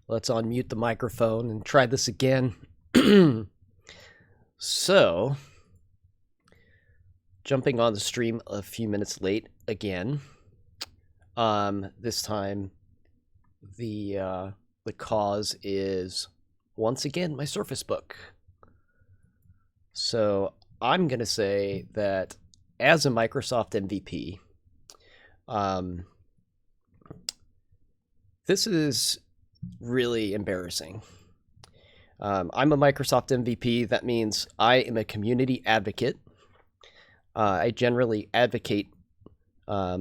Let's unmute the microphone and try this again. So, jumping on the stream a few minutes late again. This time, the cause is once again my Surface Book. So I'm gonna say that as a Microsoft MVP, this is really embarrassing. I'm a Microsoft MVP. That means I am a community advocate. I generally advocate a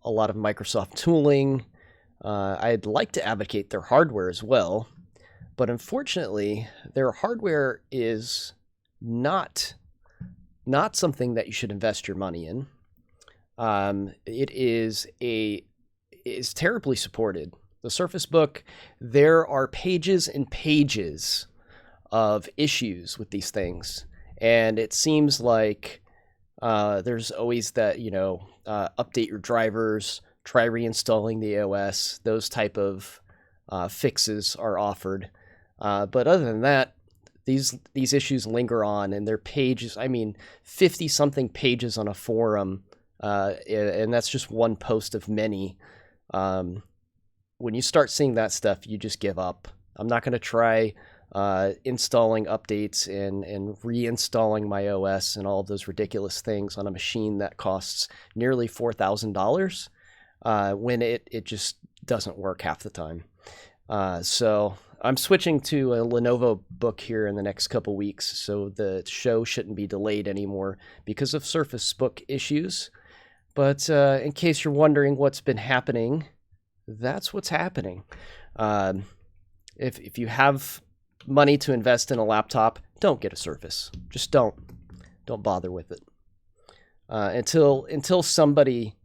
lot of Microsoft tooling. I'd like to advocate their hardware as well, but unfortunately, their hardware is not something that you should invest your money in. It is terribly supported. The Surface Book, there are pages and pages of issues with these things, and it seems like there's always that, update your drivers, try reinstalling the OS, those type of fixes are offered. But other than that, these issues linger on, and they're pages, 50-something pages on a forum, and that's just one post of many. When you start seeing that stuff, you just give up. I'm not going to try installing updates and reinstalling my OS and all of those ridiculous things on a machine that costs nearly $4,000 when it just doesn't work half the time. So I'm switching to a Lenovo book here in the next couple weeks, so the show shouldn't be delayed anymore because of Surface Book issues. But in case you're wondering what's been happening, that's what's happening. If you have money to invest in a laptop, don't get a Surface. Just don't bother with it until somebody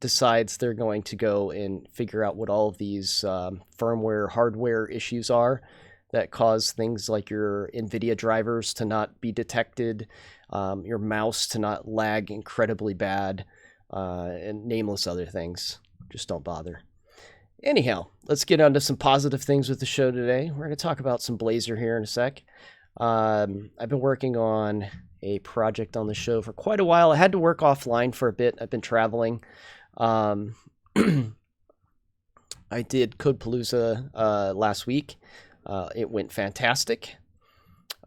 decides they're going to go and figure out what all of these firmware, hardware issues are that cause things like your NVIDIA drivers to not be detected, your mouse to not lag incredibly bad, and nameless other things. Just don't bother. Anyhow, let's get on to some positive things with the show today. We're going to talk about some Blazor here in a sec. I've been working on a project on the show for quite a while. I had to work offline for a bit. I've been traveling. I did Codepalooza last week. It went fantastic.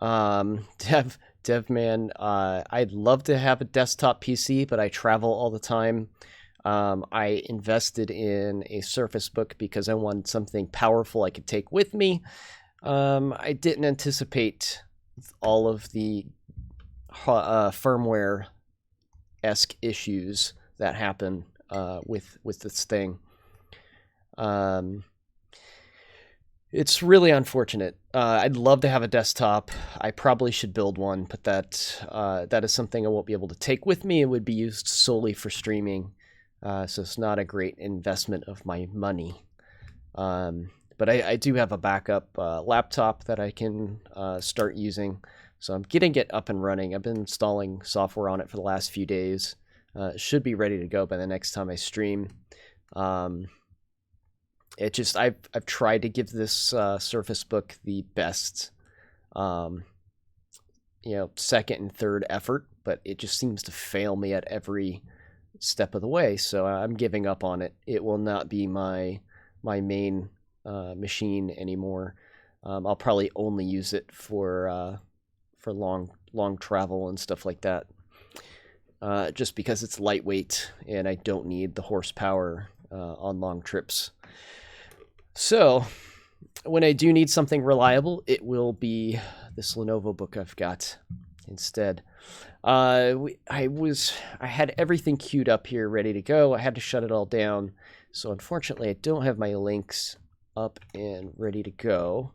DevMan, I'd love to have a desktop PC, but I travel all the time. I invested in a Surface Book because I wanted something powerful I could take with me. I didn't anticipate all of the firmware-esque issues that happen with this thing. It's really unfortunate. I'd love to have a desktop. I probably should build one, but that is something I won't be able to take with me. It would be used solely for streaming. So it's not a great investment of my money. But I do have a backup laptop that I can start using. So I'm getting it up and running. I've been installing software on it for the last few days. It should be ready to go by the next time I stream. I've tried to give this Surface Book the best, second and third effort, but it just seems to fail me at every step of the way, so I'm giving up on it. It will not be my main machine anymore. I'll probably only use it for long travel and stuff like that, just because it's lightweight and I don't need the horsepower on long trips. So when I do need something reliable, it will be this Lenovo book I've got instead. I had everything queued up here ready to go. I had to shut it all down, so unfortunately I don't have my links up and ready to go.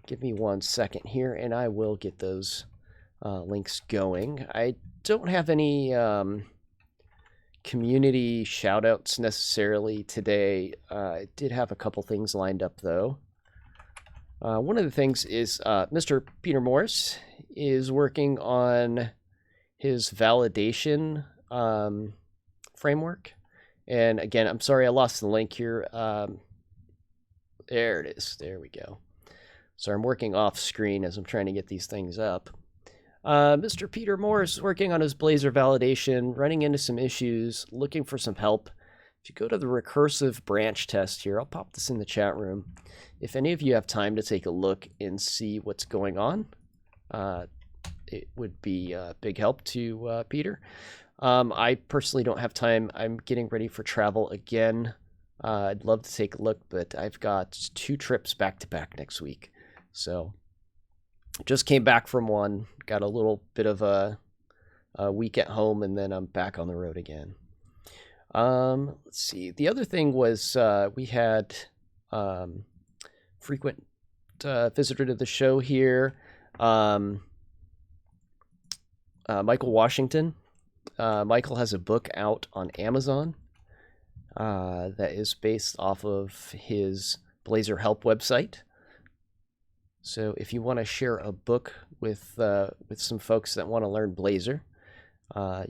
Give me 1 second here and I will get those links going. I don't have any community shoutouts necessarily today. I did have a couple things lined up though. One of the things is Mr. Peter Morris is working on his validation framework. And again, I'm sorry I lost the link here. There it is. There we go. So I'm working off screen as I'm trying to get these things up. Mr. Peter Morris is working on his Blazor validation, running into some issues, looking for some help. If you go to the recursive branch test here, I'll pop this in the chat room. If any of you have time to take a look and see what's going on, it would be a big help to Peter. I personally don't have time. I'm getting ready for travel again. I'd love to take a look, but I've got 2 trips back-to-back next week. So just came back from one, got a little bit of a week at home, and then I'm back on the road again. Let's see. The other thing was we had frequent visitor to the show here, Michael Washington. Michael has a book out on Amazon that is based off of his Blazor help website. So if you want to share a book with some folks that want to learn Blazor,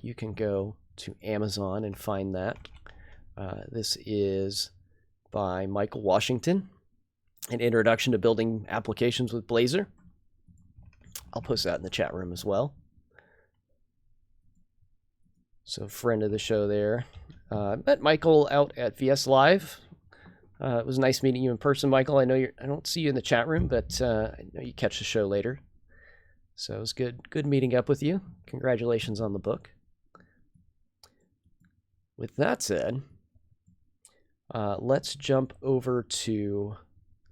you can go to Amazon and find that. This is by Michael Washington, An Introduction to Building Applications with Blazor. I'll post that in the chat room as well. So friend of the show there. Met Michael out at VS Live. It was nice meeting you in person, Michael. I don't see you in the chat room, but I know you catch the show later. So it was good meeting up with you. Congratulations on the book. With that said, let's jump over to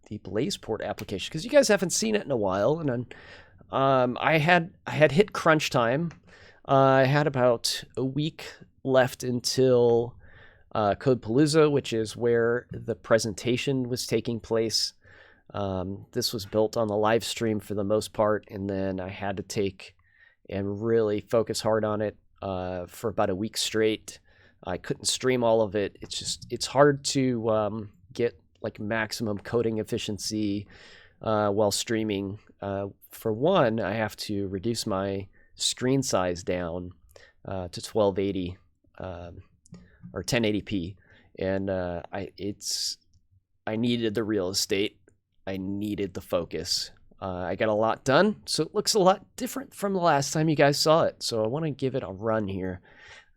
the BlazePort application, because you guys haven't seen it in a while, and then I had hit crunch time. I had about a week left until Codepalooza, which is where the presentation was taking place. This was built on the live stream for the most part, and then I had to take and really focus hard on it for about a week straight. I couldn't stream all of it. It's hard to get like maximum coding efficiency while streaming. For one, I have to reduce my screen size down to 1280 or 1080p, and I needed the real estate. I needed the focus. I got a lot done, so it looks a lot different from the last time you guys saw it. So I want to give it a run here,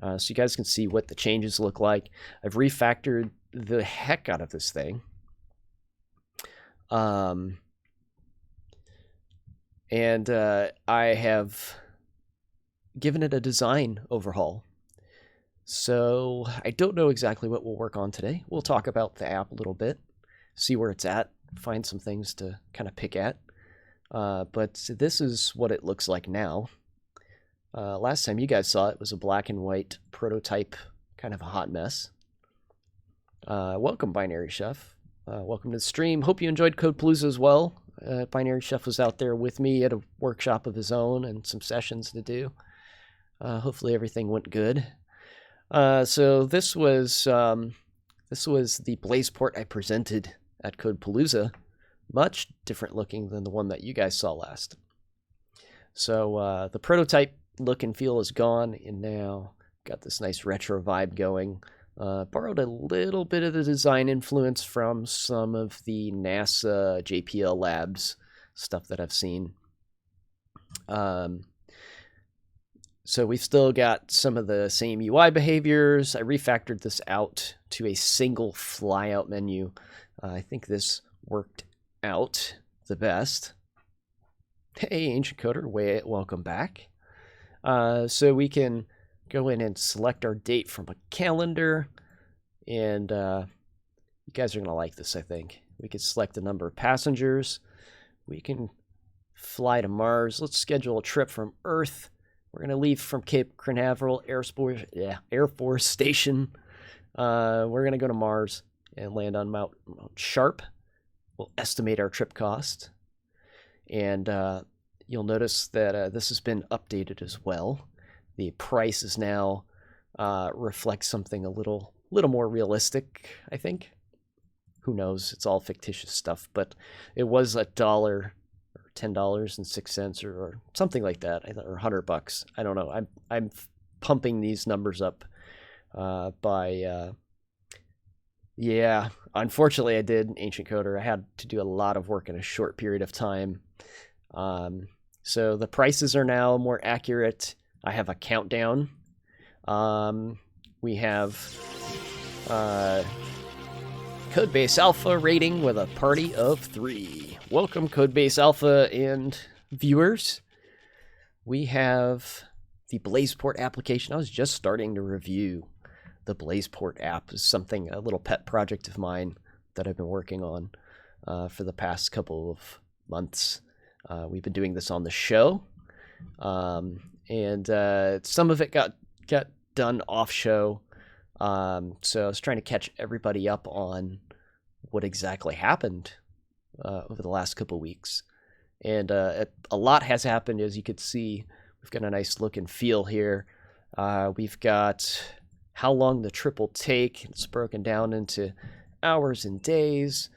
so you guys can see what the changes look like. I've refactored the heck out of this thing. And I have given it a design overhaul. So I don't know exactly what we'll work on today. We'll talk about the app a little bit, see where it's at, find some things to kind of pick at. But this is what it looks like now. Last time you guys saw it was a black and white prototype, kind of a hot mess. Welcome, Binary Chef. Welcome to the stream. Hope you enjoyed Codepalooza as well. Binary Chef was out there with me at a workshop of his own and some sessions to do. Hopefully everything went good. So this was the BlazePort I presented at Codepalooza. Much different looking than the one that you guys saw last. So the prototype look and feel is gone, and now got this nice retro vibe going. Borrowed a little bit of the design influence from some of the NASA JPL Labs stuff that I've seen. So we've still got some of the same UI behaviors. I refactored this out to a single flyout menu. I think this worked out the best. Hey, Ancient Coder, welcome back. So we can go in and select our date from a calendar, and you guys are going to like this, I think. We can select the number of passengers. We can fly to Mars. Let's schedule a trip from Earth. We're going to leave from Cape Canaveral Air Force Station. We're going to go to Mars and land on Mount Sharp. We'll estimate our trip cost. And you'll notice that this has been updated as well. The price is now reflects something a little more realistic, I think. Who knows? It's all fictitious stuff, but it was $1 or $10.06 or something like that, or $100. I don't know. I'm pumping these numbers up by Yeah, unfortunately, I did Ancient Coder. I had to do a lot of work in a short period of time. Um, so the prices are now more accurate. I have a countdown. We have uh, Codebase Alpha rating with a party of 3. Welcome, Codebase Alpha and viewers. We have the BlazePort application. I was just starting to review the BlazePort app. Is something, a little pet project of mine that I've been working on for the past couple of months. We've been doing this on the show, and some of it got done off show. So I was trying to catch everybody up on what exactly happened over the last couple of weeks. And a lot has happened, as you could see. We've got a nice look and feel here. We've got how long the trip will take. It's broken down into hours and days.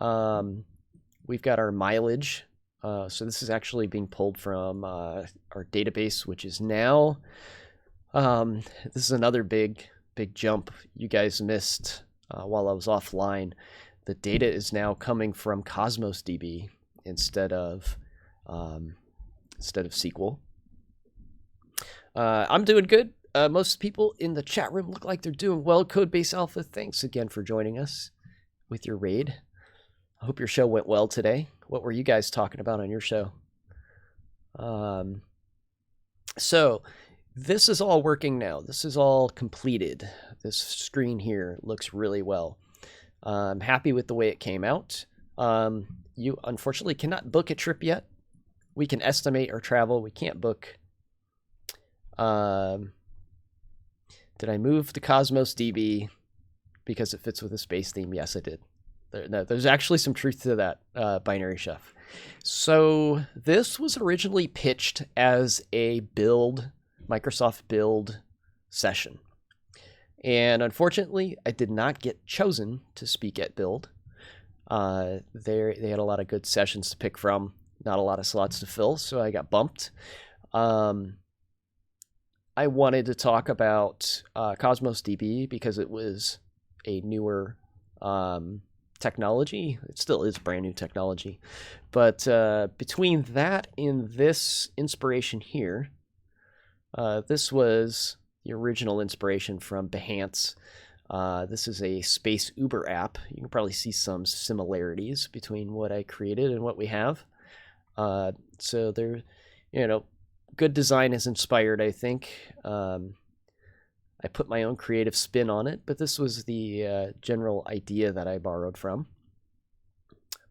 We've got our mileage. So this is actually being pulled from our database, which is now. This is another big jump you guys missed while I was offline. The data is now coming from Cosmos DB instead of SQL. I'm doing good. Most people in the chat room look like they're doing well. Codebase Alpha, thanks again for joining us with your raid. I hope your show went well today. What were you guys talking about on your show? So this is all working now. This is all completed. This screen here looks really well. I'm happy with the way it came out. You unfortunately cannot book a trip yet. We can estimate our travel. We can't book. Did I move to Cosmos DB because it fits with the space theme? Yes, I did. There's actually some truth to that, Binary Chef. So this was originally pitched as a Microsoft build session. And unfortunately, I did not get chosen to speak at build. They had a lot of good sessions to pick from, not a lot of slots to fill, so I got bumped. I wanted to talk about Cosmos DB because it was a newer technology. It still is brand new technology. But between that and this inspiration here, this was the original inspiration from Behance. This is a space Uber app. You can probably see some similarities between what I created and what we have. So there, good design is inspired, I think. I put my own creative spin on it, but this was the general idea that I borrowed from.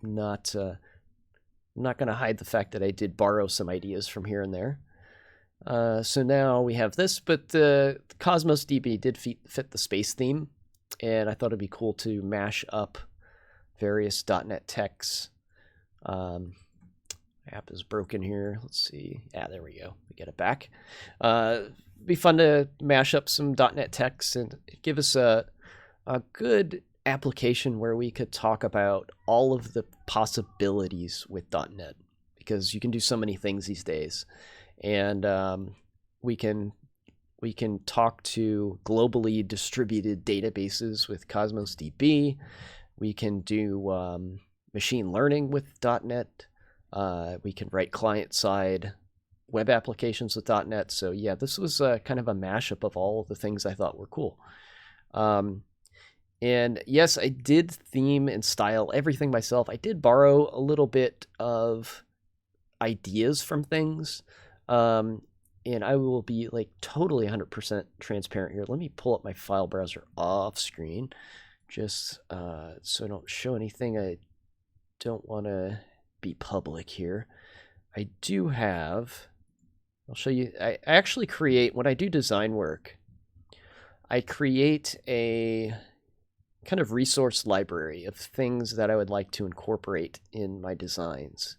I'm not going to hide the fact that I did borrow some ideas from here and there. So now we have this, but the Cosmos DB did fit the space theme, and I thought it'd be cool to mash up various .NET techs. App is broken here. Let's see. Yeah, there we go. We get it back. Be fun to mash up some .NET techs and give us a good application where we could talk about all of the possibilities with .NET, because you can do so many things these days. And we can talk to globally distributed databases with Cosmos DB. We can do machine learning with .NET. We can write client-side web applications with .NET. So yeah, this was kind of a mashup of all of the things I thought were cool. And yes, I did theme and style everything myself. I did borrow a little bit of ideas from things. And I will be like totally 100% transparent here. Let me pull up my file browser off screen, just so I don't show anything I don't want to be public here. I do have, I'll show you, I actually create, when I do design work, I create a kind of resource library of things that I would like to incorporate in my designs.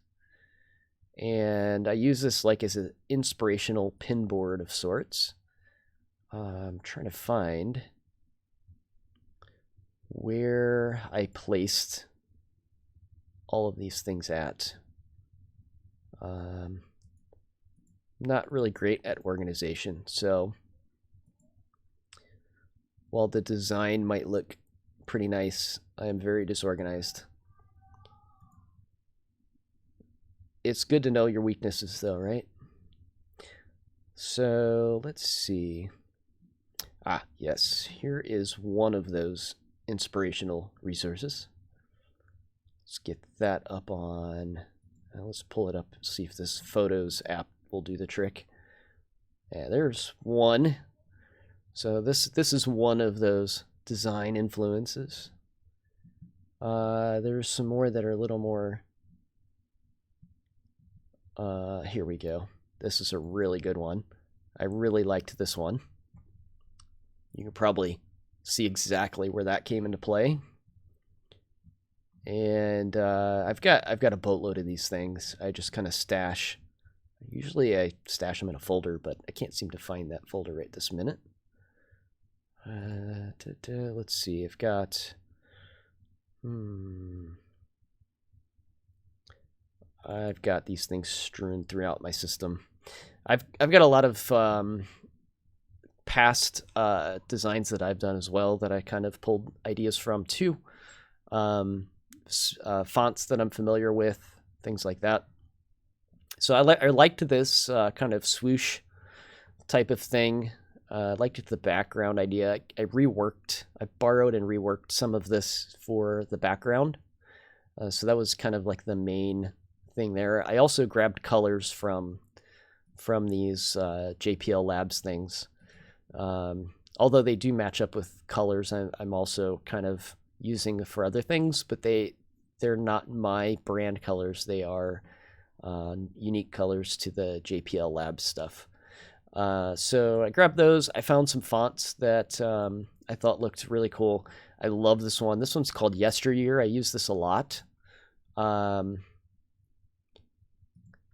And I use this like as an inspirational pinboard of sorts. I'm trying to find where I placed all of these things at. Not really great at organization, so while the design might look pretty nice. I am very disorganized. It's good to know your weaknesses, though, right? So let's see. Ah, yes. Here is one of those inspirational resources. Let's get that up on... let's pull it up, see if this Photos app will do the trick. Yeah, there's one. So this is one of those design influences. There's some more that are a little more... here we go. This is a really good one. I really liked this one. You can probably see exactly where that came into play. And I've got a boatload of these things. I just kind of stash. Usually I stash them in a folder, but I can't seem to find that folder right this minute. Let's see. I've got... I've got these things strewn throughout my system. I've got a lot of past designs that I've done as well that I kind of pulled ideas from too. Fonts that I'm familiar with, things like that. So I liked this kind of swoosh type of thing. I liked the background idea. I borrowed and reworked some of this for the background. So that was kind of like the main thing there. I also grabbed colors from these JPL Labs things. Although they do match up with colors, I'm also kind of using for other things, but they're not my brand colors. They are unique colors to the JPL Labs stuff. So I grabbed those. I found some fonts that I thought looked really cool. I love this one. This one's called Yesteryear. I use this a lot. Let's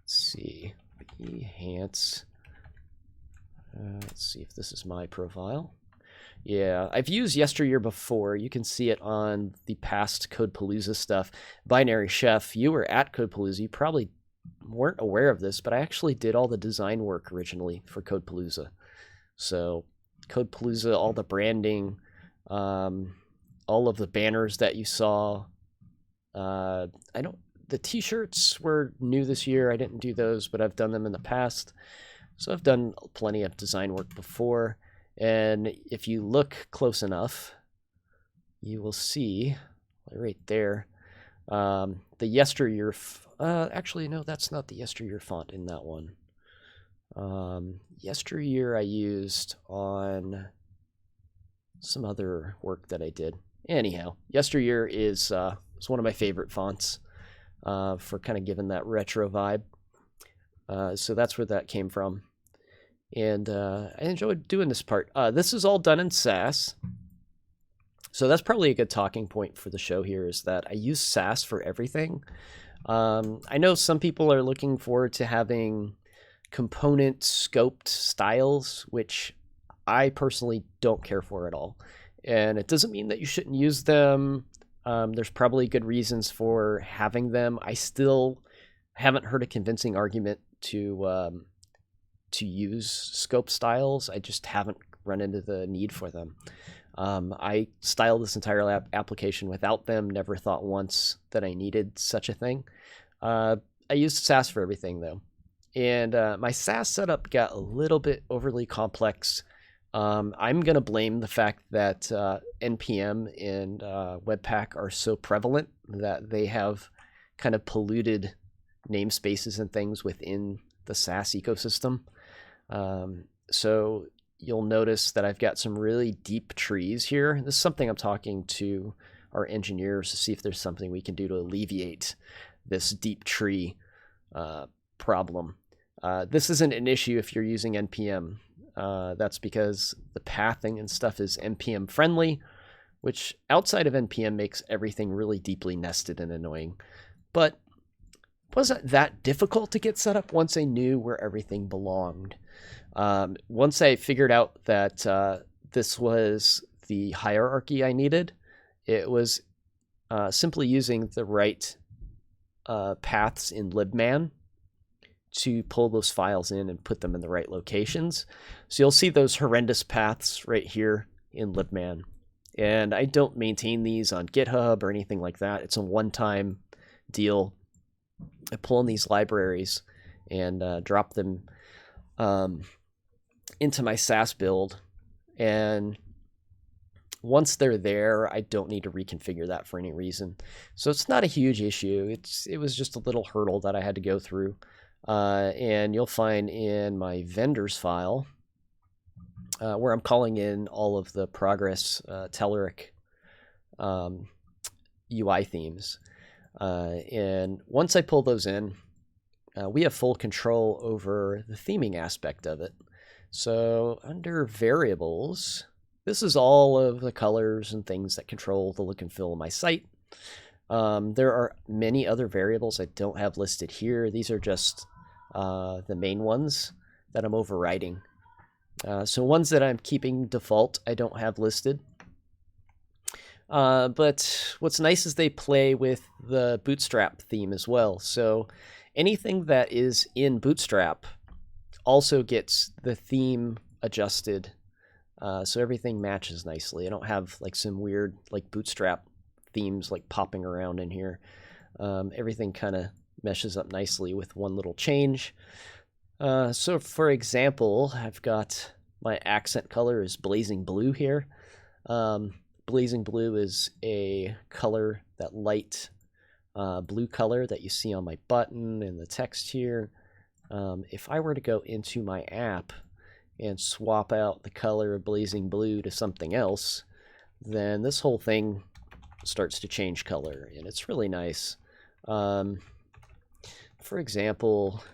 see. Behance. Let's see if this is my profile. Yeah, I've used Yesteryear before. You can see it on the past Codepalooza stuff. Binary Chef, you were at Codepalooza. You probably weren't aware of this, but I actually did all the design work originally for Codepalooza. So Codepalooza, all the branding, all of the banners that you saw. The t-shirts were new this year. I didn't do those, but I've done them in the past. So I've done plenty of design work before. And if you look close enough, you will see right there the Yesteryear. Actually, no, that's not the Yesteryear font in that one. Yesteryear I used on some other work that I did. Anyhow, Yesteryear is one of my favorite fonts for kind of giving that retro vibe. So that's where that came from. And I enjoyed doing this part. This is all done in Sass. So that's probably a good talking point for the show here, is that I use Sass for everything. I know some people are looking forward to having component scoped styles, which I personally don't care for at all. And it doesn't mean that you shouldn't use them. There's probably good reasons for having them. I still haven't heard a convincing argument to use scope styles. I just haven't run into the need for them. I styled this entire application without them, never thought once that I needed such a thing. I used Sass for everything, though. And my Sass setup got a little bit overly complex. I'm going to blame the fact that NPM and Webpack are so prevalent that they have kind of polluted namespaces and things within the Sass ecosystem. So you'll notice that I've got some really deep trees here. This is something I'm talking to our engineers to see if there's something we can do to alleviate this deep tree problem. This isn't an issue if you're using NPM. That's because the pathing and stuff is NPM friendly, which outside of NPM makes everything really deeply nested and annoying. But it wasn't that difficult to get set up once I knew where everything belonged. Once I figured out that this was the hierarchy I needed, it was simply using the right paths in libman to pull those files in and put them in the right locations. So you'll see those horrendous paths right here in libman. And I don't maintain these on GitHub or anything like that. It's a one-time deal. I pull in these libraries and drop them into my Sass build. And once they're there, I don't need to reconfigure that for any reason. So it's not a huge issue. It was just a little hurdle that I had to go through. And you'll find in my vendors file, where I'm calling in all of the Progress Telerik UI themes. And once I pull those in, we have full control over the theming aspect of it. So under variables, this is all of the colors and things that control the look and feel of my site. There are many other variables I don't have listed here. These are just the main ones that I'm overriding. So ones that I'm keeping default, I don't have listed. But what's nice is they play with the Bootstrap theme as well. So anything that is in Bootstrap also gets the theme adjusted. So everything matches nicely. I don't have like some weird like Bootstrap themes like popping around in here. Everything kind of meshes up nicely with one little change. So for example, I've got my accent color is blazing blue here. Blazing blue is a color, that light blue color that you see on my button and the text here. If I were to go into my app and swap out the color of blazing blue to something else, then this whole thing starts to change color, and it's really nice. For example,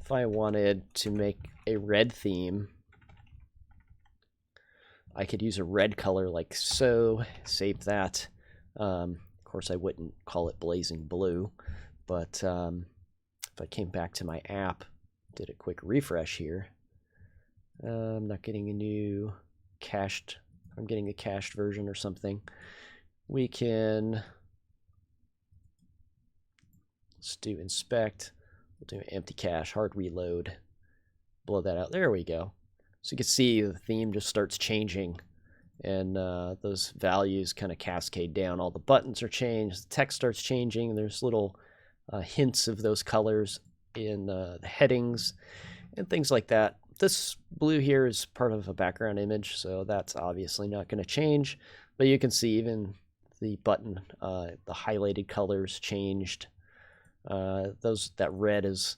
if I wanted to make a red theme, I could use a red color like so, save that. Of course, I wouldn't call it blazing blue, but if I came back to my app, did a quick refresh here, I'm not getting a new cached, I'm getting a cached version or something. We can, let's do inspect, we'll do empty cache, hard reload, blow that out, there we go. So you can see the theme just starts changing, and those values kind of cascade down. All the buttons are changed, the text starts changing, and there's little hints of those colors in the headings and things like that. This blue here is part of a background image, so that's obviously not going to change, but you can see even the button, the highlighted colors changed. That red is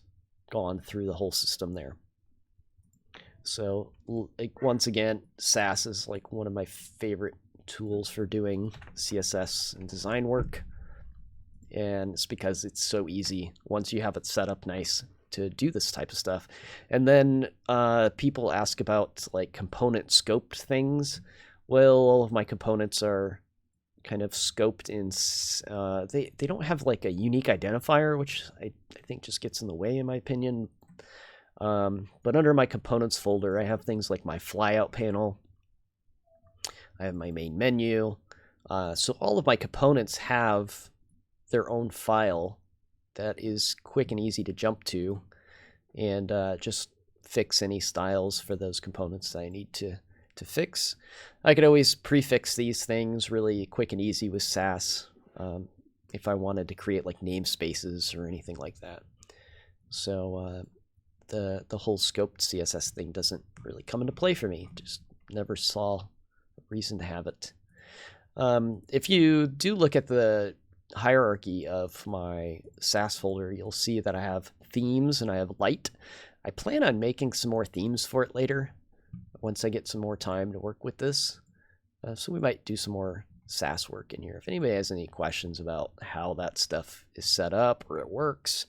gone through the whole system there. So like, once again, Sass is like one of my favorite tools for doing CSS and design work. And it's because it's so easy once you have it set up nice to do this type of stuff. And then people ask about like component scoped things. Well, all of my components are kind of scoped in, they don't have like a unique identifier, which I think just gets in the way in my opinion. But under my components folder, I have things like my flyout panel. I have my main menu. So all of my components have their own file that is quick and easy to jump to, and just fix any styles for those components that I need to fix. I could always prefix these things really quick and easy with Sass if I wanted to create like namespaces or anything like that. So the whole scoped CSS thing doesn't really come into play for me. Just never saw a reason to have it. If you do look at the hierarchy of my Sass folder, you'll see that I have themes and I have light. I plan on making some more themes for it later once I get some more time to work with this. So we might do some more Sass work in here. If anybody has any questions about how that stuff is set up or it works,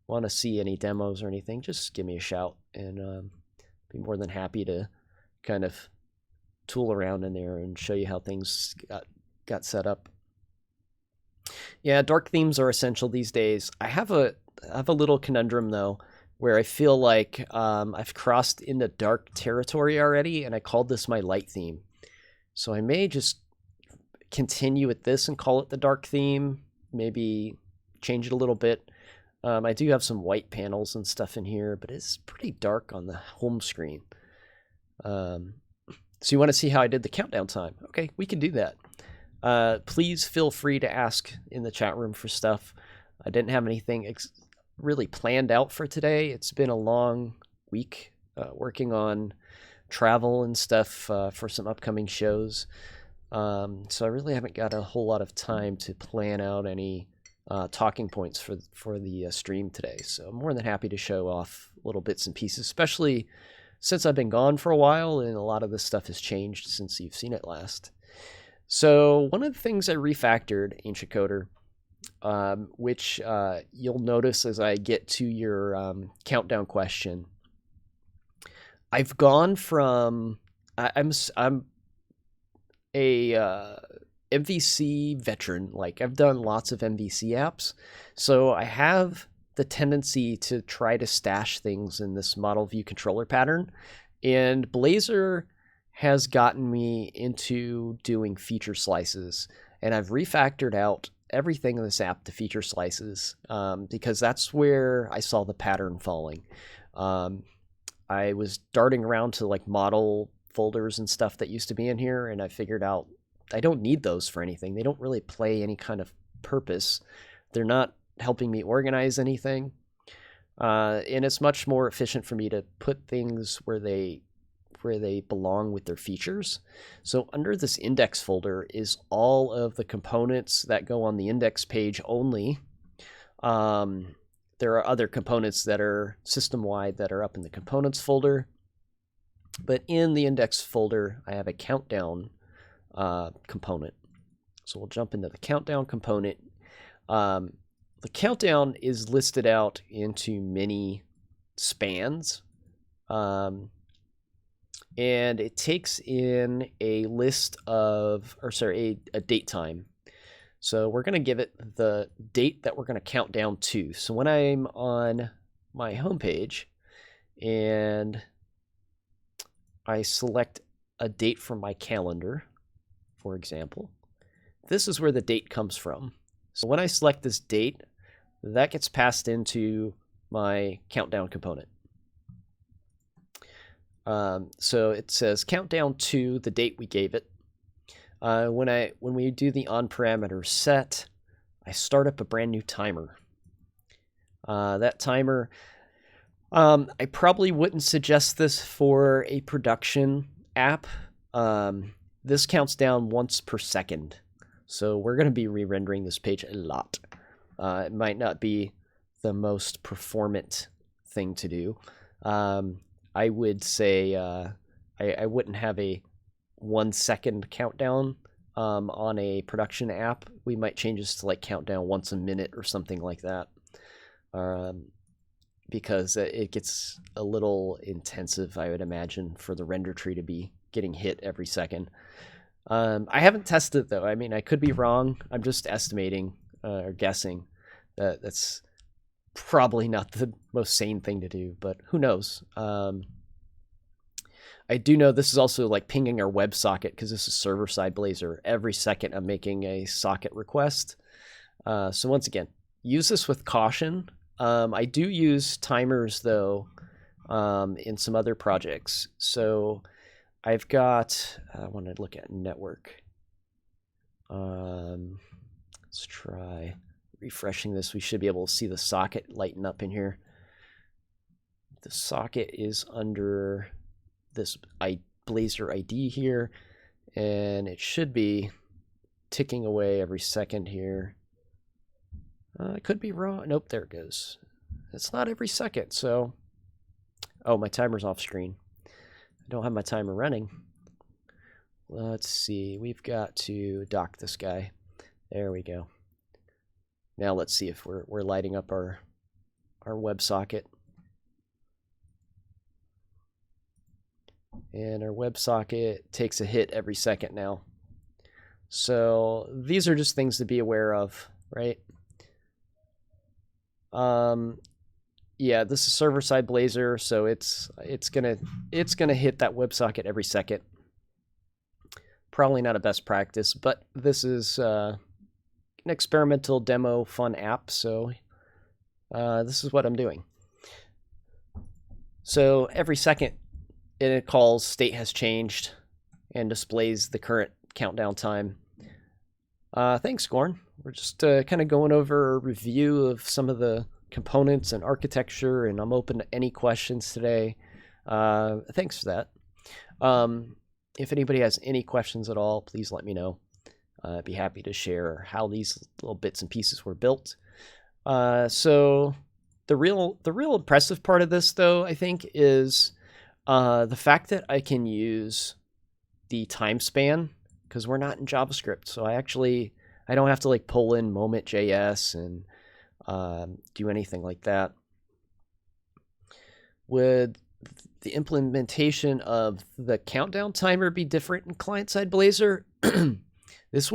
want to see any demos or anything, just give me a shout, and be more than happy to kind of tool around in there and show you how things got set up. Yeah, dark themes are essential these days. I have a little conundrum though, where I feel like I've crossed into dark territory already, and I called this my light theme. So I may just continue with this and call it the dark theme, maybe change it a little bit. I do have some white panels and stuff in here, but it's pretty dark on the home screen. So you want to see how I did the countdown time? Okay, we can do that. Please feel free to ask in the chat room for stuff. I didn't have anything really planned out for today. It's been a long week working on travel and stuff for some upcoming shows. So I really haven't got a whole lot of time to plan out any talking points for the stream today. So I'm more than happy to show off little bits and pieces, especially since I've been gone for a while and a lot of this stuff has changed since you've seen it last. So one of the things I refactored, Ancient Coder, which you'll notice as I get to your countdown question, I've gone from I'm a MVC veteran. Like, I've done lots of MVC apps, so I have the tendency to try to stash things in this model view controller pattern, and Blazor has gotten me into doing feature slices, and I've refactored out everything in this app to feature slices because that's where I saw the pattern falling. I was darting around to like model folders and stuff that used to be in here, and I figured out I don't need those for anything. They don't really play any kind of purpose. They're not helping me organize anything. And it's much more efficient for me to put things where they belong with their features. So under this index folder is all of the components that go on the index page only. There are other components that are system-wide that are up in the components folder. But in the index folder, I have a countdown component. So we'll jump into the countdown component. The countdown is listed out into many spans. And it takes in a list of, a date time. So we're going to give it the date that we're going to count down to. So when I'm on my homepage and I select a date from my calendar, for example, this is where the date comes from. So when I select this date, that gets passed into my countdown component. So it says countdown to the date we gave it. When we do the on parameter set, I start up a brand new timer. That timer, I probably wouldn't suggest this for a production app. This counts down once per second. So we're going to be re-rendering this page a lot. It might not be the most performant thing to do. I would say I wouldn't have a 1 second countdown on a production app. We might change this to like countdown once a minute or something like that, because it gets a little intensive, I would imagine, for the render tree to be getting hit every second. I haven't tested it though. I mean, I could be wrong. I'm just estimating or guessing that that's probably not the most sane thing to do, but who knows? I do know this is also like pinging our WebSocket because this is server-side Blazor. Every second I'm making a socket request. So once again, use this with caution. I do use timers though in some other projects. So I've got, I want to look at network. Let's try refreshing this. We should be able to see the socket lighten up in here. The socket is under this Blazor ID here, and it should be ticking away every second here. I could be wrong. Nope, there it goes. It's not every second, so... Oh, my timer's off screen. I don't have my timer running. Let's see. We've got to dock this guy. There we go. Now let's see if we're lighting up our WebSocket. And our WebSocket takes a hit every second now. So these are just things to be aware of, right? Yeah, this is server-side Blazor, so it's gonna hit that WebSocket every second. Probably not a best practice, but this is an experimental demo fun app, so this is what I'm doing. So every second it calls state has changed. and displays the current countdown time. Thanks, Gorn. We're just kind of going over a review of some of the components and architecture, and I'm open to any questions today. Thanks for that. If anybody has any questions at all, please let me know. I'd be happy to share how these little bits and pieces were built. So the real impressive part of this, though, I think, is the fact that I can use the time span, because we're not in JavaScript. So I don't have to like pull in moment.js and do anything like that. Would the implementation of the countdown timer be different in client-side Blazor? This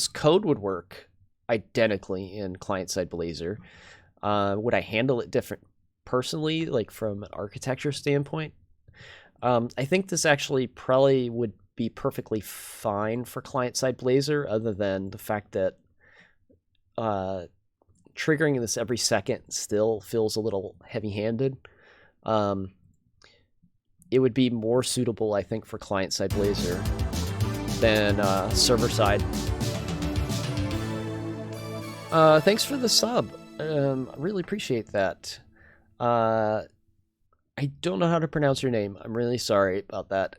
code would work identically in client-side Blazor. Would I handle it different personally, like from an architecture standpoint? I think this actually probably would be perfectly fine for client-side Blazor, other than the fact that triggering this every second still feels a little heavy-handed. It would be more suitable, I think, for client-side Blazor than server-side. Thanks for the sub. I really appreciate that. I don't know how to pronounce your name. I'm really sorry about that.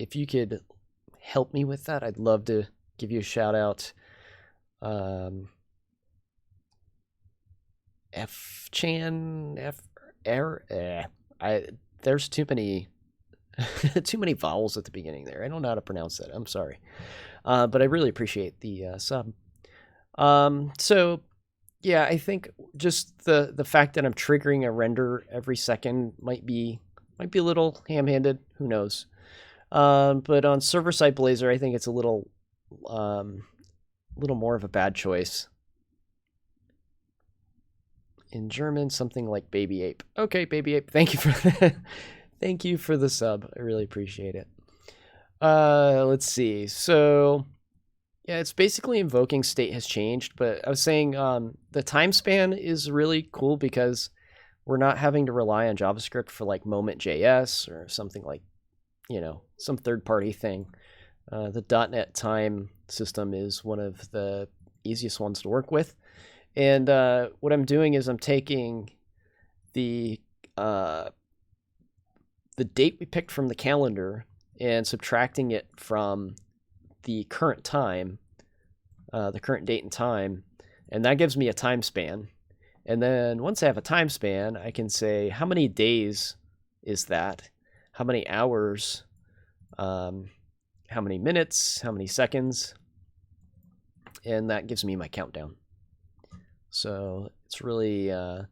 If you could help me with that, I'd love to give you a shout out. There's too many vowels at the beginning there. I don't know how to pronounce that. I'm sorry. But I really appreciate the sub. So yeah, I think just the fact that I'm triggering a render every second might be a little ham-handed. Who knows? But on server-side Blazor, I think it's a little more of a bad choice. In German, something like baby ape. Okay, baby ape. Thank you for that. Thank you for the sub. I really appreciate it. Let's see. So yeah, it's basically invoking StateHasChanged, but I was saying the time span is really cool because we're not having to rely on JavaScript for like moment.js or something like, some third-party thing. The .NET time system is one of the easiest ones to work with. And what I'm doing is I'm taking the date we picked from the calendar and subtracting it from the current time, the current date and time, and that gives me a time span. And then once I have a time span, I can say how many days is that, how many hours, how many minutes, how many seconds, and that gives me my countdown. So it's really the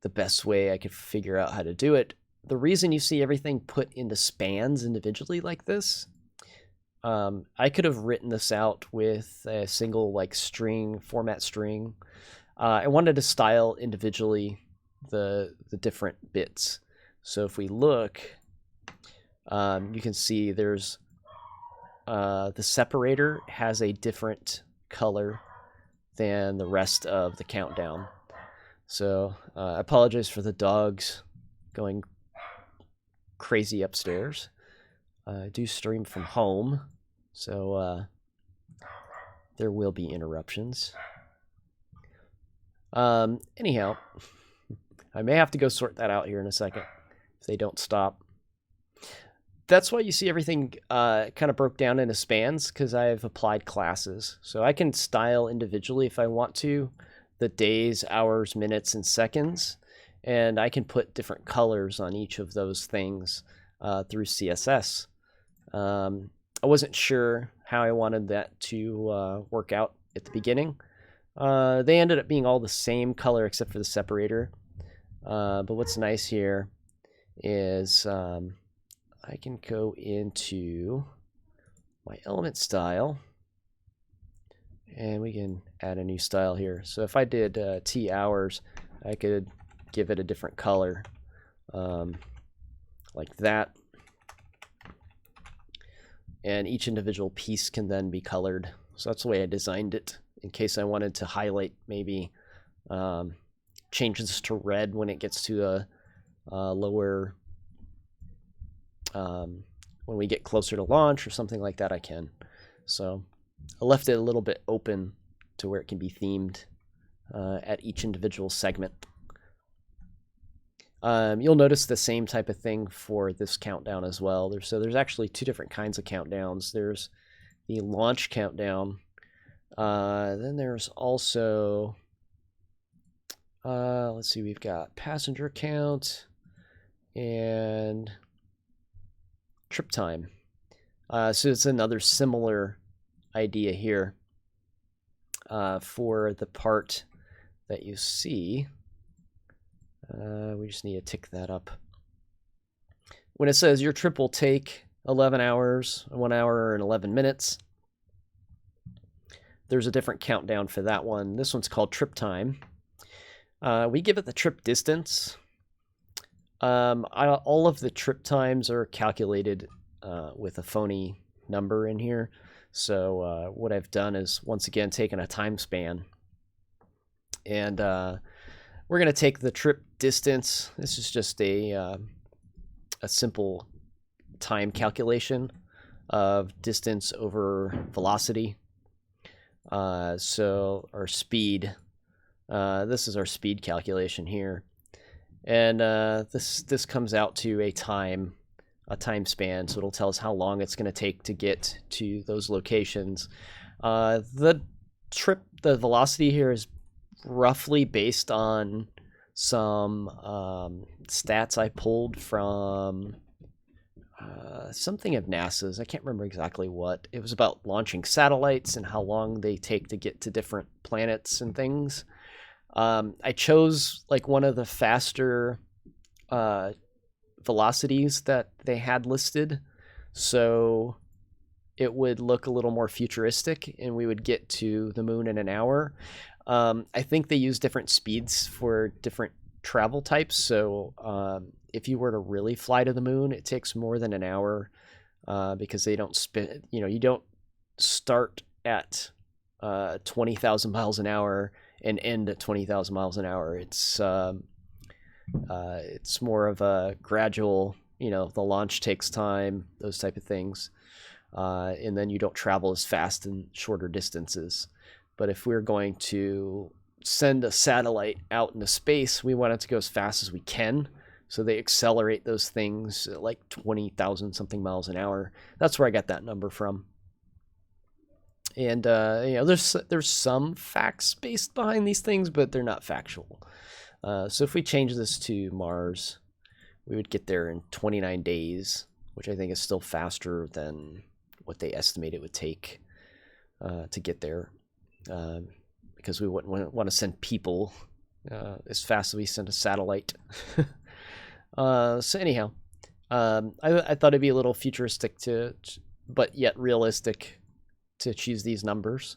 best way I could figure out how to do it. The reason you see everything put into spans individually like this, I could have written this out with a single like string, format string. I wanted to style individually the different bits. So if we look, you can see there's the separator has a different color than the rest of the countdown. So I apologize for the dogs going crazy upstairs. I do stream from home, so there will be interruptions. Anyhow, I may have to go sort that out here in a second if they don't stop. That's why you see everything kind of broke down into spans, because I've applied classes. So I can style individually if I want to, the days, hours, minutes, and seconds. And I can put different colors on each of those things through CSS. I wasn't sure how I wanted that to work out at the beginning. They ended up being all the same color except for the separator. But what's nice here is I can go into my element style and we can add a new style here. So if I did T hours, I could give it a different color like that. And each individual piece can then be colored. So that's the way I designed it, in case I wanted to highlight maybe changes to red when it gets to a lower when we get closer to launch or something like that, I can. So I left it a little bit open to where it can be themed at each individual segment. You'll notice the same type of thing for this countdown as well. There's actually two different kinds of countdowns. There's the launch countdown. Then there's also, let's see, we've got passenger count and trip time. So it's another similar idea here for the part that you see. We just need to tick that up. When it says your trip will take 11 hours, 1 hour and 11 minutes, there's a different countdown for that one. This one's called trip time. We give it the trip distance. All of the trip times are calculated with a phony number in here. So what I've done is, once again, taken a time span. And we're going to take the trip distance. This is just a simple time calculation of distance over velocity. So our speed, this is our speed calculation here. And this comes out to a time span, so it'll tell us how long it's going to take to get to those locations. The velocity here is roughly based on some stats I pulled from something of NASA's. I can't remember exactly what. It was about launching satellites and how long they take to get to different planets and things. I chose like one of the faster velocities that they had listed, so it would look a little more futuristic and we would get to the moon in an hour. I think they use different speeds for different travel types, so if you were to really fly to the moon, it takes more than an hour because they don't spin, you don't start at 20,000 miles an hour and end at 20,000 miles an hour. It's more of a gradual, the launch takes time, those type of things. And then you don't travel as fast in shorter distances. But if we're going to send a satellite out into space, we want it to go as fast as we can. So they accelerate those things at like 20,000 something miles an hour. That's where I got that number from. And there's some facts based behind these things, but they're not factual. So if we change this to Mars, we would get there in 29 days, which I think is still faster than what they estimate it would take to get there, because we wouldn't want to send people as fast as we send a satellite. So anyhow, I thought it'd be a little futuristic but yet realistic to choose these numbers.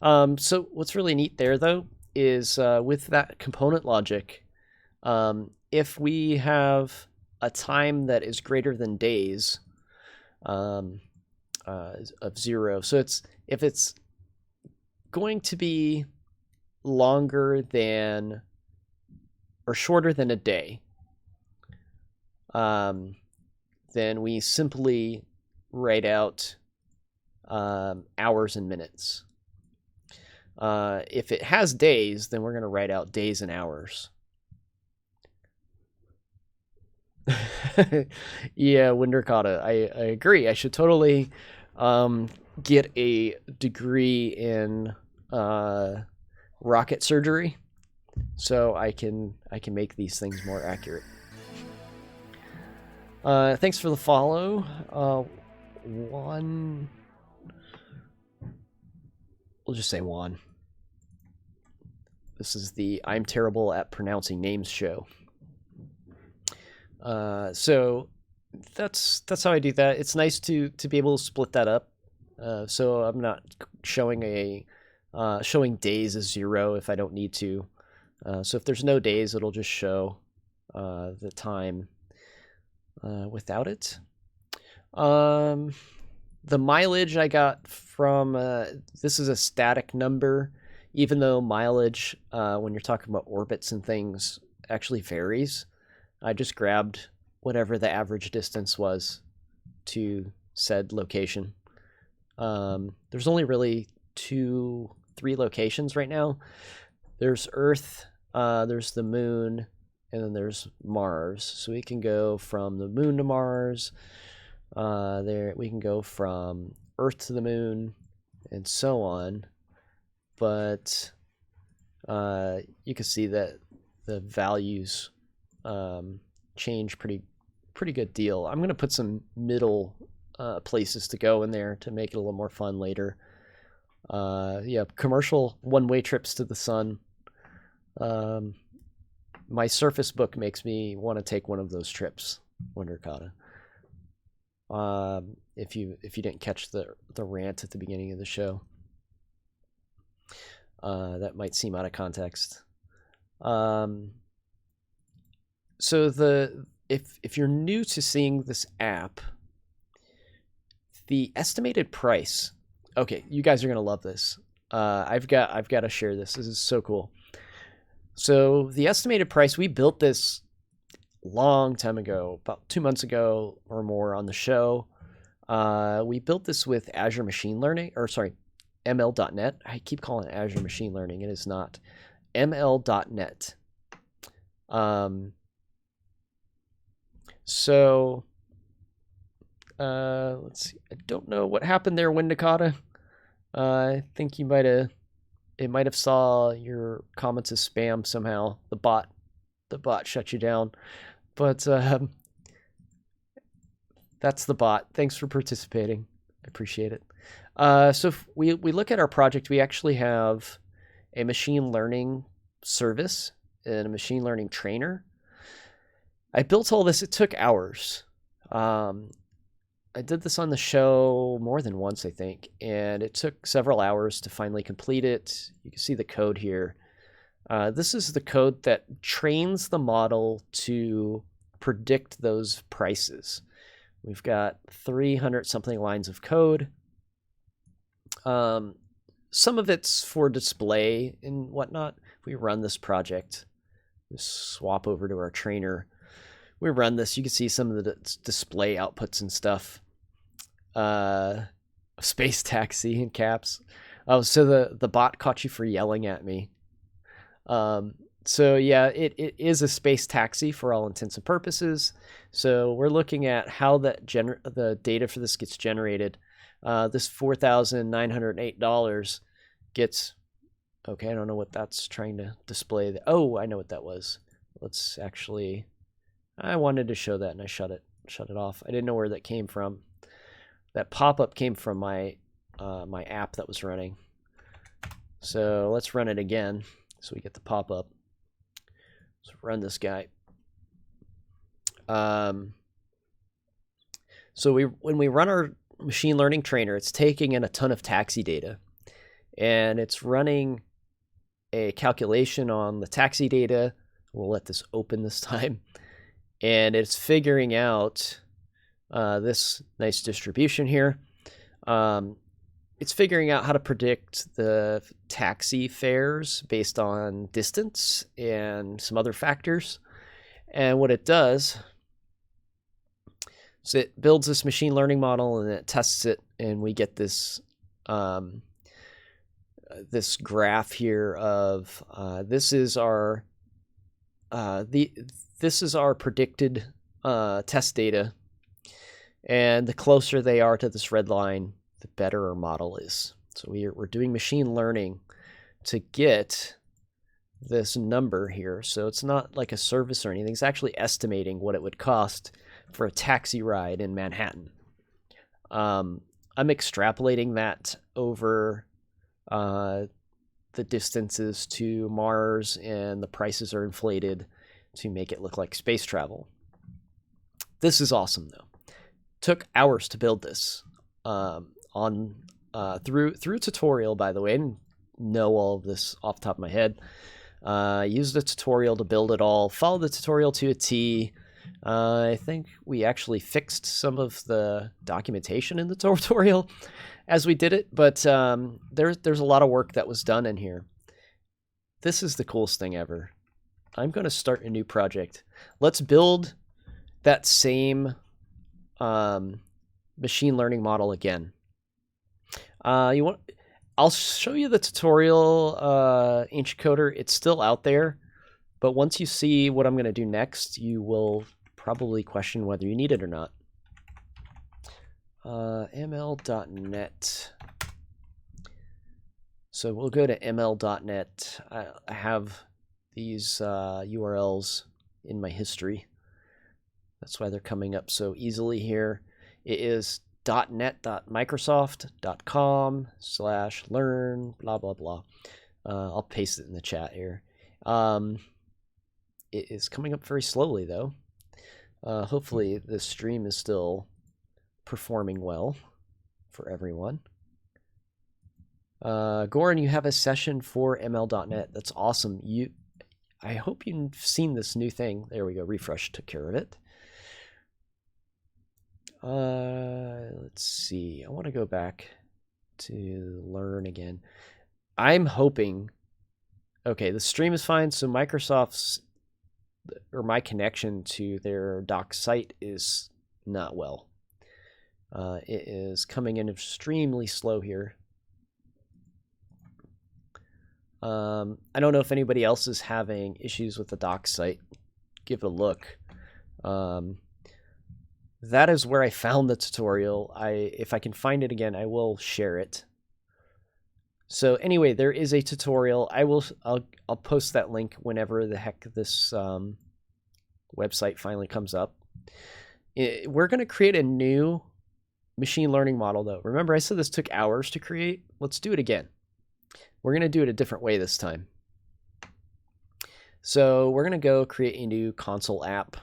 So what's really neat there, though, is with that component logic, if we have a time that is greater than days of 0, so if it's going to be longer than or shorter than a day, then we simply write out hours and minutes. If it has days, then we're going to write out days and hours. Yeah, Windercotta, I agree. I should totally get a degree in rocket surgery so I can make these things more accurate. Thanks for the follow. Juan. We'll just say Juan. This is the I'm terrible at pronouncing names show. So that's how I do that. It's nice to be able to split that up. So I'm not showing showing days as 0 if I don't need to. So if there's no days, it'll just show the time without it. The mileage I got from this is a static number, even though mileage when you're talking about orbits and things actually varies. I just grabbed whatever the average distance was to said location. There's only really 3 locations right now. There's Earth, there's the moon, and then there's Mars. So we can go from the moon to Mars. There we can go from Earth to the moon, and so on. But you can see that the values change pretty good deal. I'm going to put some middle places to go in there to make it a little more fun later. Yeah, commercial one-way trips to the sun. My Surface book makes me want to take one of those trips, Wonderkata. If you didn't catch the rant at the beginning of the show, that might seem out of context. So if you're new to seeing this app, the estimated price. Okay, you guys are gonna love this. I've got to share this. This is so cool. So the estimated price, we built this long time ago, about 2 months ago or more on the show. We built this with Azure Machine Learning, or sorry, ML.net. I keep calling it Azure Machine Learning. It is not. ML.net. So let's see. I don't know what happened there, Windakata. I think it might have saw your comments as spam somehow. The bot shut you down. But that's the bot. Thanks for participating. I appreciate it. So if we look at our project, we actually have a machine learning service and a machine learning trainer. I built all this. It took hours. I did this on the show more than once, I think, and it took several hours to finally complete it. You can see the code here. This is the code that trains the model to predict those prices. We've got 300 something lines of code. Some of it's for display and whatnot. If we run this project, just swap over to our trainer. We run this, you can see some of the display outputs and stuff. Space taxi in caps. Oh, so the bot caught you for yelling at me. So yeah, it is a space taxi for all intents and purposes. So we're looking at how the data for this gets generated. This $4,908 gets, okay, I don't know what that's trying to display. Oh, I know what that was. Let's actually, I wanted to show that and I shut it off. I didn't know where that came from. That pop-up came from my my app that was running. So let's run it again so we get the pop-up. Let's run this guy. So when we run our machine learning trainer, it's taking in a ton of taxi data, and it's running a calculation on the taxi data. We'll let this open this time, and it's figuring out this nice distribution here. It's figuring out how to predict the taxi fares based on distance and some other factors. And what it does is it builds this machine learning model and it tests it, and we get this this graph here of this is our predicted test data, and the closer they are to this red line, the better our model is. So we're doing machine learning to get this number here. So it's not like a service or anything. It's actually estimating what it would cost for a taxi ride in Manhattan. I'm extrapolating that over the distances to Mars, and the prices are inflated to make it look like space travel. This is awesome, though. Took hours to build this. Through tutorial, by the way. I didn't know all of this off the top of my head. Used a tutorial to build it all. Followed the tutorial to a T. I think we actually fixed some of the documentation in the tutorial as we did it, but there's a lot of work that was done in here. This is the coolest thing ever. I'm going to start a new project. Let's build that same machine learning model again. I'll show you the tutorial, Ancient Coder. It's still out there, but once you see what I'm going to do next, you will probably question whether you need it or not. ml.net. So we'll go to ml.net. I have these URLs in my history. That's why they're coming up so easily here. It is .net.microsoft.com/learn blah blah blah. I'll paste it in the chat here. It is coming up very slowly though. Hopefully this stream is still performing well for everyone. Goran, you have a session for ml.net. That's awesome. I hope you've seen this new thing. There we go. Refresh took care of it. Let's see. I want to go back to learn again. I'm hoping. Okay, the stream is fine. So Microsoft's or my connection to their doc site is not well. It is coming in extremely slow here. I don't know if anybody else is having issues with the doc site. Give it a look. That is where I found the tutorial. If I can find it again, I will share it. So anyway, there is a tutorial. I'll post that link whenever the heck this website finally comes up. We're going to create a new machine learning model though. Remember I said this took hours to create? Let's do it again. We're going to do it a different way this time. So we're going to go create a new console app.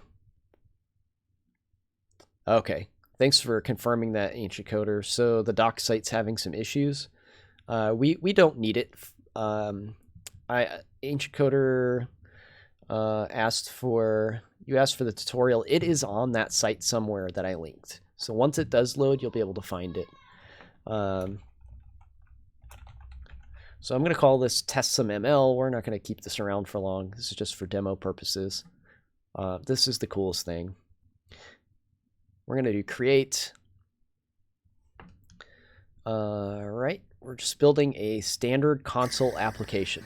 Okay, thanks for confirming that, Ancient Coder. So the doc site's having some issues. We don't need it. Ancient Coder asked for the tutorial. It is on that site somewhere that I linked. So once it does load, you'll be able to find it. So I'm going to call this test some ML. We're not going to keep this around for long. This is just for demo purposes. This is the coolest thing. We're going to do create. Right. We're just building a standard console application.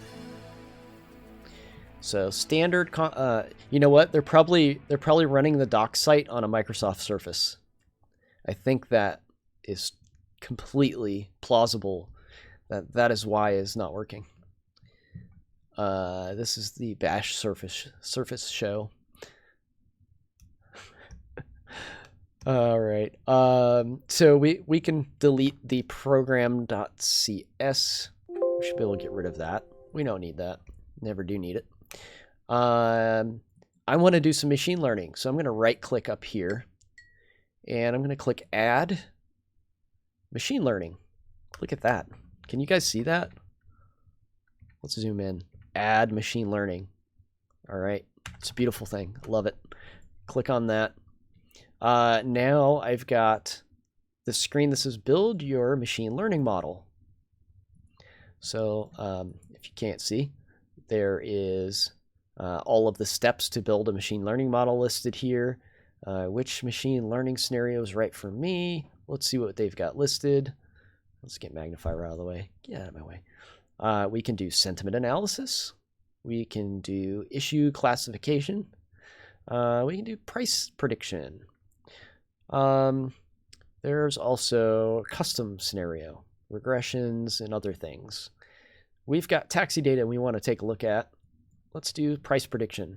So standard, you know what? They're probably running the doc site on a Microsoft Surface. I think that is completely plausible. That is why it's not working. This is the Bash Surface show. All right. So we can delete the program.cs. We should be able to get rid of that. We don't need that. Never do need it. I want to do some machine learning, so I'm going to right-click up here, and I'm going to click Add Machine Learning. Look at that. Can you guys see that? Let's zoom in. Add machine learning. All right. It's a beautiful thing. I love it. Click on that. Now I've got the screen that says build your machine learning model. So if you can't see, there is all of the steps to build a machine learning model listed here. Which machine learning scenario is right for me? Let's see what they've got listed. Let's get magnifier out of the way. Get out of my way. We can do sentiment analysis. We can do issue classification. We can do price prediction. There's also custom scenario, regressions, and other things. We've got taxi data we want to take a look at. Let's do price prediction.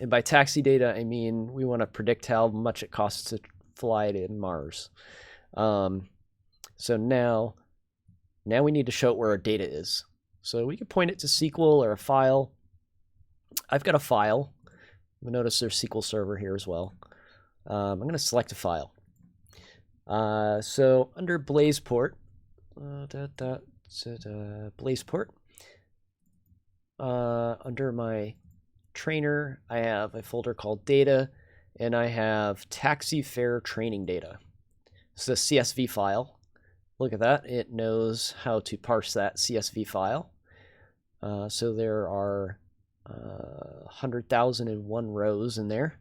And by taxi data, I mean we want to predict how much it costs to fly to Mars. So now we need to show it where our data is. So we can point it to SQL or a file. I've got a file. You'll notice there's SQL Server here as well. I'm going to select a file. So under BlazePort, BlazePort, under my trainer, I have a folder called data, and I have taxi fare training data. It's a CSV file. Look at that. It knows how to parse that CSV file. So there are 100,001 rows in there,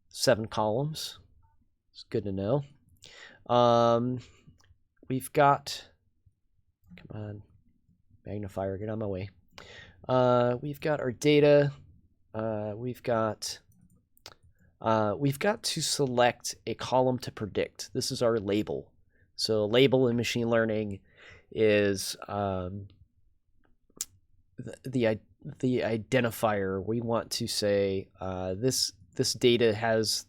7 columns. It's good to know. We've got, come on, magnifier, get on my way. We've got our data. We've got to select a column to predict. This is our label. So label in machine learning is the identifier. We want to say this data has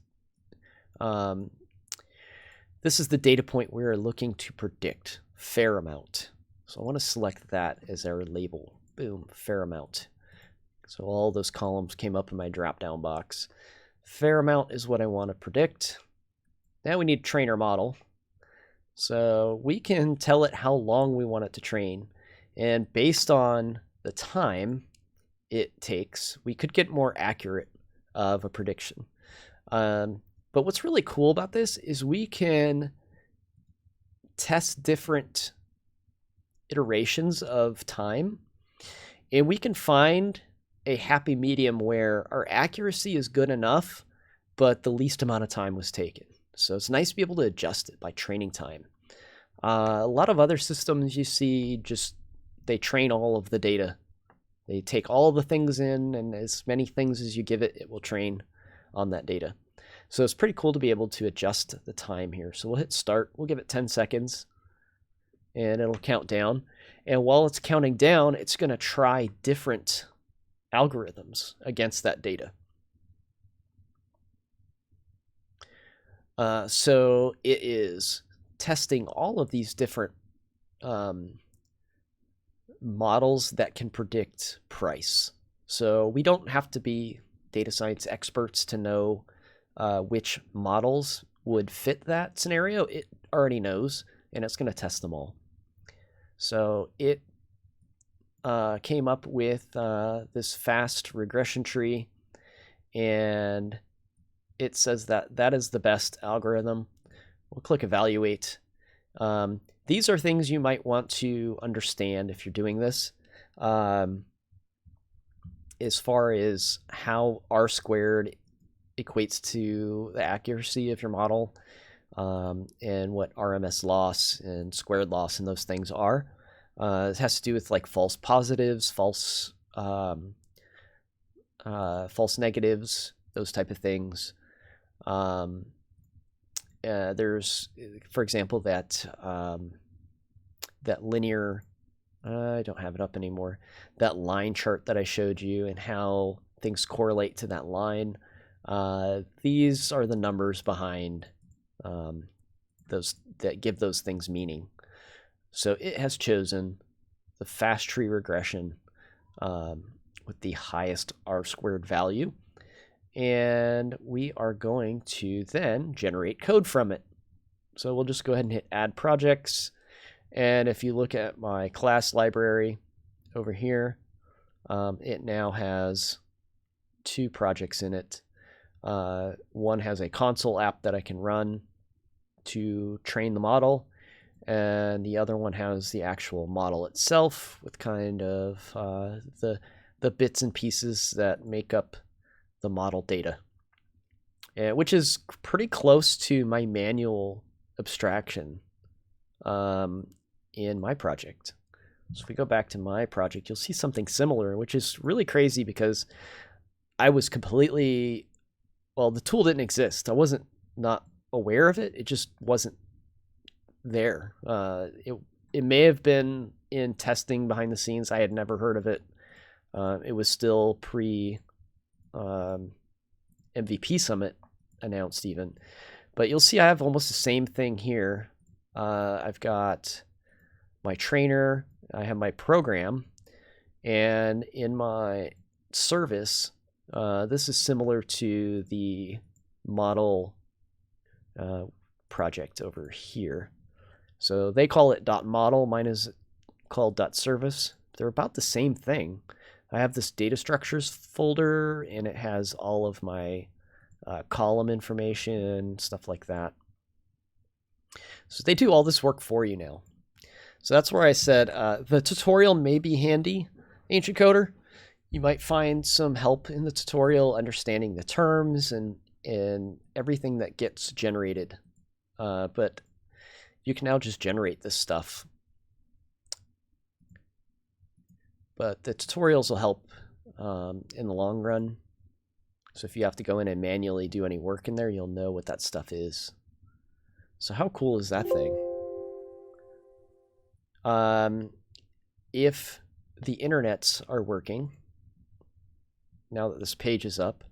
this is the data point we're looking to predict, fair amount. So I want to select that as our label. Boom, fair amount. So all those columns came up in my drop-down box. Fair amount is what I want to predict. Now we need to train our model. So we can tell it how long we want it to train. And based on the time it takes, we could get more accurate of a prediction. But what's really cool about this is we can test different iterations of time, and we can find a happy medium where our accuracy is good enough, but the least amount of time was taken. So it's nice to be able to adjust it by training time. A lot of other systems you see just, they train all of the data. They take all the things in, and as many things as you give it, it will train on that data. So it's pretty cool to be able to adjust the time here. So we'll hit start. We'll give it 10 seconds, and it'll count down. And while it's counting down, it's going to try different algorithms against that data. So it is testing all of these different models that can predict price. So we don't have to be data science experts to know which models would fit that scenario. It already knows, and it's going to test them all. So it came up with this fast regression tree, and it says that that is the best algorithm. We'll click evaluate. These are things you might want to understand if you're doing this, as far as how R² equates to the accuracy of your model, and what RMS loss and squared loss and those things are. It has to do with like false positives, false negatives, those type of things. There's, for example, that linear, I don't have it up anymore, that line chart that I showed you and how things correlate to that line. These are the numbers behind those that give those things meaning. So it has chosen the fast tree regression with the highest R² value. And we are going to then generate code from it. So we'll just go ahead and hit add projects. And if you look at my class library over here, it now has 2 projects in it. One has a console app that I can run to train the model, and the other one has the actual model itself with kind of the bits and pieces that make up the model data, which is pretty close to my manual abstraction in my project. So if we go back to my project, you'll see something similar, which is really crazy because I was completely, well, the tool didn't exist. I wasn't not aware of it. It just wasn't there. It may have been in testing behind the scenes. I had never heard of it. It was still pre MVP Summit announced even. But you'll see I have almost the same thing here. I've got my trainer, I have my program, and in my service, this is similar to the model project over here. So they call it .model, mine is called .service. They're about the same thing. I have this data structures folder, and it has all of my column information, stuff like that. So they do all this work for you now. So that's where I said the tutorial may be handy, Ancient Coder. You might find some help in the tutorial understanding the terms and everything that gets generated but you can now just generate this stuff. But the tutorials will help in the long run. So if you have to go in and manually do any work in there, you'll know what that stuff is. So how cool is that thing? If the internets are working, now that this page is up.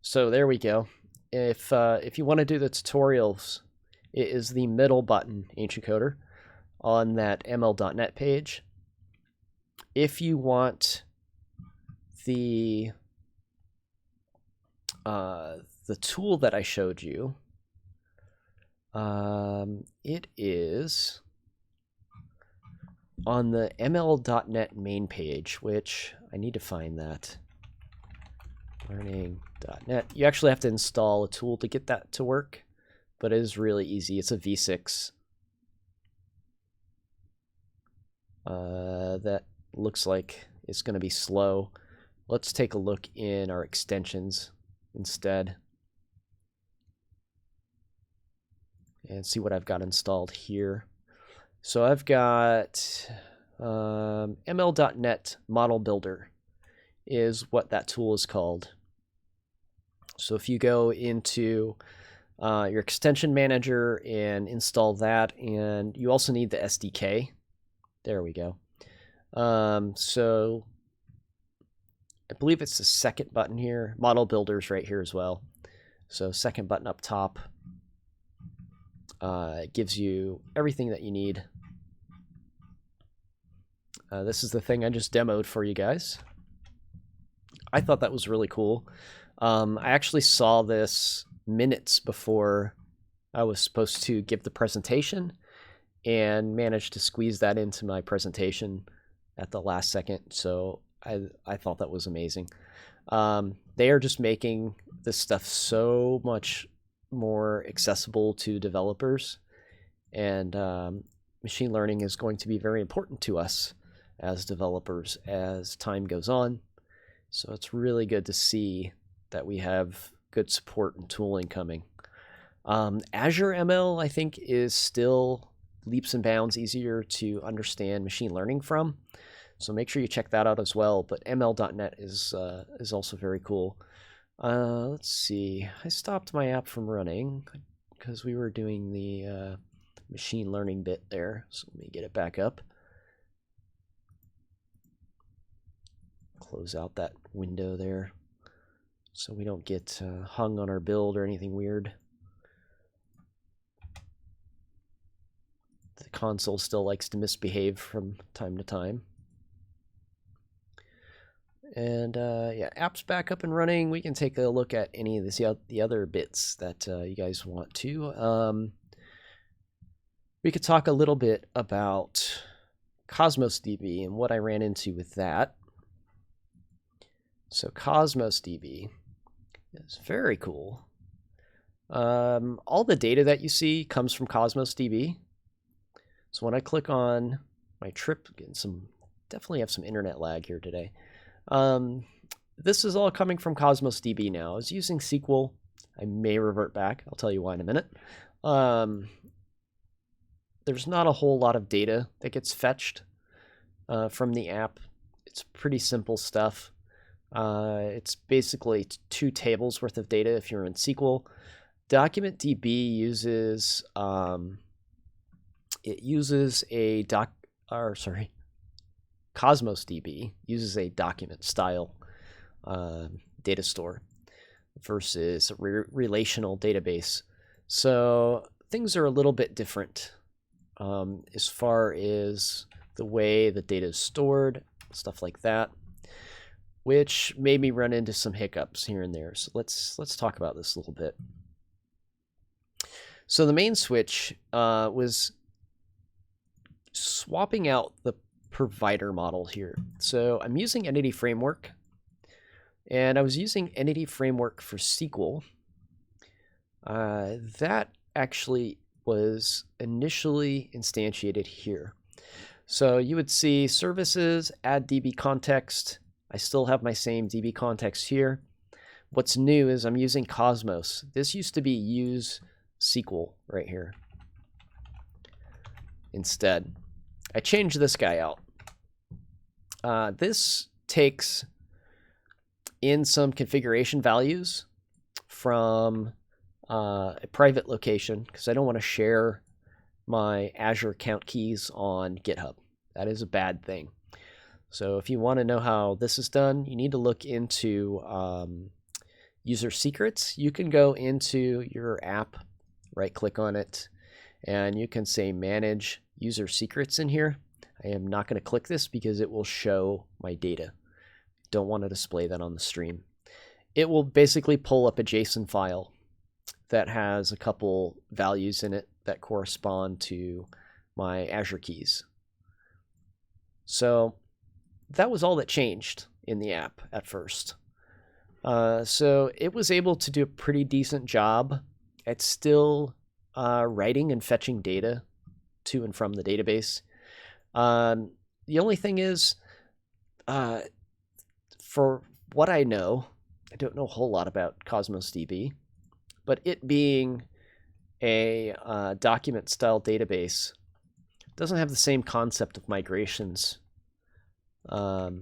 So there we go. If you want to do the tutorials, it is the middle button, Ancient Coder, on that ml.net page. If you want the tool that I showed you, it is on the ml.net main page, which I need to find that. Learning.net. You actually have to install a tool to get that to work, but it is really easy. It's a v6. That looks like it's going to be slow. Let's take a look in our extensions instead and see what I've got installed here. So I've got ml.net model builder is what that tool is called. So if you go into your extension manager and install that, and you also need the SDK. There we go. So I believe it's the second button here. Model builder's right here as well. So second button up top. It gives you everything that you need. This is the thing I just demoed for you guys. I thought that was really cool. I actually saw this minutes before I was supposed to give the presentation and managed to squeeze that into my presentation at the last second. So I thought that was amazing. They are just making this stuff so much more accessible to developers, and machine learning is going to be very important to us as developers as time goes on. So it's really good to see that we have good support and tooling coming. Azure ML, I think, is still leaps and bounds easier to understand machine learning from. So make sure you check that out as well. But ml.net is also very cool. Let's see. I stopped my app from running because we were doing the machine learning bit there. So let me get it back up. Close out that window there so we don't get hung on our build or anything weird. The console still likes to misbehave from time to time. And yeah, app's back up and running. We can take a look at any of the other bits that you guys want to. We could talk a little bit about Cosmos DB and what I ran into with that. So Cosmos DB is very cool. All the data that you see comes from Cosmos DB. So when I click on my trip, definitely have some internet lag here today. This is all coming from Cosmos DB now. I was using SQL. I may revert back. I'll tell you why in a minute. There's not a whole lot of data that gets fetched from the app. It's pretty simple stuff. It's basically 2 tables worth of data if you're in SQL. DocumentDB uses Cosmos DB uses a document style data store versus a relational database. So things are a little bit different as far as the way the data is stored, stuff like that, which made me run into some hiccups here and there. So let's talk about this a little bit. So the main switch was swapping out the provider model here. So I'm using Entity Framework, and I was using Entity Framework for SQL. That actually was initially instantiated here. So you would see services, add DB context. I still have my same DB context here. What's new is I'm using Cosmos. This used to be use SQL right here instead. I changed this guy out. This takes in some configuration values from a private location because I don't want to share my Azure account keys on GitHub. That is a bad thing. So if you want to know how this is done, you need to look into user secrets. You can go into your app, right click on it, and you can say manage user secrets in here. I am not going to click this because it will show my data. Don't want to display that on the stream. It will basically pull up a JSON file that has a couple values in it that correspond to my Azure keys. So that was all that changed in the app at first. So it was able to do a pretty decent job at still writing and fetching data to and from the database. The only thing is, for what I know, I don't know a whole lot about Cosmos DB, but it being a document style database doesn't have the same concept of migrations that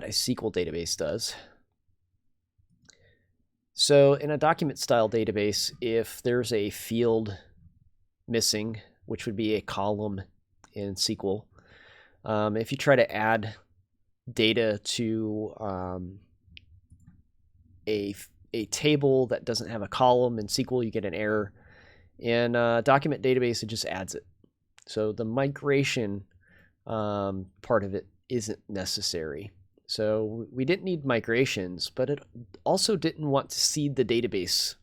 a SQL database does. So in a document style database, if there's a field missing, which would be a column in SQL, if you try to add data to a table that doesn't have a column in SQL, you get an error. In a document database, it just adds it. So the migration part of it isn't necessary. So we didn't need migrations, but it also didn't want to seed the database,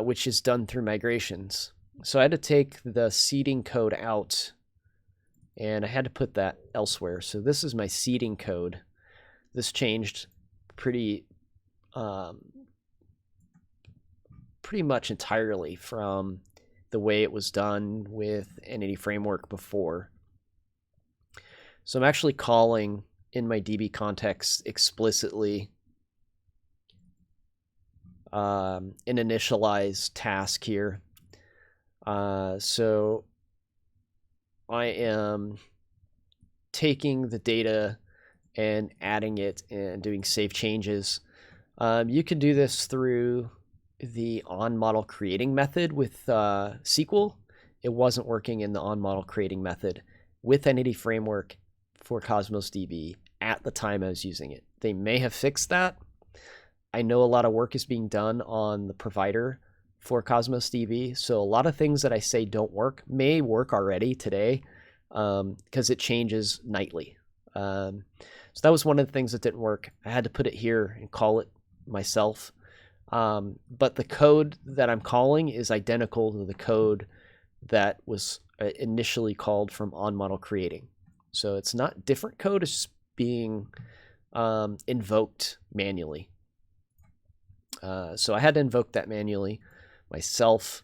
which is done through migrations. So I had to take the seeding code out, and I had to put that elsewhere. So this is my seeding code. This changed pretty much entirely from the way it was done with Entity Framework before. So I'm actually calling in my DB context explicitly an initialized task here. So I am taking the data and adding it and doing save changes. You can do this through the on-model creating method with SQL. It wasn't working in the on-model creating method with Entity Framework for Cosmos DB at the time I was using it. They may have fixed that. I know a lot of work is being done on the provider for Cosmos DB, so a lot of things that I say don't work may work already today because it changes nightly. So that was one of the things that didn't work. I had to put it here and call it myself. But the code that I'm calling is identical to the code that was initially called from on-model creating. So it's not different code, it's being invoked manually. So I had to invoke that manually myself.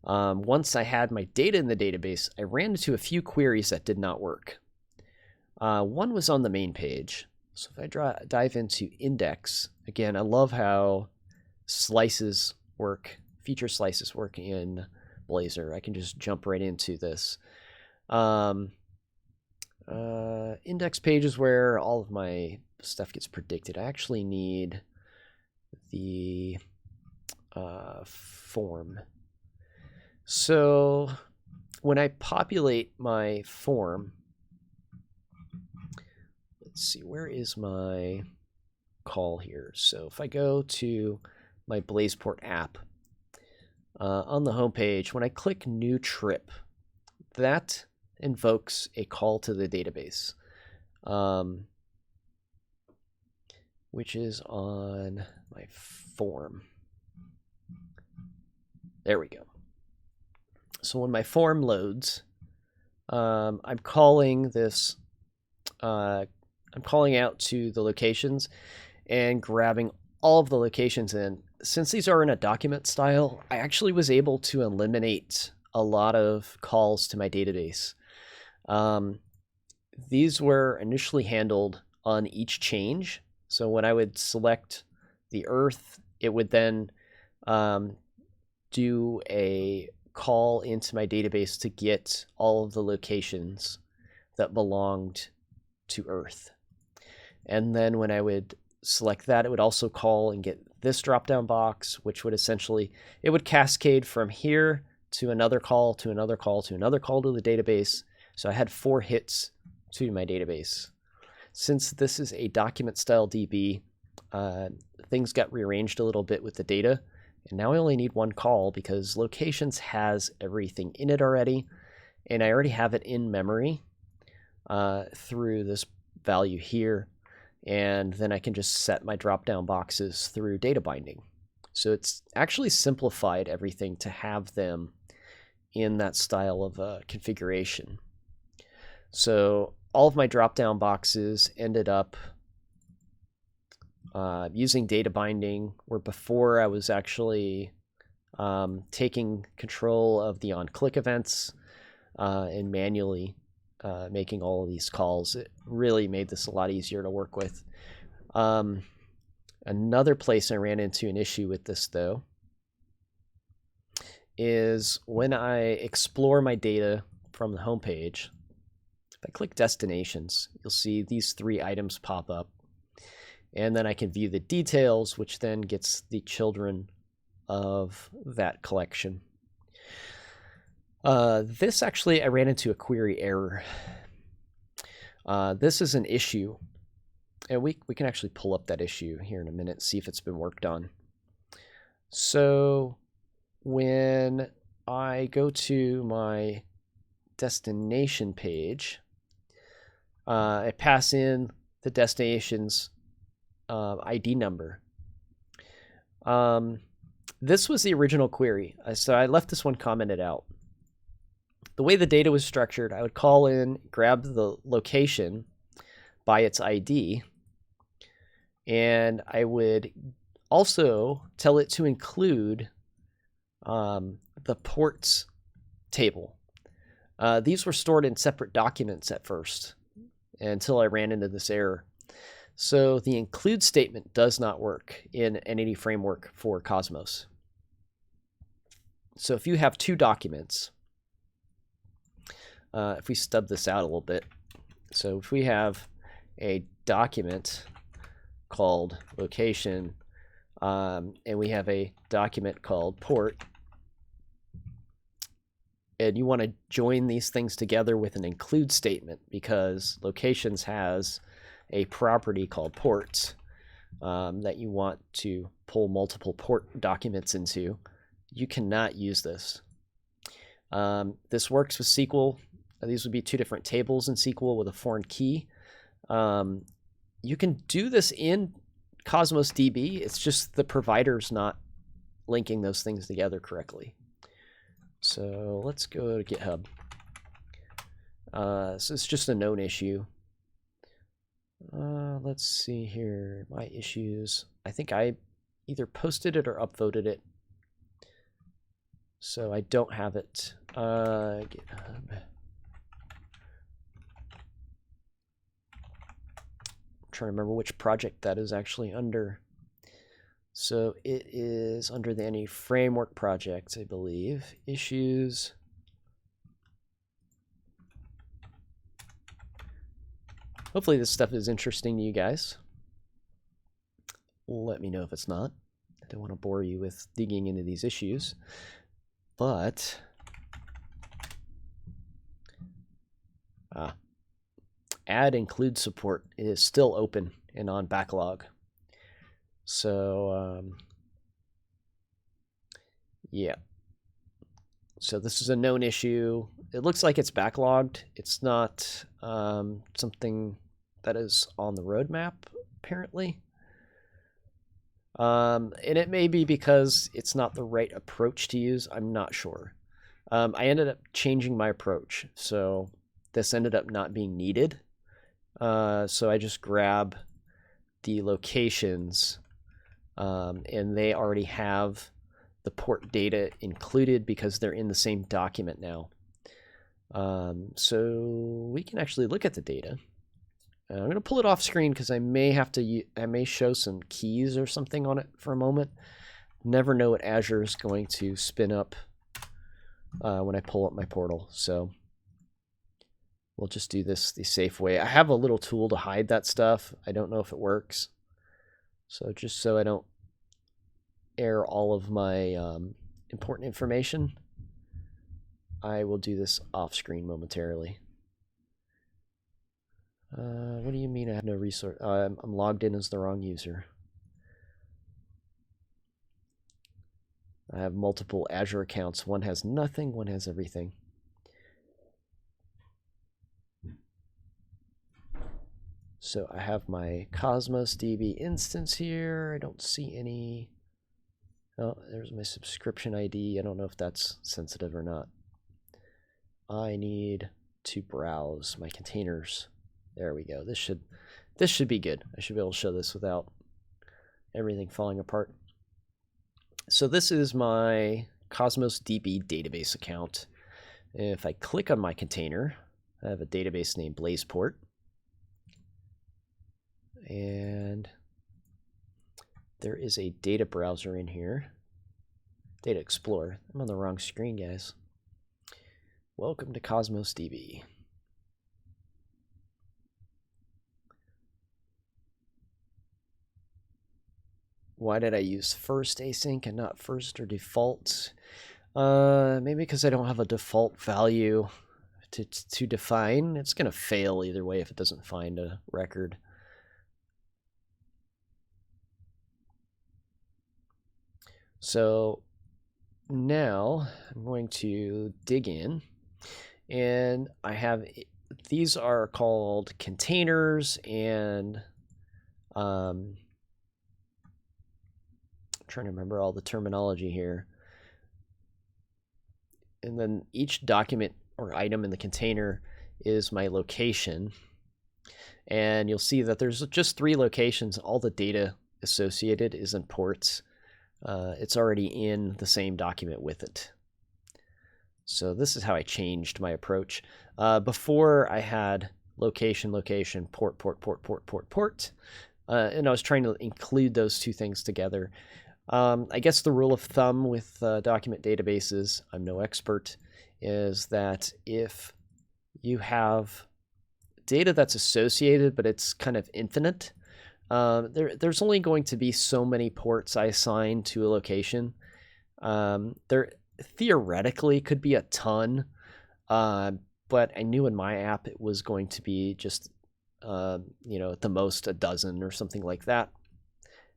Once I had my data in the database, I ran into a few queries that did not work. One was on the main page. So if I dive into index, again, I love how slices work, feature slices work in Blazor. I can just jump right into this. Index page is where all of my stuff gets predicted. I actually need the form. So when I populate my form, let's see, where is my call here? So if I go to my BlazePort app, on the home page, when I click new trip, that invokes a call to the database, which is on my form. There we go. So when my form loads, I'm calling this, I'm calling out to the locations and grabbing all of the locations in. Since these are in a document style, I actually was able to eliminate a lot of calls to my database. These were initially handled on each change. So when I would select the Earth, it would then do a call into my database to get all of the locations that belonged to Earth. And then when I would select that, it would also call and get this drop-down box, which would essentially, it would cascade from here to another call, to another call, to another call to the database. So I had 4 hits to my database. Since this is a document style DB, things got rearranged a little bit with the data. And now I only need 1 call because locations has everything in it already. And I already have it in memory through this value here. And then I can just set my drop-down boxes through data binding. So it's actually simplified everything to have them in that style of configuration. So all of my drop-down boxes ended up using data binding, where before I was actually taking control of the on-click events and manually making all of these calls. It really made this a lot easier to work with. Another place I ran into an issue with this, though, is when I explore my data from the home page. If I click destinations, you'll see these 3 items pop up. And then I can view the details, which then gets the children of that collection. This actually, I ran into a query error. This is an issue, and we can actually pull up that issue here in a minute, see if it's been worked on. So when I go to my destination page, I pass in the destination's ID number. This was the original query, so I left this one commented out. The way the data was structured, I would call in, grab the location by its ID, and I would also tell it to include the ports table. These were stored in separate documents at first until I ran into this error. So the include statement does not work in Entity Framework for Cosmos. So if you have 2 documents, if we stub this out a little bit, so if we have a document called location, and we have a document called port, and you want to join these things together with an include statement because locations has a property called ports that you want to pull multiple port documents into, you cannot use this. This works with SQL. These would be 2 different tables in SQL with a foreign key. You can do this in Cosmos DB. It's just the provider's not linking those things together correctly. So let's go to GitHub. So it's just a known issue. Let's see here. My issues. I think I either posted it or upvoted it. So I don't have it. GitHub. Trying to remember which project that is actually under. So it is under the Entity Framework project, I believe. Issues. Hopefully this stuff is interesting to you guys. Let me know if it's not. I don't want to bore you with digging into these issues. But add include support is still open and on backlog. So yeah. So this is a known issue. It looks like it's backlogged. It's not something that is on the roadmap, apparently. And it may be because it's not the right approach to use. I'm not sure. I ended up changing my approach. So this ended up not being needed. So I just grab the locations and they already have the port data included because they're in the same document now. So we can actually look at the data. I'm going to pull it off screen because I may show some keys or something on it for a moment. never know what Azure is going to spin up when I pull up my portal. So we'll just do this the safe way. I have a little tool to hide that stuff. I don't know if it works. So just so I don't air all of my important information, I will do this off screen momentarily. What do you mean I have no resource? I'm logged in as the wrong user. I have multiple Azure accounts. One has nothing, one has everything. So I have my Cosmos DB instance here. I don't see any. Oh, there's my subscription ID. I don't know if that's sensitive or not. I need to browse my containers. There we go. This should be good. I should be able to show this without everything falling apart. So this is my Cosmos DB database account. If I click on my container, I have a database named BlazePort. And there is a data browser in here. Data Explorer. I'm on the wrong screen, guys. Welcome to Cosmos DB. Why did I use first async and not first or default? Maybe because I don't have a default value to define. It's going to fail either way if it doesn't find a record. So now I'm going to dig in, and I have, these are called containers, and I'm trying to remember all the terminology here. And then each document or item in the container is my location. And you'll see that there's just 3 locations. All the data associated is in ports. It's already in the same document with it. So this is how I changed my approach. Before I had location, location, port, port, port, port, port, port. And I was trying to include those 2 things together. I guess the rule of thumb with document databases, I'm no expert, is that if you have data that's associated, but it's kind of infinite, there's only going to be so many ports I assign to a location. There theoretically could be a ton, but I knew in my app it was going to be just, at the most a dozen or something like that.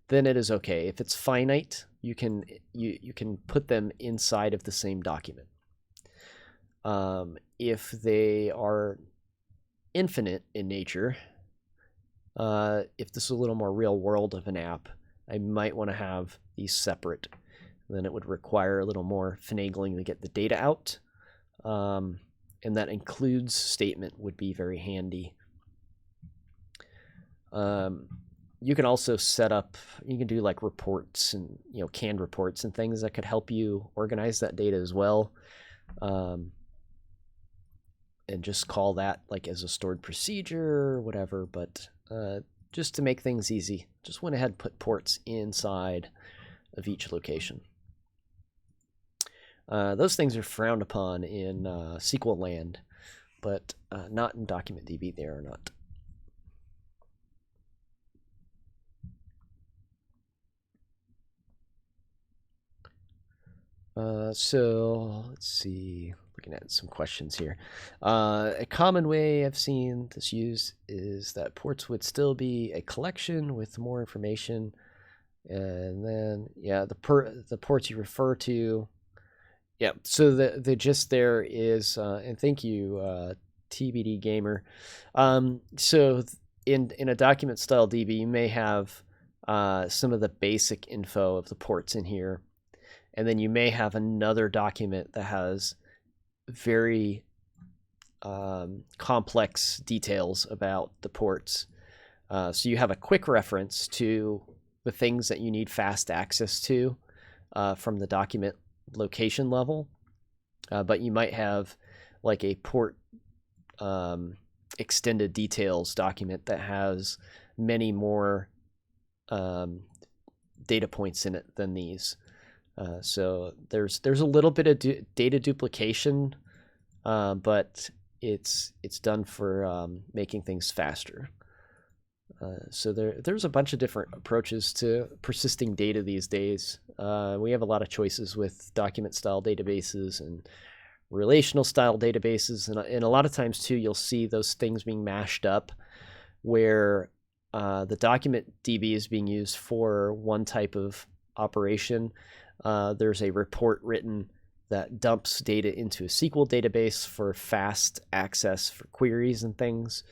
Then it is okay. If it's finite, you can put them inside of the same document. If they are infinite in nature, if this is a little more real world of an app, I might want to have these separate. Then it would require a little more finagling to get the data out. And that includes statement would be very handy. You can also set up, you can do like reports and, canned reports and things that could help you organize that data as well. And just call that like as a stored procedure or whatever. But just to make things easy, just went ahead and put ports inside of each location. Those things are frowned upon in SQL land, but not in DocumentDB. They are not. So let's see, looking at some questions here. A common way I've seen this used is that ports would still be a collection with more information. And then, yeah, the ports you refer to. Yeah, so the gist there is, and thank you, TBD Gamer. So in a document style DB, you may have some of the basic info of the ports in here. And then you may have another document that has very complex details about the ports. So you have a quick reference to the things that you need fast access to from the document location level. But you might have like a port extended details document that has many more data points in it than these. So there's a little bit of data duplication, but it's done for making things faster. So there's a bunch of different approaches to persisting data these days. We have a lot of choices with document style databases and relational style databases, and a lot of times too you'll see those things being mashed up where the document DB is being used for one type of operation. There's a report written that dumps data into a SQL database for fast access for queries and things.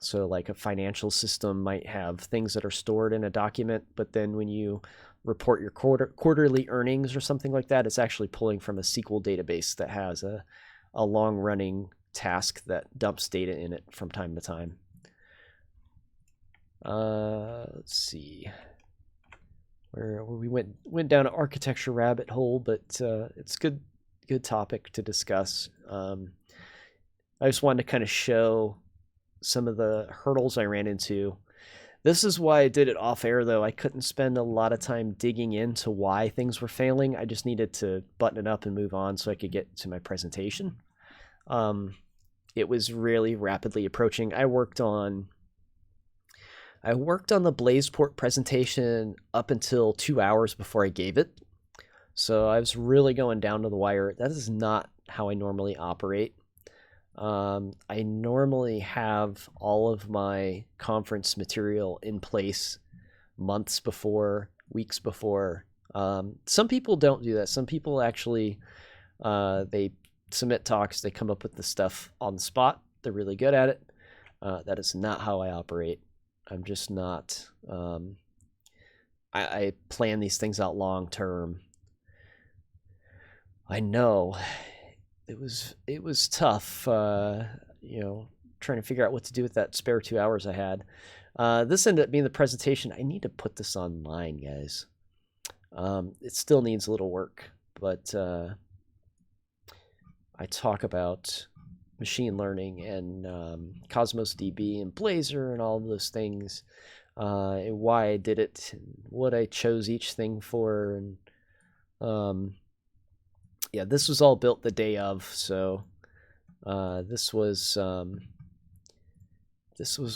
So like a financial system might have things that are stored in a document, but then when you report your quarterly earnings or something like that, it's actually pulling from a SQL database that has a long-running task that dumps data in it from time to time. Let's see. Where we went down an architecture rabbit hole, but it's good topic to discuss. I just wanted to kind of show some of the hurdles I ran into. This is why I did it off air, though. I couldn't spend a lot of time digging into why things were failing. I just needed to button it up and move on so I could get to my presentation. It was really rapidly approaching. I worked on the BlazePort presentation up until 2 hours before I gave it. So I was really going down to the wire. That is not how I normally operate. I normally have all of my conference material in place months before, weeks before. Some people don't do that. Some people actually, they submit talks, they come up with the stuff on the spot. They're really good at it. That is not how I operate. I'm just not, I plan these things out long term. I know it was tough, trying to figure out what to do with that spare 2 hours I had. This ended up being the presentation. I need to put this online, guys. It still needs a little work, but I talk about machine learning and Cosmos DB and Blazor and all of those things, and why I did it, and what I chose each thing for, and yeah, this was all built the day of, so this was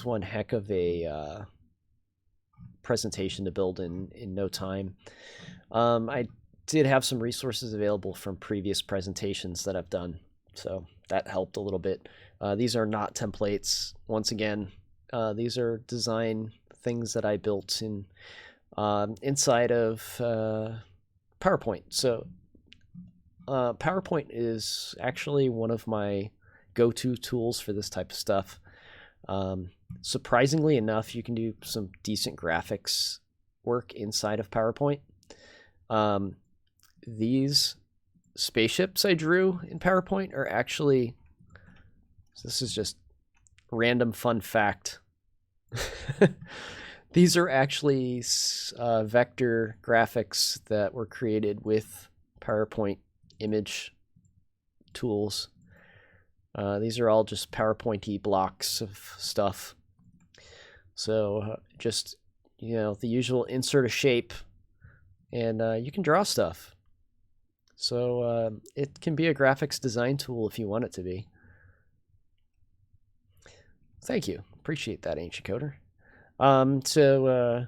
one heck of a presentation to build in no time. I did have some resources available from previous presentations that I've done, so that helped a little bit. These are not templates. Once again, these are design things that I built inside of PowerPoint. So PowerPoint is actually one of my go-to tools for this type of stuff. Surprisingly enough, you can do some decent graphics work inside of PowerPoint. These spaceships I drew in PowerPoint are actually, this is just random fun fact. These are actually vector graphics that were created with PowerPoint image tools. These are all just PowerPoint-y blocks of stuff. So just, the usual insert a shape, and you can draw stuff. So it can be a graphics design tool if you want it to be. Thank you. Appreciate that, Ancient Coder. So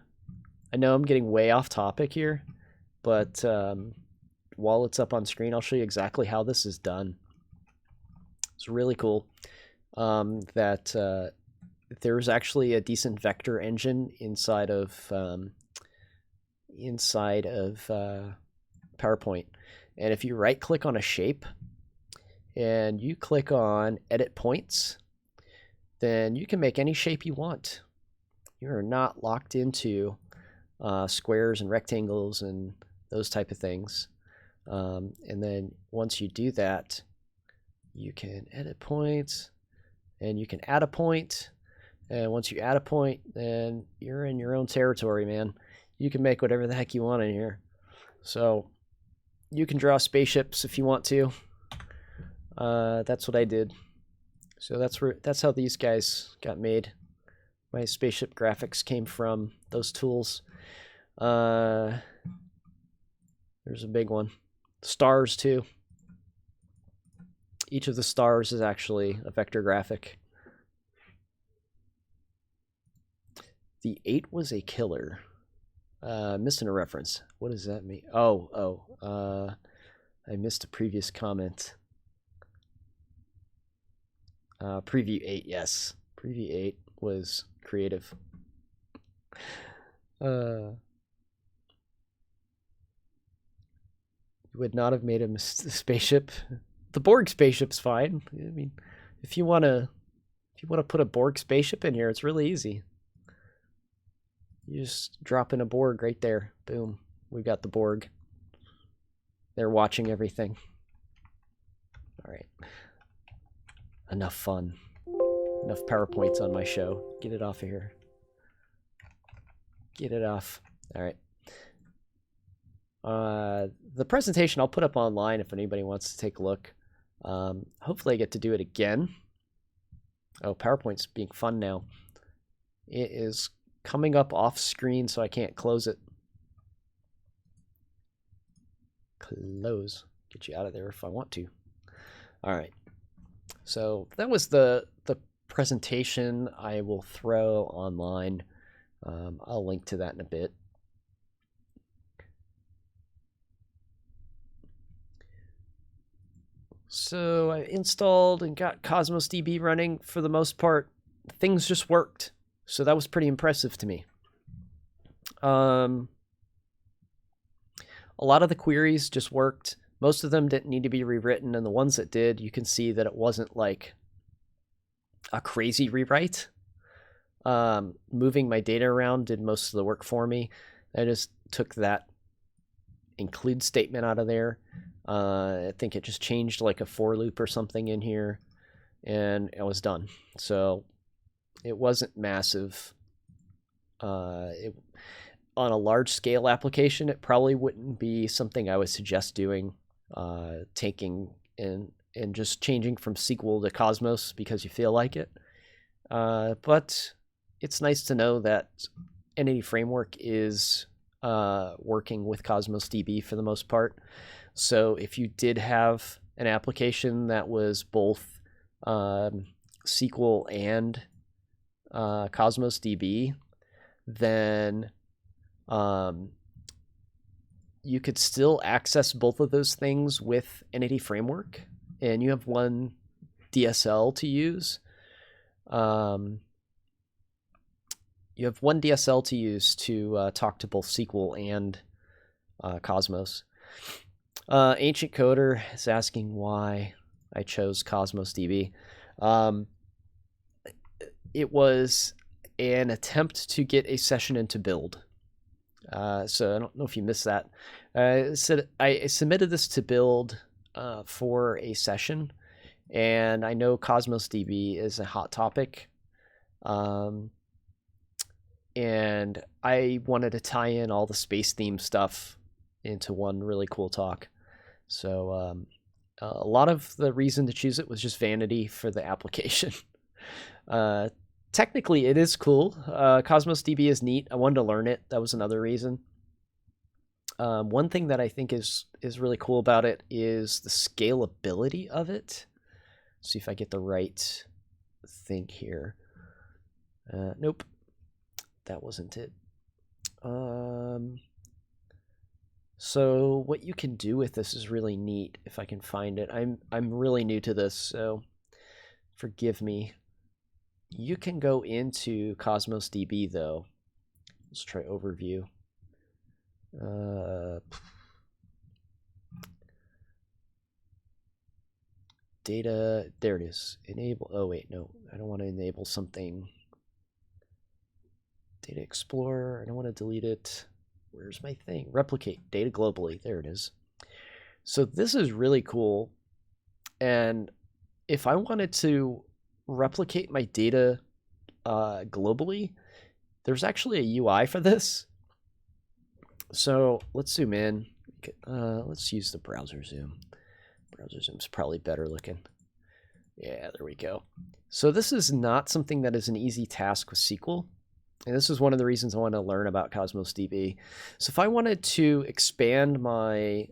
I know I'm getting way off topic here, but while it's up on screen, I'll show you exactly how this is done. It's really cool that there's actually a decent vector engine inside of PowerPoint. And if you right-click on a shape and you click on Edit Points, then you can make any shape you want. You're not locked into squares and rectangles and those type of things. And then once you do that, you can edit points and you can add a point. And once you add a point, then you're in your own territory, man. You can make whatever the heck you want in here. So you can draw spaceships if you want to. That's what I did. So that's how these guys got made. My spaceship graphics came from those tools. There's a big one. Stars too. Each of the stars is actually a vector graphic. The 8 was a killer. Missing a reference. What does that mean? I missed a previous comment. Preview 8, yes. Preview 8 was creative. You would not have made a spaceship. The Borg spaceship's fine. I mean, if you want to put a Borg spaceship in here, it's really easy. You just drop in a Borg right there. Boom. We've got the Borg. They're watching everything. All right. Enough fun. Enough PowerPoints on my show. Get it off of here. Get it off. All right. The presentation I'll put up online if anybody wants to take a look. Hopefully I get to do it again. Oh, PowerPoint's being fun now. It is coming up off screen, so I can't close it. Close. Get you out of there if I want to. All right. So that was the presentation. I will throw online. I'll link to that in a bit. So I installed and got Cosmos DB running. For the most part, things just worked. So that was pretty impressive to me. A lot of the queries just worked. Most of them didn't need to be rewritten, and the ones that did, you can see that it wasn't like a crazy rewrite. Moving my data around did most of the work for me. I just took that include statement out of there. I think it just changed like a for loop or something in here, and it was done. So it wasn't massive. On a large scale application, it probably wouldn't be something I would suggest doing, taking and just changing from SQL to Cosmos because you feel like it. But it's nice to know that Entity Framework is working with Cosmos DB for the most part. So if you did have an application that was both SQL and Cosmos DB, then you could still access both of those things with Entity Framework, and you have one DSL to use. You have one DSL to use to talk to both SQL and Cosmos. Ancient Coder is asking why I chose Cosmos DB. It was an attempt to get a session into build. So I don't know if you missed that. I submitted this to build for a session, and I know Cosmos DB is a hot topic. And I wanted to tie in all the space theme stuff into one really cool talk. So a lot of the reason to choose it was just vanity for the application. Technically, it is cool. Cosmos DB is neat. I wanted to learn it. That was another reason. One thing that I think is really cool about it is the scalability of it. Let's see if I get the right thing here. Nope. That wasn't it. So what you can do with this is really neat if I can find it. I'm really new to this, so forgive me. You can go into Cosmos DB though. Let's try overview. Data, there it is. Enable, oh wait, no, I don't want to enable something. Data Explorer, I don't want to delete it. Where's my thing? Replicate data globally. There it is. So this is really cool. And if I wanted to replicate my data globally, there's actually a UI for this. So let's zoom in. Let's use the browser zoom. Browser zoom's probably better looking. Yeah, there we go. So this is not something that is an easy task with SQL. And this is one of the reasons I want to learn about Cosmos DB. So if I wanted to expand my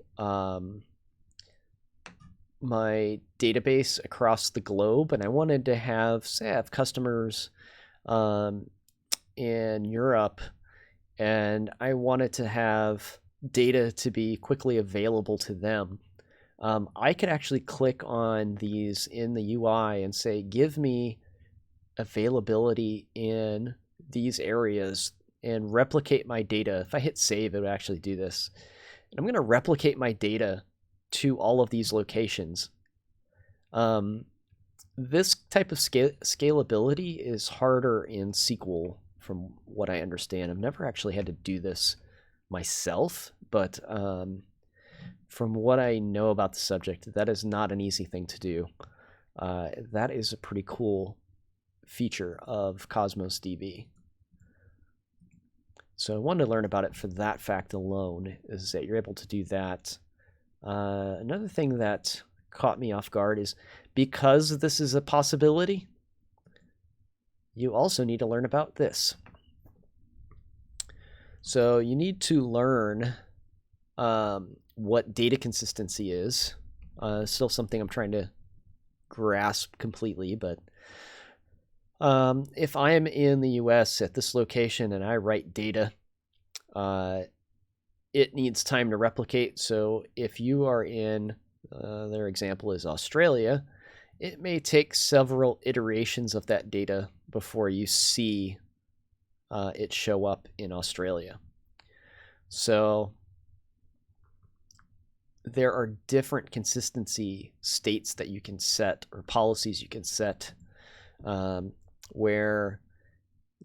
my database across the globe, and I wanted to have, say, I have customers in Europe, and I wanted to have data to be quickly available to them, I could actually click on these in the UI and say, give me availability in these areas and replicate my data. If I hit save, it would actually do this. And I'm going to replicate my data to all of these locations. This type of scalability is harder in SQL from what I understand. I've never actually had to do this myself, but from what I know about the subject, that is not an easy thing to do. That is a pretty cool feature of Cosmos DB. So I wanted to learn about it for that fact alone, is that you're able to do that. Another thing that caught me off guard is, because this is a possibility, you also need to learn about this. So you need to learn what data consistency is. Still something I'm trying to grasp completely, but if I am in the US at this location and I write data, it needs time to replicate. So if you are in, their example is Australia, it may take several iterations of that data before you see it show up in Australia. So there are different consistency states that you can set, or policies you can set, where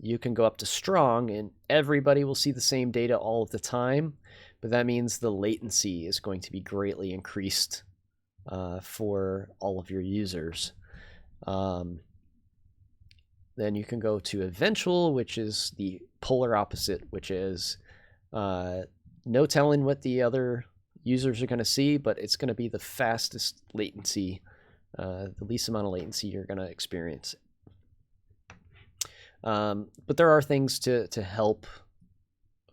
you can go up to strong and everybody will see the same data all of the time, but that means the latency is going to be greatly increased for all of your users. Then you can go to eventual, which is the polar opposite, which is no telling what the other users are going to see, but it's going to be the fastest latency, the least amount of latency you're going to experience. But there are things to help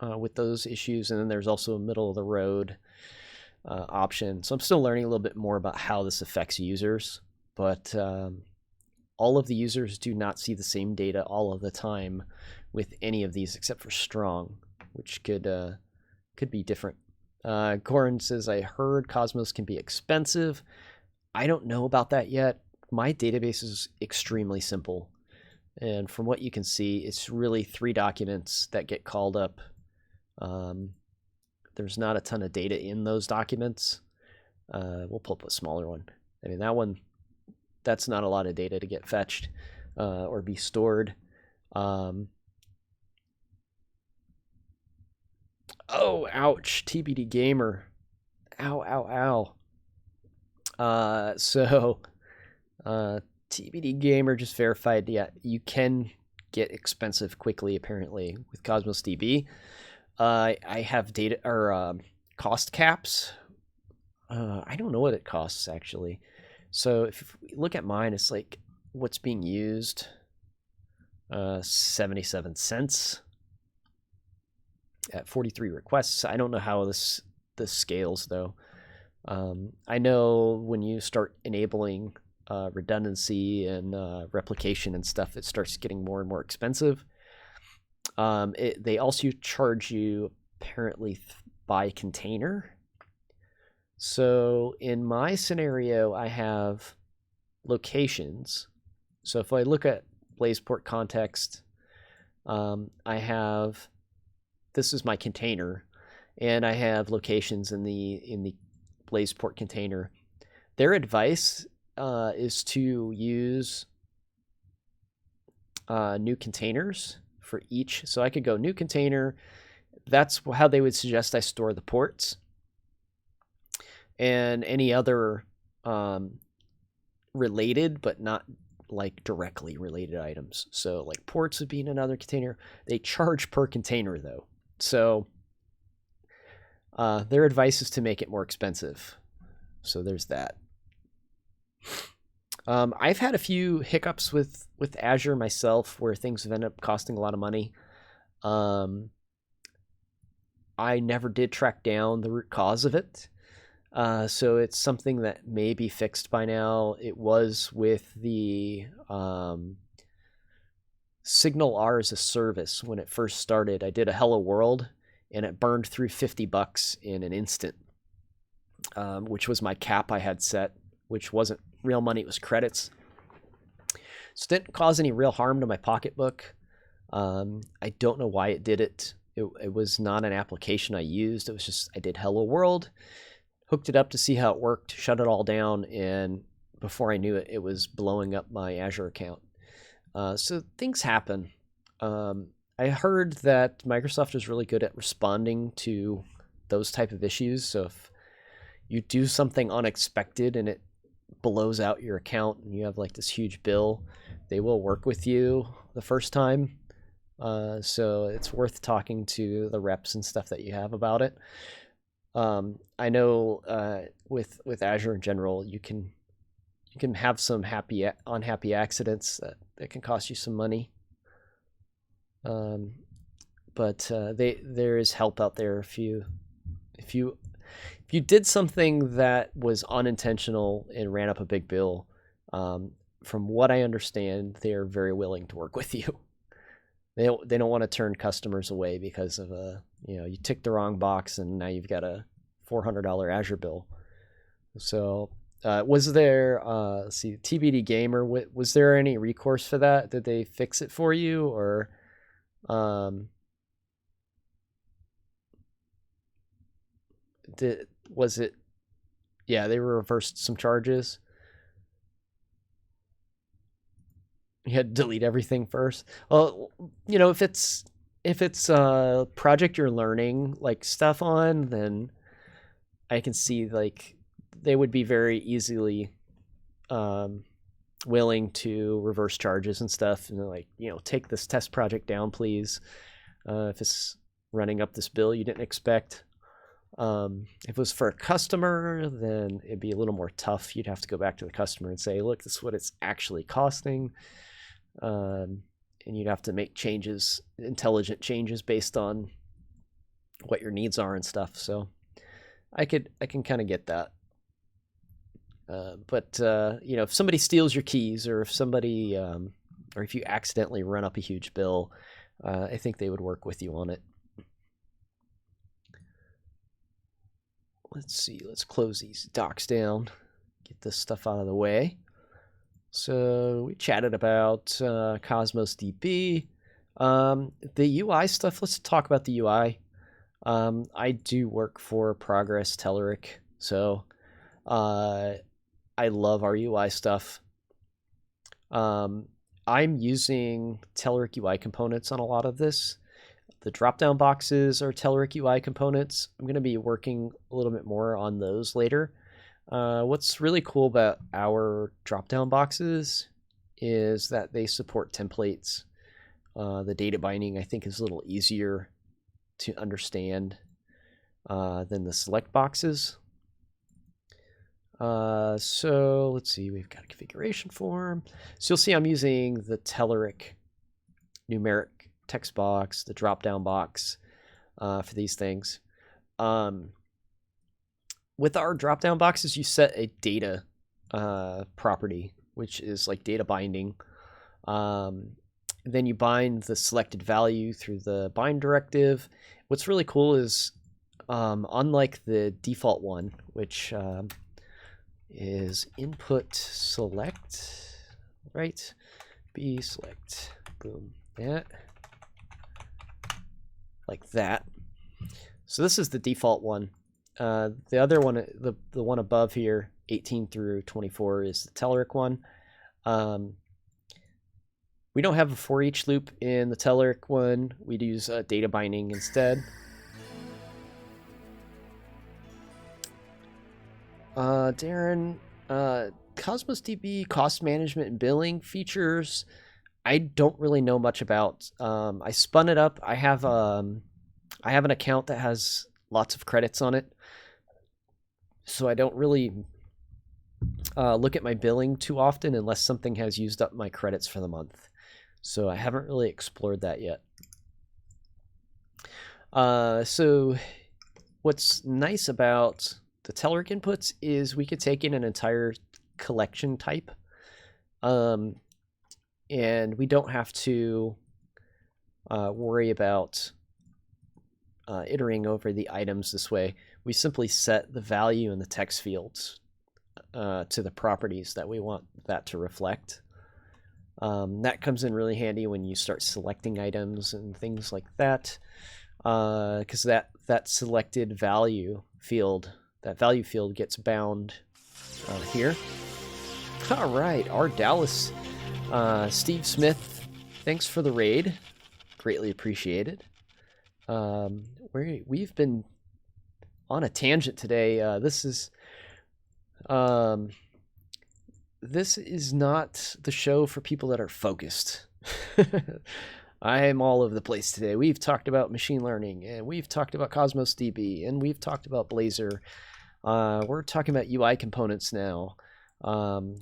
with those issues, and then there's also a middle of the road option. So I'm still learning a little bit more about how this affects users, but all of the users do not see the same data all of the time with any of these except for strong, which could be different. Corin says, I heard Cosmos can be expensive. I don't know about that yet. My database is extremely simple. And from what you can see, it's really 3 documents that get called up. There's not a ton of data in those documents. We'll pull up a smaller one. I mean, that one, that's not a lot of data to get fetched or be stored. Oh, ouch, TBD Gamer. Ow, ow, ow. TBD Gamer just verified, yeah, you can get expensive quickly, apparently, with Cosmos DB. I have data, or cost caps. I don't know what it costs, actually. So if you look at mine, it's like what's being used, 77 cents at 43 requests. I don't know how this scales, though. I know when you start enabling redundancy and replication and stuff, it starts getting more and more expensive. They also charge you apparently by container. So in my scenario, I have locations. So if I look at BlazePort context, I have, this is my container, and I have locations in the BlazePort container. Their advice is to use new containers for each. So I could go new container. That's how they would suggest I store the ports. And any other related, but not like directly related items. So like ports would be in another container. They charge per container though. So their advice is to make it more expensive. So there's that. I've had a few hiccups with Azure myself where things have ended up costing a lot of money. I never did track down the root cause of it. So it's something that may be fixed by now. It was with the Signal R as a service when it first started. I did a Hello World and it burned through $50 in an instant, which was my cap I had set, which wasn't real money, it was credits. So it didn't cause any real harm to my pocketbook. I don't know why it did it. It was not an application I used. It was just I did Hello World, hooked it up to see how it worked, shut it all down, and before I knew it, it was blowing up my Azure account. So things happen. I heard that Microsoft is really good at responding to those type of issues. So if you do something unexpected and it blows out your account and you have like this huge bill, they will work with you the first time. So it's worth talking to the reps and stuff that you have about it. I know with Azure in general, you can have some unhappy accidents that can cost you some money. But there is help out there if you did something that was unintentional and ran up a big bill. From what I understand, they're very willing to work with you. They don't want to turn customers away because of you ticked the wrong box and now you've got a $400 Azure bill. So was there let's see, TBD Gamer, was there any recourse for that? Did they fix it for you, or was it, yeah, they reversed some charges? You had to delete everything first. Well, if it's a project you're learning like stuff on, then I can see like they would be very easily willing to reverse charges and stuff, and like, take this test project down, please. If it's running up this bill you didn't expect. If it was for a customer, then it'd be a little more tough. You'd have to go back to the customer and say, look, this is what it's actually costing. And you'd have to make changes, intelligent changes based on what your needs are and stuff. So I can kind of get that. But if somebody steals your keys, or if somebody, or if you accidentally run up a huge bill, I think they would work with you on it. Let's see, let's close these docs down, get this stuff out of the way. So we chatted about Cosmos DB. The UI stuff, let's talk about the UI. I do work for Progress Telerik, so I love our UI stuff. I'm using Telerik UI components on a lot of this. The drop-down boxes are Telerik UI components. I'm going to be working a little bit more on those later. What's really cool about our drop-down boxes is that they support templates. The data binding, I think, is a little easier to understand than the select boxes. So let's see, we've got a configuration form. So you'll see I'm using the Telerik numeric text box, the drop-down box for these things. With our drop-down boxes, you set a data property, which is like data binding. Then you bind the selected value through the bind directive. What's really cool is, unlike the default one, which is input select, right? B select, boom, that, like that. So this is the default one. The other one, the one above here, 18 through 24, is the Telerik one. We don't have a for each loop in the Telerik one. We'd use data binding instead. Darren, Cosmos DB cost management and billing features, I don't really know much about. I spun it up. I have an account that has lots of credits on it, so I don't really look at my billing too often unless something has used up my credits for the month. So I haven't really explored that yet. So what's nice about the Telerik inputs is we could take in an entire collection type, and we don't have to worry about iterating over the items this way. We simply set the value in the text fields to the properties that we want that to reflect. That comes in really handy when you start selecting items and things like that, because that selected value field, gets bound here. All right, our Dallas, Steve Smith, thanks for the raid, greatly appreciated. We've been on a tangent today. This is not the show for people that are focused. I am all over the place today. We've talked about machine learning, and we've talked about Cosmos DB, and we've talked about Blazor. We're talking about UI components now.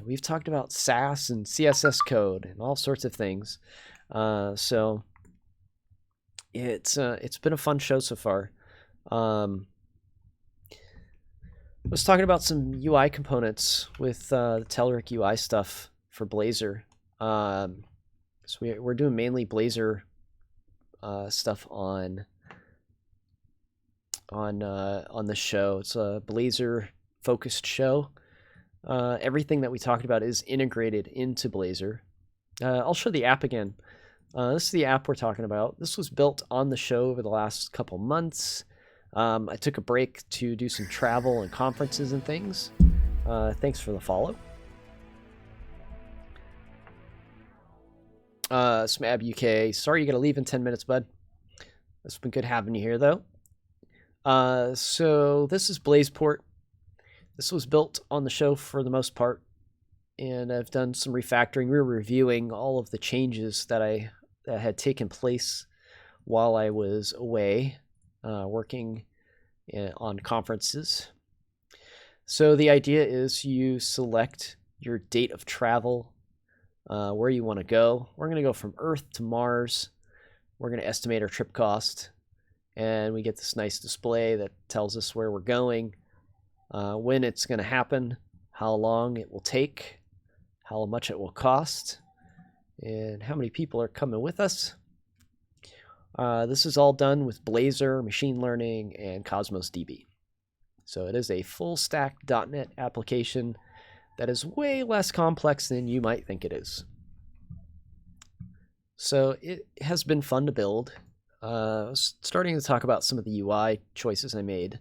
We've talked about SAS and CSS code and all sorts of things. So it's been a fun show so far. I was talking about some UI components with the Telerik UI stuff for Blazor. So we're doing mainly Blazor stuff on the show. It's a Blazor focused show. Everything that we talked about is integrated into Blazor. I'll show the app again. This is the app we're talking about. This was built on the show over the last couple months. I took a break to do some travel and conferences and things. Thanks for the follow. Smab UK, sorry you gotta leave in 10 minutes, bud. It's been good having you here, though. So this is BlazePort. This was built on the show for the most part, and I've done some refactoring. We were reviewing all of the changes that had taken place while I was away working on conferences. So the idea is you select your date of travel, where you want to go. We're going to go from Earth to Mars. We're going to estimate our trip cost, and we get this nice display that tells us where we're going, when it's going to happen, how long it will take, how much it will cost, and how many people are coming with us. This is all done with Blazor, machine learning, and Cosmos DB. So it is a full stack .NET application that is way less complex than you might think it is. So it has been fun to build. Starting to talk about some of the UI choices I made.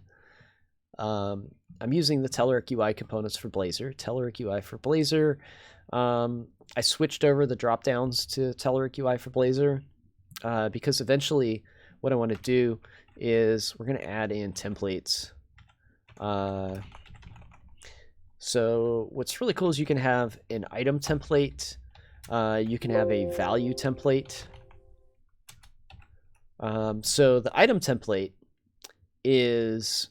I'm using the Telerik UI components for Blazor. Telerik UI for Blazor. I switched over the dropdowns to Telerik UI for Blazor because eventually what I want to do is we're going to add in templates. So what's really cool is you can have an item template. You can have a value template. So the item template is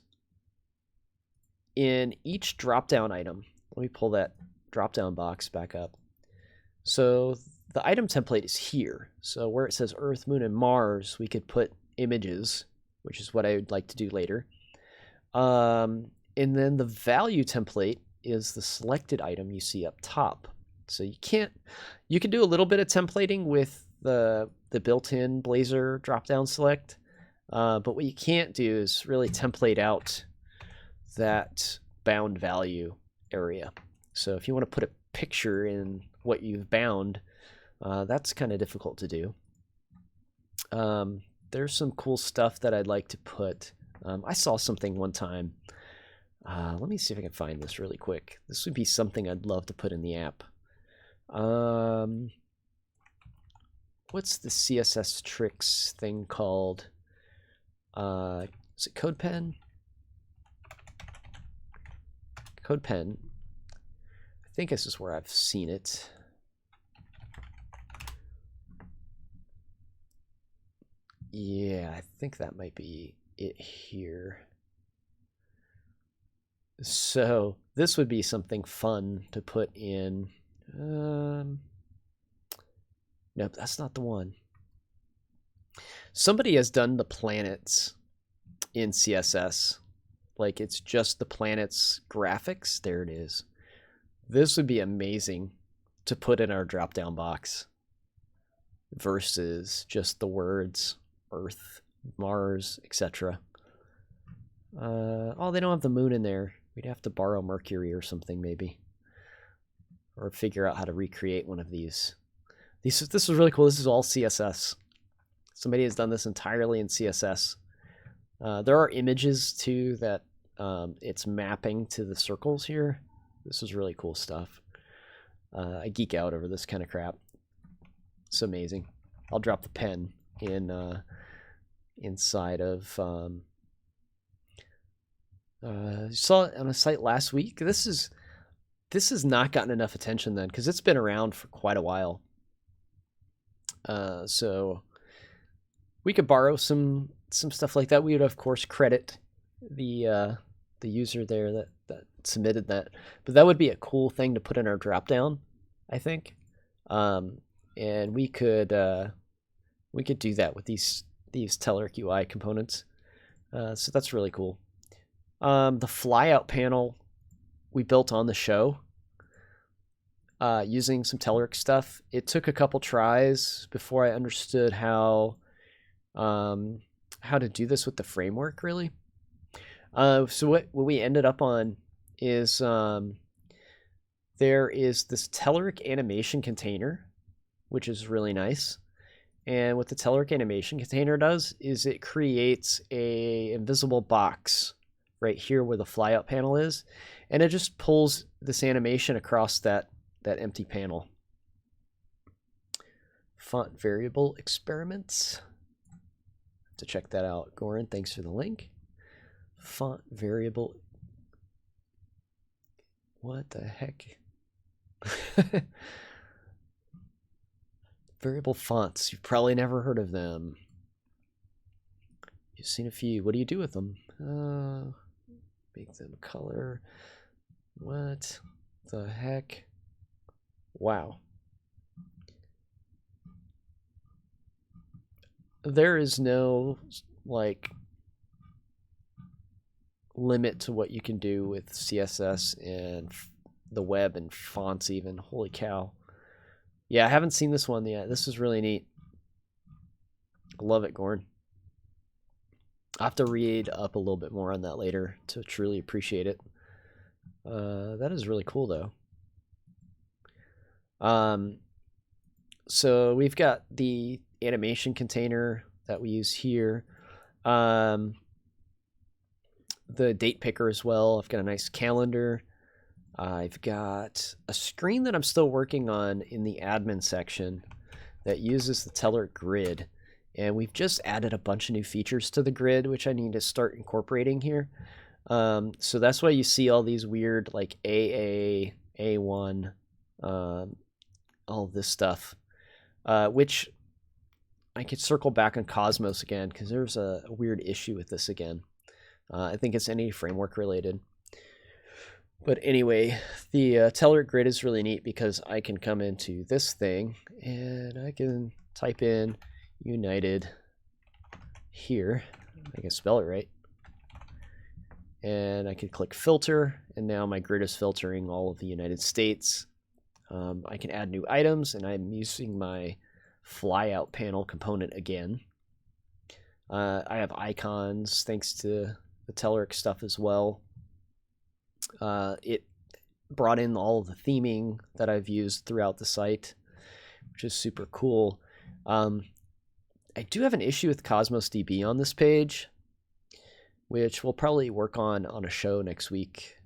in each drop-down item. Let me pull that drop-down box back up. So the item template is here. So where it says Earth, Moon, and Mars, we could put images, which is what I would like to do later. And then the value template is the selected item you see up top. So you can do a little bit of templating with the built-in Blazor drop-down select, but what you can't do is really template out that bound value area. So if you want to put a picture in what you've bound, that's kind of difficult to do. There's some cool stuff that I'd like to put. I saw something one time. Let me see if I can find this really quick. This would be something I'd love to put in the app. What's the CSS tricks thing called? Is it CodePen? CodePen. I think this is where I've seen it. Yeah, I think that might be it here. So this would be something fun to put in. Nope, that's not the one. Somebody has done the planets in CSS. Like, it's just the planets graphics. There it is. This would be amazing to put in our drop-down box versus just the words Earth, Mars, etc. Oh, they don't have the moon in there. We'd have to borrow Mercury or something, maybe. Or figure out how to recreate one of these. This is really cool. This is all CSS. Somebody has done this entirely in CSS. There are images, too, that it's mapping to the circles here. This is really cool stuff. I geek out over this kind of crap. It's amazing. I'll drop the pen in inside of... you saw it on a site last week. This has not gotten enough attention then, because it's been around for quite a while. So we could borrow some stuff like that. We would of course credit the user there that submitted that, but that would be a cool thing to put in our dropdown, I think. And we could do that with these Telerik UI components. So that's really cool. The flyout panel we built on the show using some Telerik stuff. It took a couple tries before I understood how to do this with the framework, really. So what we ended up on is there is this Telerik animation container, which is really nice. And what the Telerik animation container does is it creates a invisible box right here where the flyout panel is, and it just pulls this animation across that empty panel. Font variable experiments. Have to check that out. Goran, thanks for the link. Font variable. What the heck? Variable fonts. You've probably never heard of them. You've seen a few. What do you do with them? Make them color. What the heck? Wow. There is no, like, limit to what you can do with CSS and the web and fonts even. Holy cow. Yeah, I haven't seen this one yet. This is really neat. I love it, Gorn. I'll have to read up a little bit more on that later to truly appreciate it. That is really cool, though. So we've got the animation container that we use here. The date picker as well. I've got a nice calendar. I've got a screen that I'm still working on in the admin section that uses the Telerik grid. And we've just added a bunch of new features to the grid, which I need to start incorporating here. So that's why you see all these weird, like AA, A1, all this stuff, which I could circle back on Cosmos again, because there's a weird issue with this again. I think it's any framework related. But anyway, the Telerik grid is really neat because I can come into this thing and I can type in United here. I can spell it right. And I can click filter, and now my grid is filtering all of the United States. I can add new items, and I'm using my flyout panel component again. I have icons thanks to the Telerik stuff as well. It brought in all of the theming that I've used throughout the site, which is super cool. I do have an issue with Cosmos DB on this page, which we'll probably work on a show next week.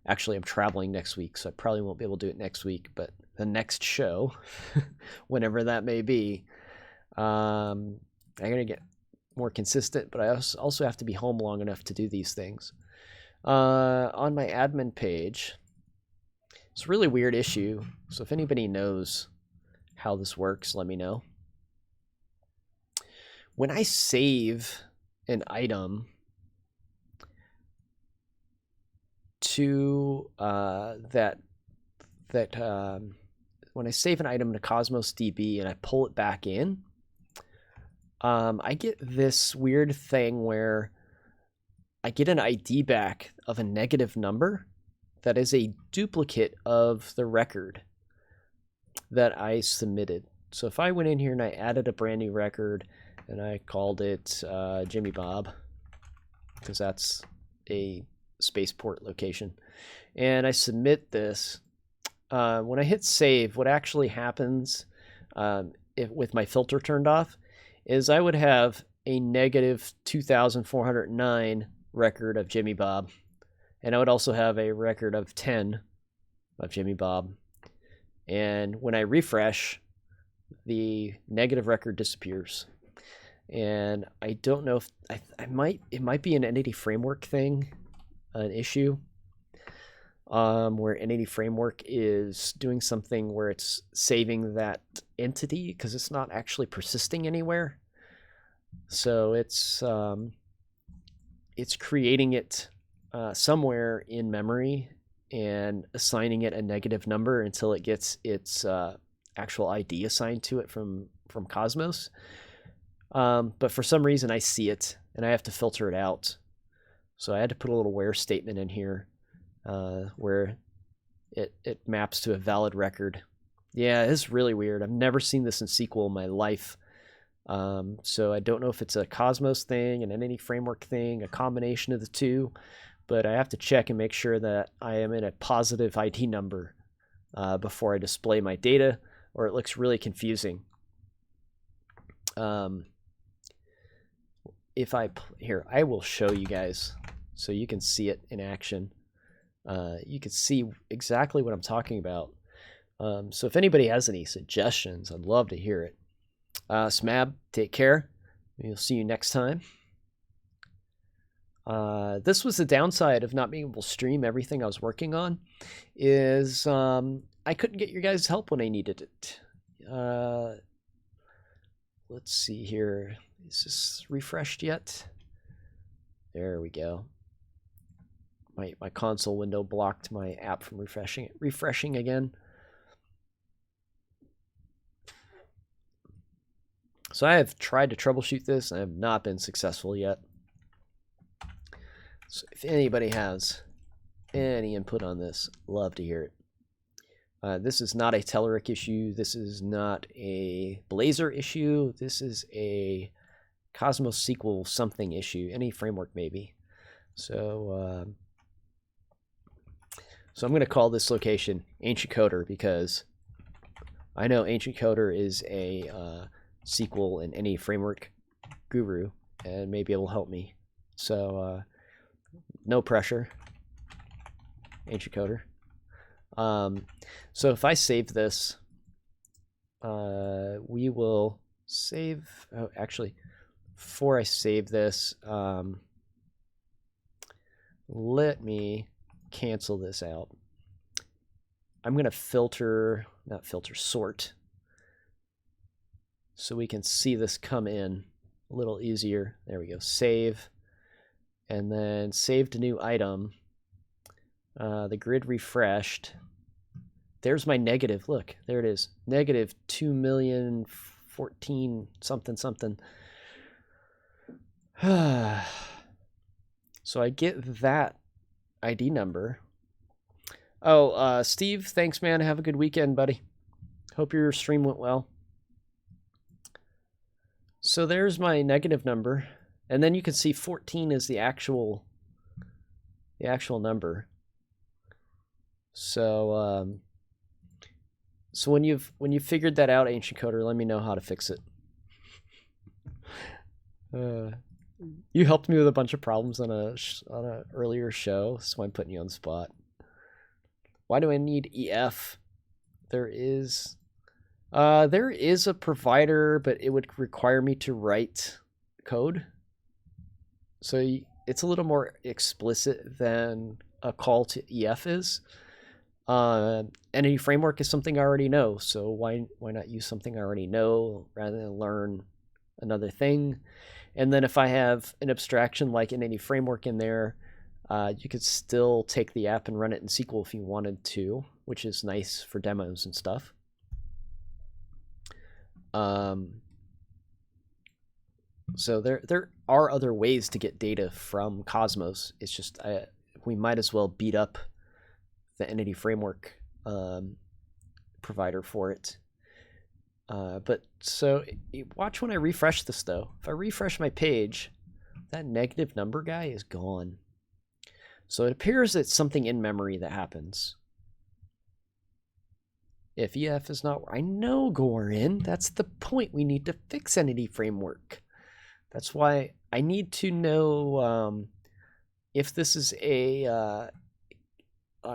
Actually, I'm traveling next week, so I probably won't be able to do it next week, but the next show, whenever that may be, I'm going to get more consistent, but I also have to be home long enough to do these things. On my admin page, it's a really weird issue, so if anybody knows how this works, let me know. When I save an item to when I save an item to Cosmos DB and I pull it back in, I get this weird thing where I get an ID back of a negative number that is a duplicate of the record that I submitted. So if I went in here and I added a brand new record and I called it Jimmy Bob, because that's a spaceport location, and I submit this, when I hit save, what actually happens with my filter turned off is I would have a negative 2,409 record of Jimmy Bob, and I would also have a record of 10 of Jimmy Bob. And when I refresh, the negative record disappears. And I don't know if it might be an entity framework thing, an issue, where entity framework is doing something where it's saving that entity because it's not actually persisting anywhere. So it's creating it somewhere in memory and assigning it a negative number until it gets its actual ID assigned to it from Cosmos. But for some reason I see it and I have to filter it out. So I had to put a little where statement in here where it maps to a valid record. Yeah, it's really weird. I've never seen this in SQL in my life. So I don't know if it's a Cosmos thing, an entity framework thing, a combination of the two, but I have to check and make sure that I am in a positive ID number before I display my data, or it looks really confusing. Here, I will show you guys so you can see it in action. You can see exactly what I'm talking about. So if anybody has any suggestions, I'd love to hear it. Smab, take care. We'll see you next time. This was the downside of not being able to stream everything I was working on, is I couldn't get your guys' help when I needed it. Let's see here. Is this refreshed yet? There we go. My console window blocked my app from refreshing again. So I have tried to troubleshoot this and I have not been successful yet. So if anybody has any input on this, love to hear it. This is not a Telerik issue. This is not a Blazor issue. This is a Cosmos SQL something issue. Any framework maybe. So I'm going to call this location Ancient Coder because I know Ancient Coder is a SQL and any framework guru and maybe it'll help me. So no pressure, Ancient Coder. So if I save this, we will save. Oh, actually, before I save this, let me cancel this out. I'm going to sort, so we can see this come in a little easier. There we go. Save, and then save to new item. The grid refreshed. There's my negative. Look, there it is. Negative 2,014,000 something something. So I get that ID number. Oh, Steve, thanks, man. Have a good weekend, buddy. Hope your stream went well. So there's my negative number, and then you can see 14 is the actual number. So when you've figured that out, Ancient Coder, let me know how to fix it. You helped me with a bunch of problems on a earlier show, so I'm putting you on the spot. Why do I need EF? There is a provider, but it would require me to write code. So it's a little more explicit than a call to EF is. Entity framework is something I already know, so why not use something I already know rather than learn another thing? And then if I have an abstraction like entity framework in there, you could still take the app and run it in SQL if you wanted to, which is nice for demos and stuff. So there are other ways to get data from Cosmos. It's just we might as well beat up the entity framework provider for it. But so watch when I refresh this though. If I refresh my page, that negative number guy is gone. So it appears it's something in memory that happens. If EF is not, I know Gorin. That's the point. We need to fix entity framework. That's why I need to know if this is a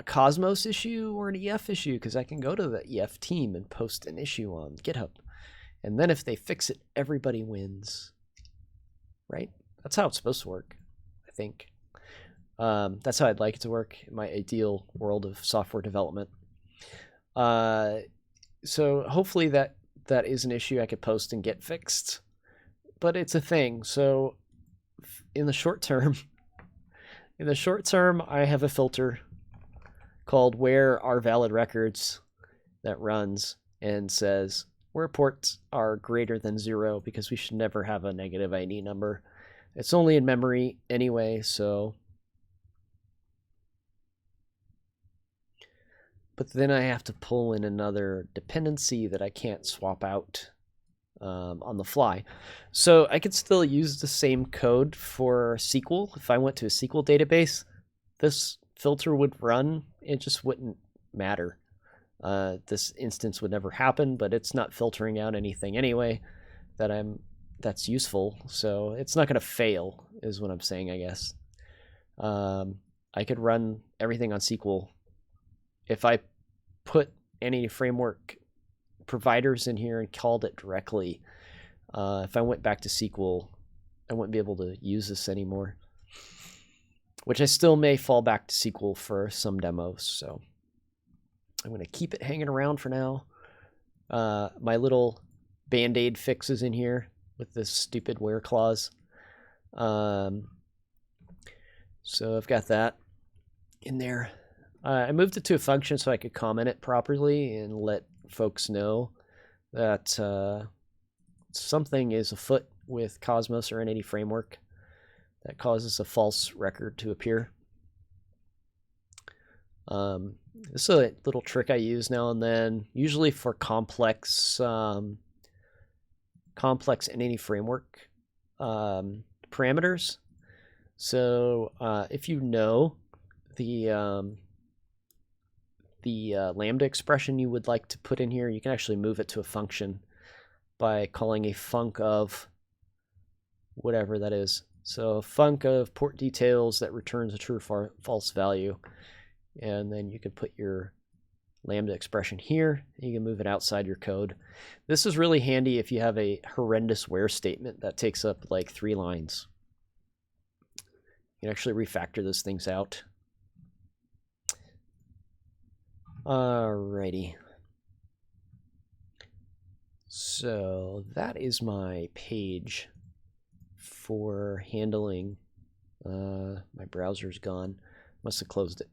Cosmos issue or an EF issue, because I can go to the EF team and post an issue on GitHub. And then if they fix it, everybody wins. Right? That's how it's supposed to work, I think. That's how I'd like it to work in my ideal world of software development. So hopefully that is an issue I could post and get fixed. But it's a thing. So in the short term, I have a filter called where are valid records that runs and says where ports are greater than 0, because we should never have a negative ID number. It's only in memory anyway, so. But then I have to pull in another dependency that I can't swap out on the fly. So I could still use the same code for SQL. If I went to a SQL database, this filter would run. It just wouldn't matter. This instance would never happen, but it's not filtering out anything anyway that's useful. So it's not going to fail is what I'm saying, I guess. I could run everything on SQL. If I put any framework providers in here and called it directly, if I went back to SQL, I wouldn't be able to use this anymore, which I still may fall back to SQL for some demos. So I'm going to keep it hanging around for now. My little Band-Aid fix is in here with this stupid where clause. So I've got that in there. I moved it to a function so I could comment it properly and let folks know that something is afoot with Cosmos or Entity Framework that causes a false record to appear. This is a little trick I use now and then, usually for complex Entity Framework parameters. So if you know the lambda expression you would like to put in here, you can actually move it to a function by calling a func of whatever that is. So a func of port details that returns a true or false value. And then you can put your lambda expression here. You can move it outside your code. This is really handy if you have a horrendous where statement that takes up like 3 lines. You can actually refactor those things out. Alrighty. So that is my page for handling. My browser's gone. Must have closed it.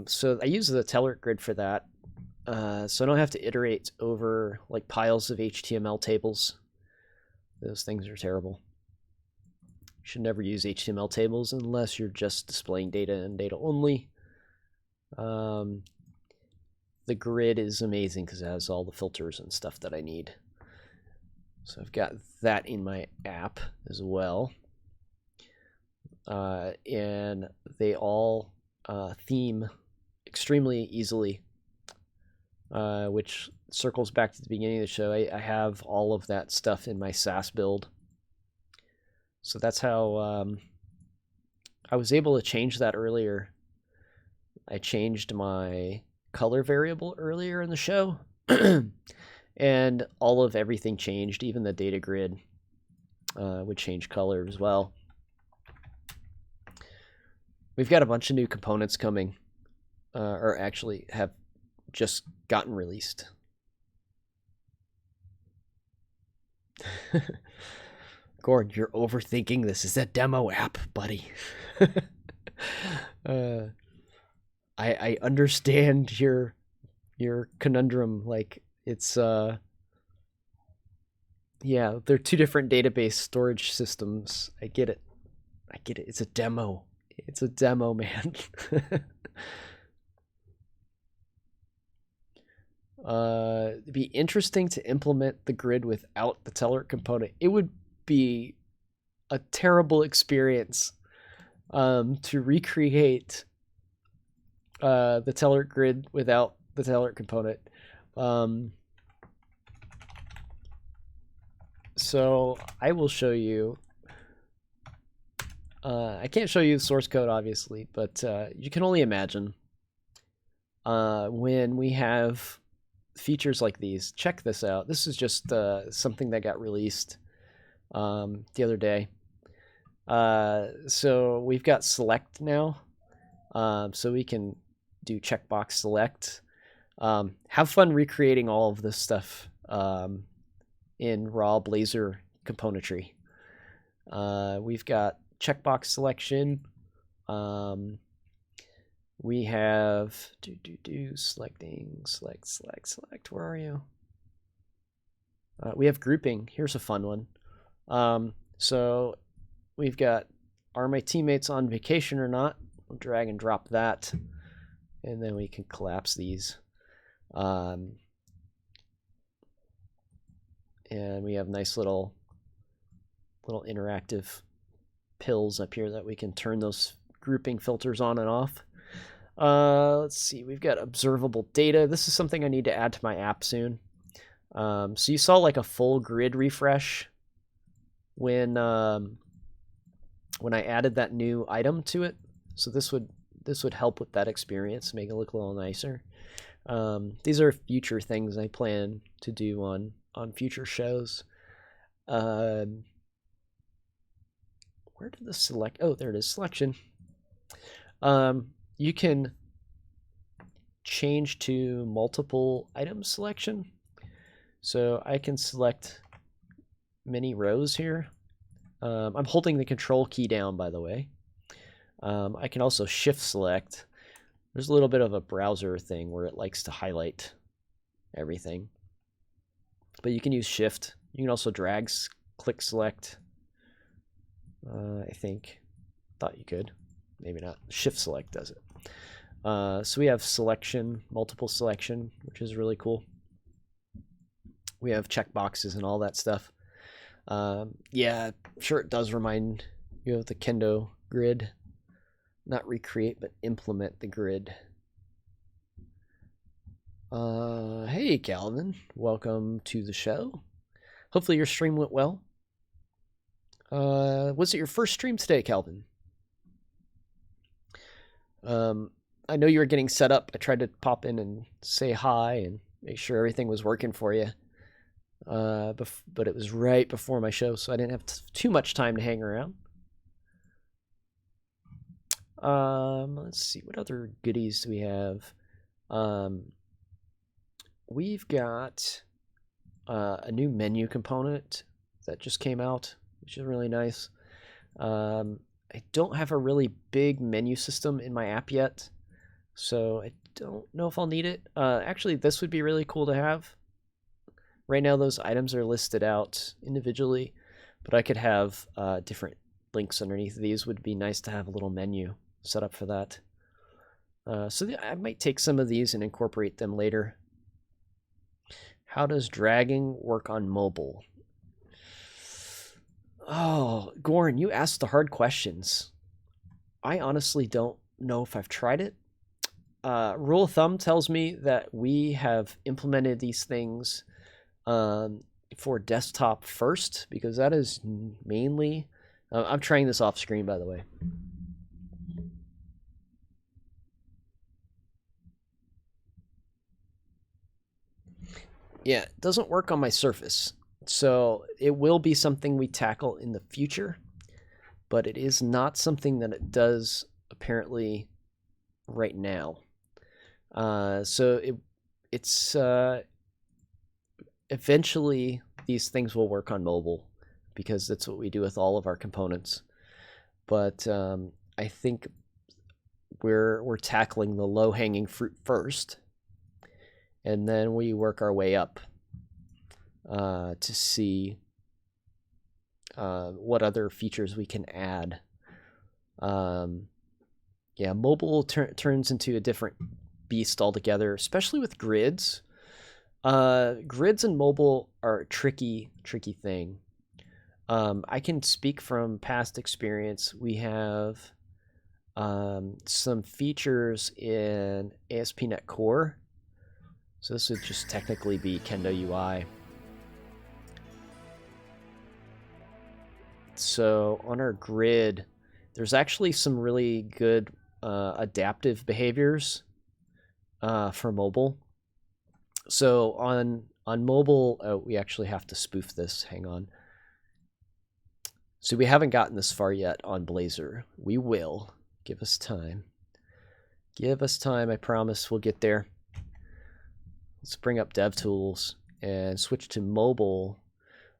So I use the Telert grid for that. So I don't have to iterate over like piles of HTML tables. Those things are terrible. You should never use HTML tables unless you're just displaying data and data only. The grid is amazing because it has all the filters and stuff that I need. So I've got that in my app as well. And they all theme extremely easily, which circles back to the beginning of the show. I have all of that stuff in my SAS build. So that's how I was able to change that earlier. I changed my color variable earlier in the show, and all of everything changed. Even the data grid would change color as well. We've got a bunch of new components coming, or actually have just gotten released. Gordon, you're overthinking this. Is a demo app, buddy. I understand your conundrum. Like it's Yeah, they're two different database storage systems. I get it. I get it. It's a demo. It's a demo, man. It'd be interesting to implement the grid without the teller component. It would be a terrible experience to recreate the teller grid without the teller component. So I will show you. I can't show you the source code, obviously, but you can only imagine when we have features like these. Check this out. This is just something that got released the other day. So we've got select now, so we can do checkbox select. Have fun recreating all of this stuff in raw Blazor componentry. We've got checkbox selection. We have selecting, select. Where are you? We have grouping. Here's a fun one. So we've got, are my teammates on vacation or not? We'll drag and drop that, and then we can collapse these. And we have nice little interactive pills up here that we can turn those grouping filters on and off. Let's see, we've got observable data. This is something I need to add to my app soon. So you saw like a full grid refresh when I added that new item to it. So this would help with that experience, make it look a little nicer. These are future things I plan to do on future shows. Where did the select? Oh, there it is, selection. You can change to multiple item selection. So I can select many rows here. I'm holding the control key down, by the way. I can also shift select. There's a little bit of a browser thing where it likes to highlight everything. But you can use shift. You can also drag, click select. I think. Thought you could. Maybe not. Shift select does it. So we have selection, multiple selection, which is really cool. We have checkboxes and all that stuff. Yeah, sure it does remind you of the Kendo grid. Not recreate, but implement the grid. Hey, Calvin. Welcome to the show. Hopefully your stream went well. Was it your first stream today, Calvin? I know you were getting set up. I tried to pop in and say hi and make sure everything was working for you. But it was right before my show, so I didn't have too much time to hang around. Let's see, what other goodies do we have? We've got a new menu component that just came out, which is really nice. I don't have a really big menu system in my app yet, so I don't know if I'll need it. Actually, this would be really cool to have. Right now, those items are listed out individually, but I could have different links underneath these. Would be nice to have a little menu set up for that. So I might take some of these and incorporate them later. How does dragging work on mobile? Oh, Goran, you asked the hard questions. I honestly don't know if I've tried it. Rule of thumb tells me that we have implemented these things for desktop first, because that is mainly... I'm trying this off screen, by the way. Yeah, it doesn't work on my Surface. So it will be something we tackle in the future, but it is not something that it does apparently right now. So it's eventually these things will work on mobile, because that's what we do with all of our components. But I think we're tackling the low-hanging fruit first, and then we work our way up to see what other features we can add. Yeah, mobile turns into a different beast altogether, especially with grids. Grids and mobile are a tricky thing. I can speak from past experience. We have some features in ASP.NET Core. So this would just technically be Kendo UI. So on our grid, there's actually some really good adaptive behaviors for mobile. So on mobile, oh, we actually have to spoof this. Hang on. So we haven't gotten this far yet on Blazor. We will. Give us time. Give us time. I promise we'll get there. Let's bring up DevTools and switch to mobile.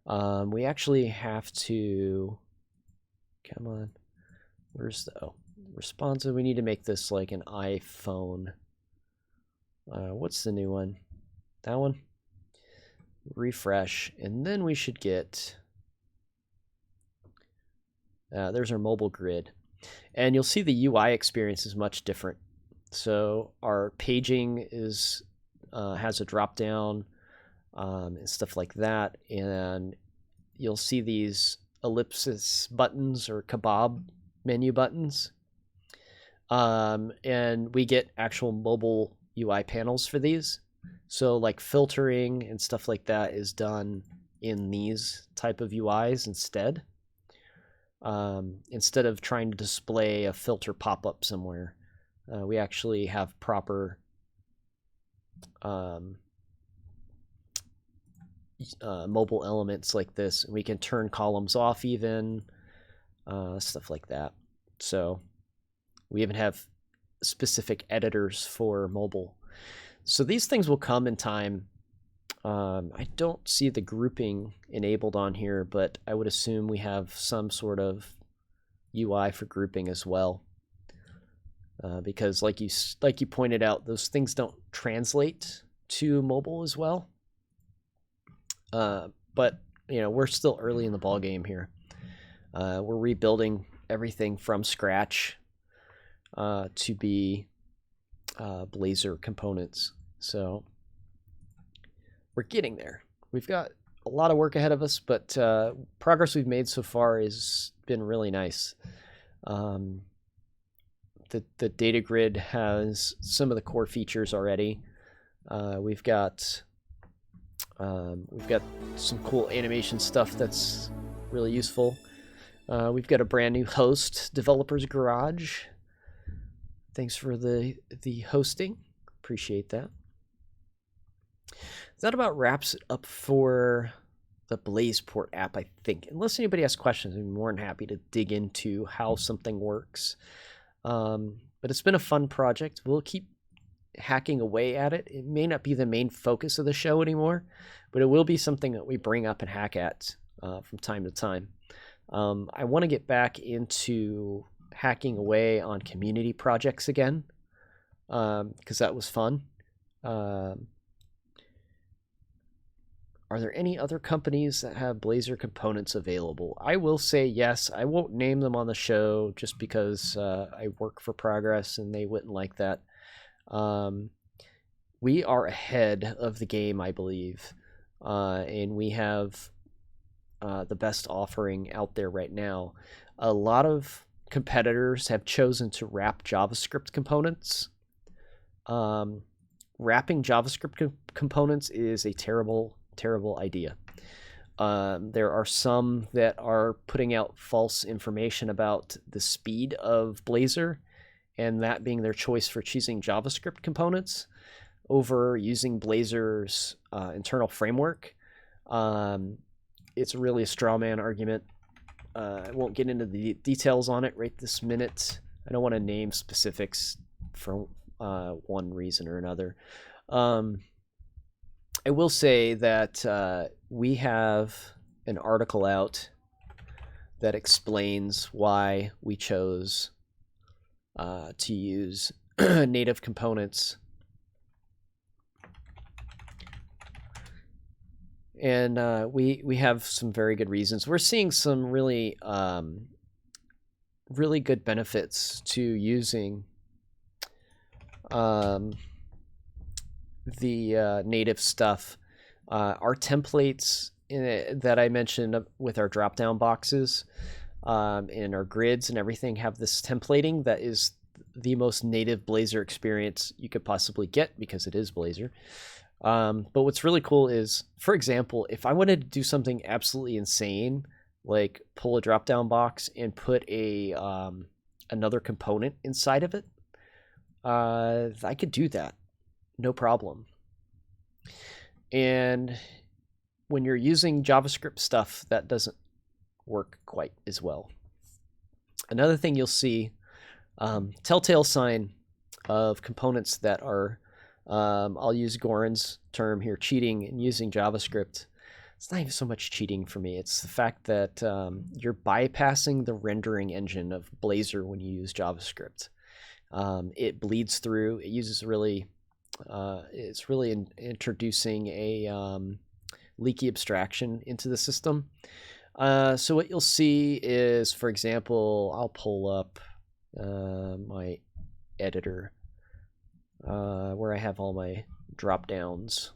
We actually have to... Come on. Where's the... Oh, responsive. We need to make this like an iPhone. What's the new one? That one? Refresh. And then we should get... there's our mobile grid. And you'll see the UI experience is much different. So our paging is has a drop down and stuff like that. And you'll see these ellipsis buttons or kebab menu buttons. And we get actual mobile UI panels for these. So like filtering and stuff like that is done in these type of UIs instead. Instead of trying to display a filter pop-up somewhere, we actually have proper mobile elements like this. We can turn columns off even, stuff like that. So we even have specific editors for mobile. So these things will come in time. I don't see the grouping enabled on here, but I would assume we have some sort of UI for grouping as well. Because like you pointed out, those things don't translate to mobile as well. But you know, we're still early in the ball game here. We're rebuilding everything from scratch to be Blazor components. So we're getting there. We've got a lot of work ahead of us, but progress we've made so far has been really nice. The data grid has some of the core features already. We've got some cool animation stuff that's really useful. We've got a brand new host, Developers Garage. Thanks for the hosting. Appreciate that. That about wraps it up for the BlazePort app, I think. Unless anybody has questions, I'm more than happy to dig into how something works. But it's been a fun project. We'll keep hacking away at it. It may not be the main focus of the show anymore, but it will be something that we bring up and hack at from time to time. I want to get back into hacking away on community projects again, because that was fun. Are there any other companies that have Blazor components available? I will say yes. I won't name them on the show just because I work for Progress and they wouldn't like that. We are ahead of the game, I believe, and we have the best offering out there right now. A lot of competitors have chosen to wrap JavaScript components. Wrapping JavaScript components is a terrible idea. There are some that are putting out false information about the speed of Blazor, and that being their choice for choosing JavaScript components over using Blazor's internal framework. It's really a straw man argument. I won't get into the details on it right this minute. I don't want to name specifics for one reason or another. I will say that we have an article out that explains why we chose to use native components. And we have some very good reasons. We're seeing some really really good benefits to using the native stuff. Our templates that I mentioned with our drop-down boxes and our grids and everything have this templating that is the most native Blazor experience you could possibly get because it is Blazor. But what's really cool is, for example, if I wanted to do something absolutely insane, like pull a drop-down box and put a another component inside of it, I could do that, no problem. And when you're using JavaScript stuff, that doesn't work quite as well. Another thing you'll see, telltale sign of components that are, I'll use Goran's term here, cheating and using JavaScript. It's not even so much cheating for me. It's the fact that you're bypassing the rendering engine of Blazor when you use JavaScript. It bleeds through. It uses really, it's really introducing a leaky abstraction into the system. So what you'll see is, for example, I'll pull up my editor where I have all my drop downs.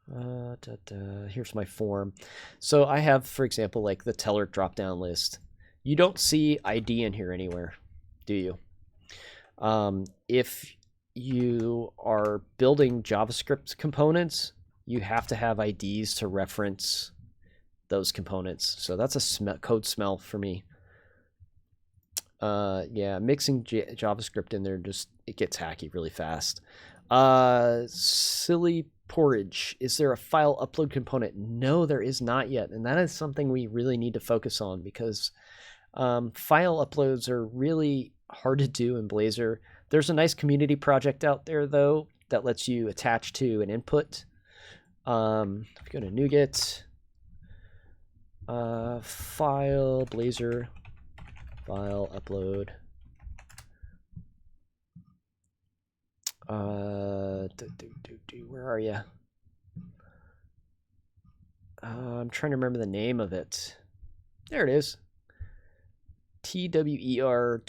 Here's my form. So I have, for example, like the teller drop down list. You don't see ID in here anywhere, do you? If you are building JavaScript components, you have to have IDs to reference those components. So that's a code smell for me. Yeah, mixing JavaScript in there, it gets hacky really fast. Silly porridge. Is there a file upload component? No, there is not yet. And that is something we really need to focus on because file uploads are really hard to do in Blazor. There's a nice community project out there, though, that lets you attach to an input. If you go to NuGet, file, Blazor, file upload. Where are you? I'm trying to remember the name of it. There it is. TWER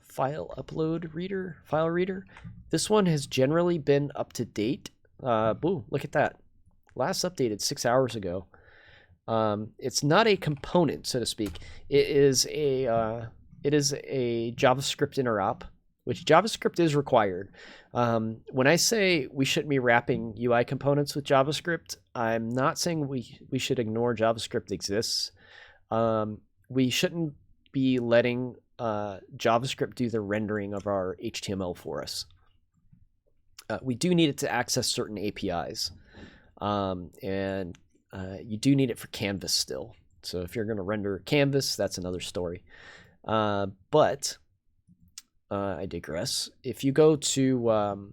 file upload reader, file reader. This one has generally been up to date. Boo, look at that. Last updated 6 hours ago. It's not a component, so to speak. It is a JavaScript interop, which JavaScript is required. When I say we shouldn't be wrapping UI components with JavaScript, I'm not saying we should ignore JavaScript exists. We shouldn't be letting JavaScript do the rendering of our HTML for us. We do need it to access certain APIs, and you do need it for Canvas still. So if you're going to render Canvas, that's another story. But I digress. If you go to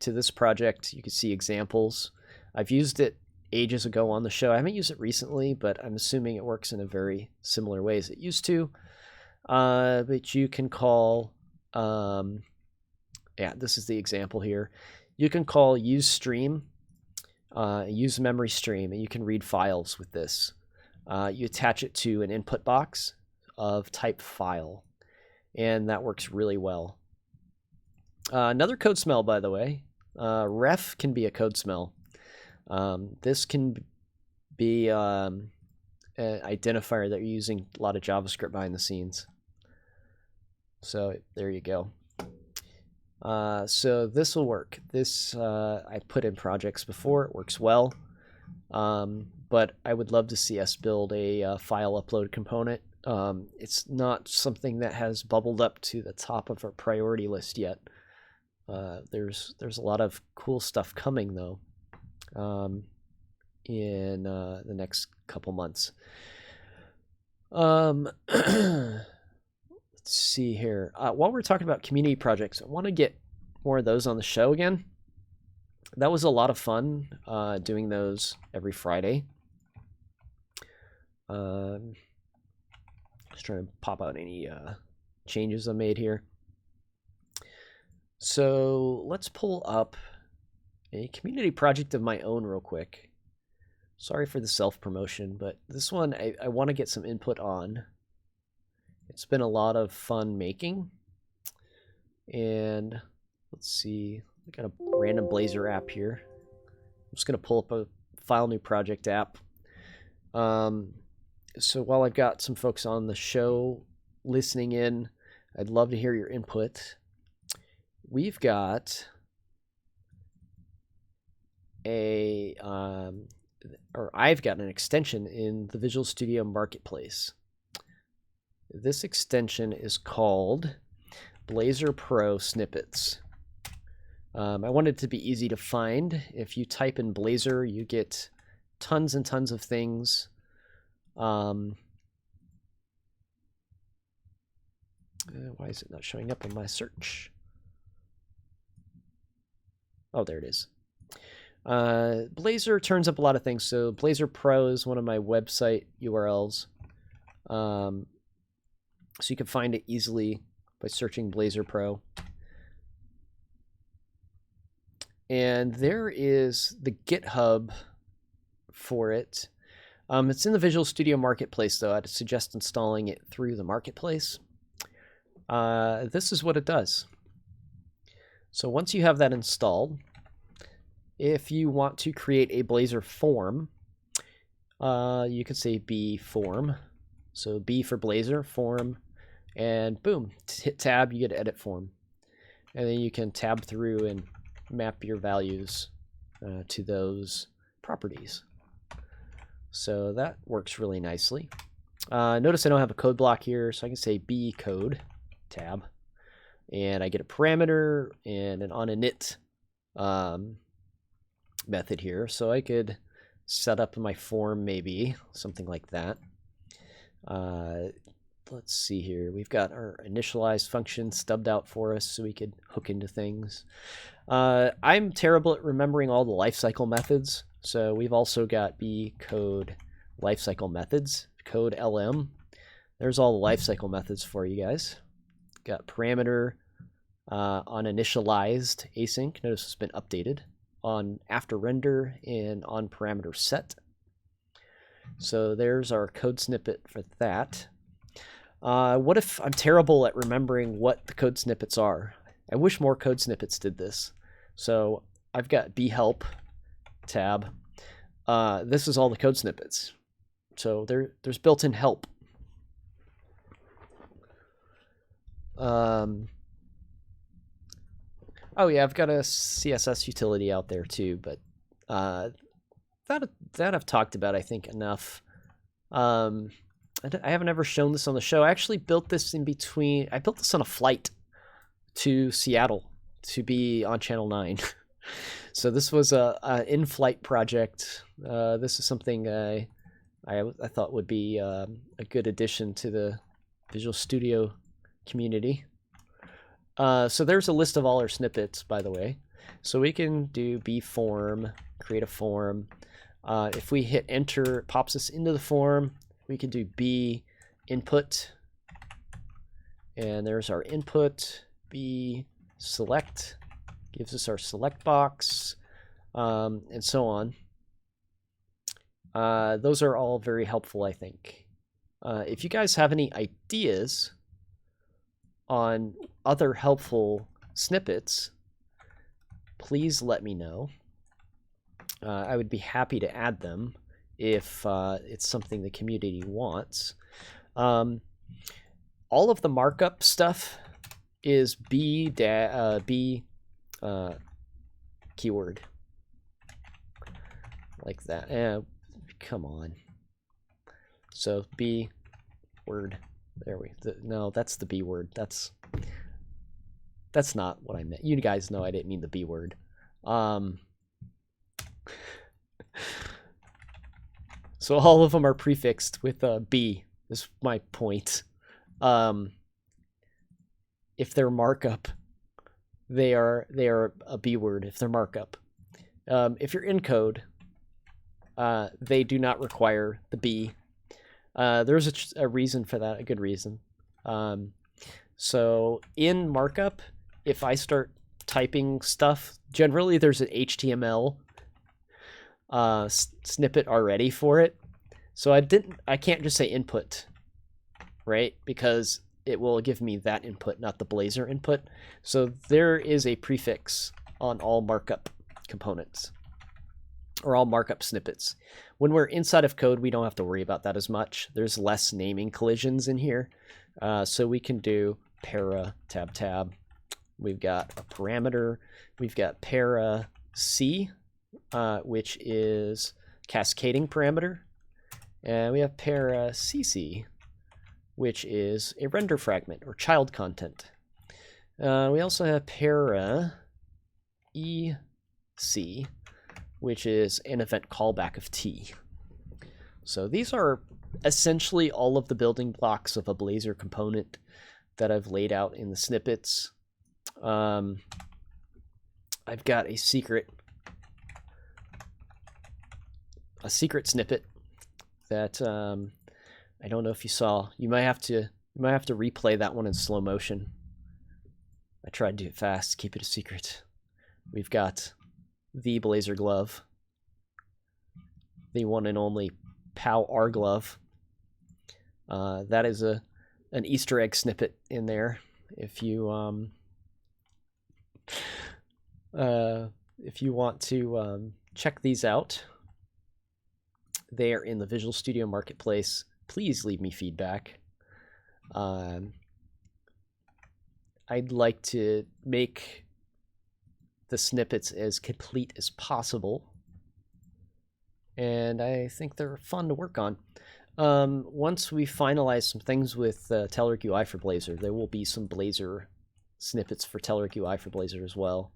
this project, you can see examples. I've used it ages ago on the show. I haven't used it recently, but I'm assuming it works in a very similar way as it used to. But you can call, yeah, this is the example here. You can call use stream, use memory stream, and you can read files with this. You attach it to an input box of type file, and that works really well. Another code smell, by the way, ref can be a code smell. This can be an identifier that you're using a lot of JavaScript behind the scenes. So there you go. So this will work. This I put in projects before. It works well. But I would love to see us build a file upload component. It's not something that has bubbled up to the top of our priority list yet. There's a lot of cool stuff coming though in the next couple months. Let's see here. While we're talking about community projects, I want to get more of those on the show again. That was a lot of fun doing those every Friday. Just trying to pop out any changes I made here. So let's pull up a community project of my own real quick. Sorry for the self-promotion, but this one I want to get some input on. It's been a lot of fun making. And let's see, I got a random Blazor app here. I'm just going to pull up a file new project app. So while I've got some folks on the show listening in, I'd love to hear your input. We've got I've got an extension in the Visual Studio Marketplace. This extension is called Blazor Pro Snippets. I wanted it to be easy to find. If you type in Blazor, you get tons and tons of things. Why is it not showing up in my search? Oh, there it is. Blazor turns up a lot of things. So Blazor Pro is one of my website URLs. So you can find it easily by searching Blazor Pro. And there is the GitHub for it. It's in the Visual Studio Marketplace, though. I'd suggest installing it through the Marketplace. This is what it does. So once you have that installed, if you want to create a Blazor form, you could say B form. So B for Blazor, form, and boom, hit tab, you get edit form. And then you can tab through and map your values to those properties. So that works really nicely. Notice I don't have a code block here, so I can say B code, tab, and I get a parameter and an on init method here. So I could set up my form, maybe something like that. Let's see here. We've got our initialize function stubbed out for us so we could hook into things. I'm terrible at remembering all the lifecycle methods. So we've also got B code lifecycle methods, code LM. There's all the lifecycle methods for you guys. Got parameter on initialized async. Notice it's been updated on after render and on parameter set. So there's our code snippet for that. What if I'm terrible at remembering what the code snippets are? I wish more code snippets did this. So I've got bhelp tab. This is all the code snippets. So there's built-in help. Oh yeah, I've got a CSS utility out there too, but that I've talked about, I think, enough. I haven't ever shown this on the show. I actually built this in between. I built this on a flight to Seattle to be on Channel 9. So this was a in-flight project. This is something I thought would be a good addition to the Visual Studio community. So there's a list of all our snippets, by the way. So we can do B form, create a form. If we hit enter, it pops us into the form. We can do B input, and there's our input. B select gives us our select box, and so on. Those are all very helpful, I think. If you guys have any ideas on other helpful snippets, please let me know. I would be happy to add them if it's something the community wants. All of the markup stuff is B keyword, like that. Come on. So B word. There we. No, that's the B word. That's not what I meant. You guys know I didn't mean the B word. So all of them are prefixed with B, is my point. If they're markup, they are a B word if they're markup. If you're in code, they do not require the B. There's a reason for that, a good reason. So in markup, if I start typing stuff, generally there's an HTML snippet already for it. So I can't just say input, right? Because it will give me that input, not the Blazor input. So there is a prefix on all markup components, or all markup snippets. When we're inside of code, we don't have to worry about that as much. There's less naming collisions in here. So we can do para tab. We've got a parameter. We've got para C, which is cascading parameter. And we have para CC, which is a render fragment or child content. We also have para EC, which is an event callback of T. So these are essentially all of the building blocks of a Blazor component that I've laid out in the snippets. I've got a secret snippet that I don't know if you saw. You might have to replay that one in slow motion. I tried to do it fast, keep it a secret. We've got the Blazor glove, the one and only POW R glove. That is an Easter egg snippet in there. If you want to check these out, they are in the Visual Studio Marketplace. Please leave me feedback. I'd like to make the snippets as complete as possible, and I think they're fun to work on. Once we finalize some things with Telerik UI for Blazor, there will be some Blazor snippets for Telerik UI for Blazor as well.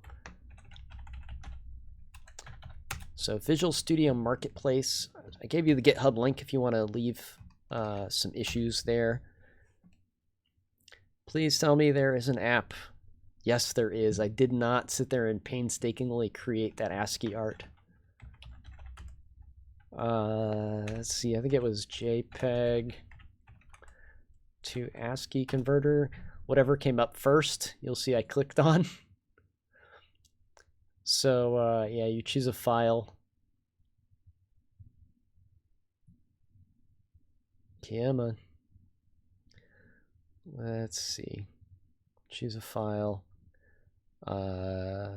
So Visual Studio Marketplace, I gave you the GitHub link if you want to leave some issues there. Please tell me there is an app. Yes, there is. I did not sit there and painstakingly create that ASCII art. Let's see, I think it was JPEG to ASCII converter. Whatever came up first, you'll see I clicked on. So yeah, you choose a file. Come on. Let's see. Choose a file. All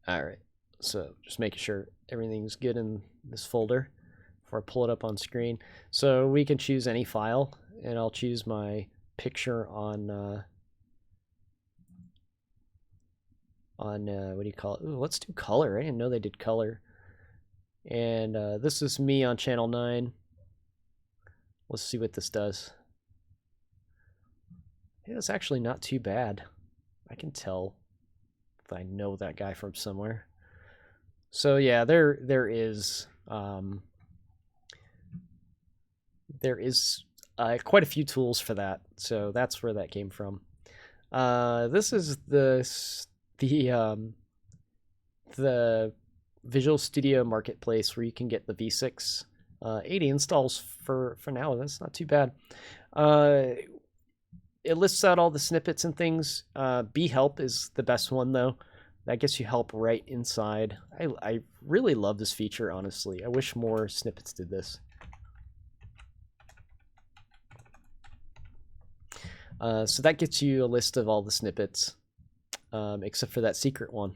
right. So just making sure everything's good in this folder before I pull it up on screen. So we can choose any file, and I'll choose my picture on what do you call it? Ooh, let's do color. I didn't know they did color. And this is me on channel 9. Let's see what this does. Yeah, it's actually not too bad. I can tell if I know that guy from somewhere. So yeah, there is quite a few tools for that. So that's where that came from. This is the Visual Studio Marketplace where you can get the V6. 80 installs for now. That's not too bad. It lists out all the snippets and things. B-help is the best one though. That gets you help right inside. I really love this feature, honestly. I wish more snippets did this. So that gets you a list of all the snippets, except for that secret one.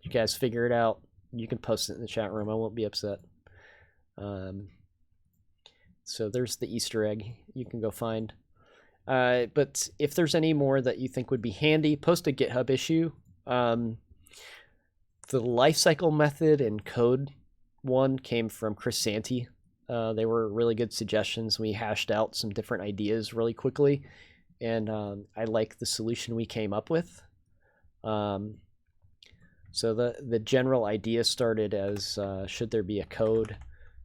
You guys figure it out. You can post it in the chat room. I won't be upset. So there's the Easter egg you can go find. But if there's any more that you think would be handy, post a GitHub issue. The lifecycle method and code one came from Chris Santi. They were really good suggestions. We hashed out some different ideas really quickly, and I like the solution we came up with. So the general idea started as should there be a code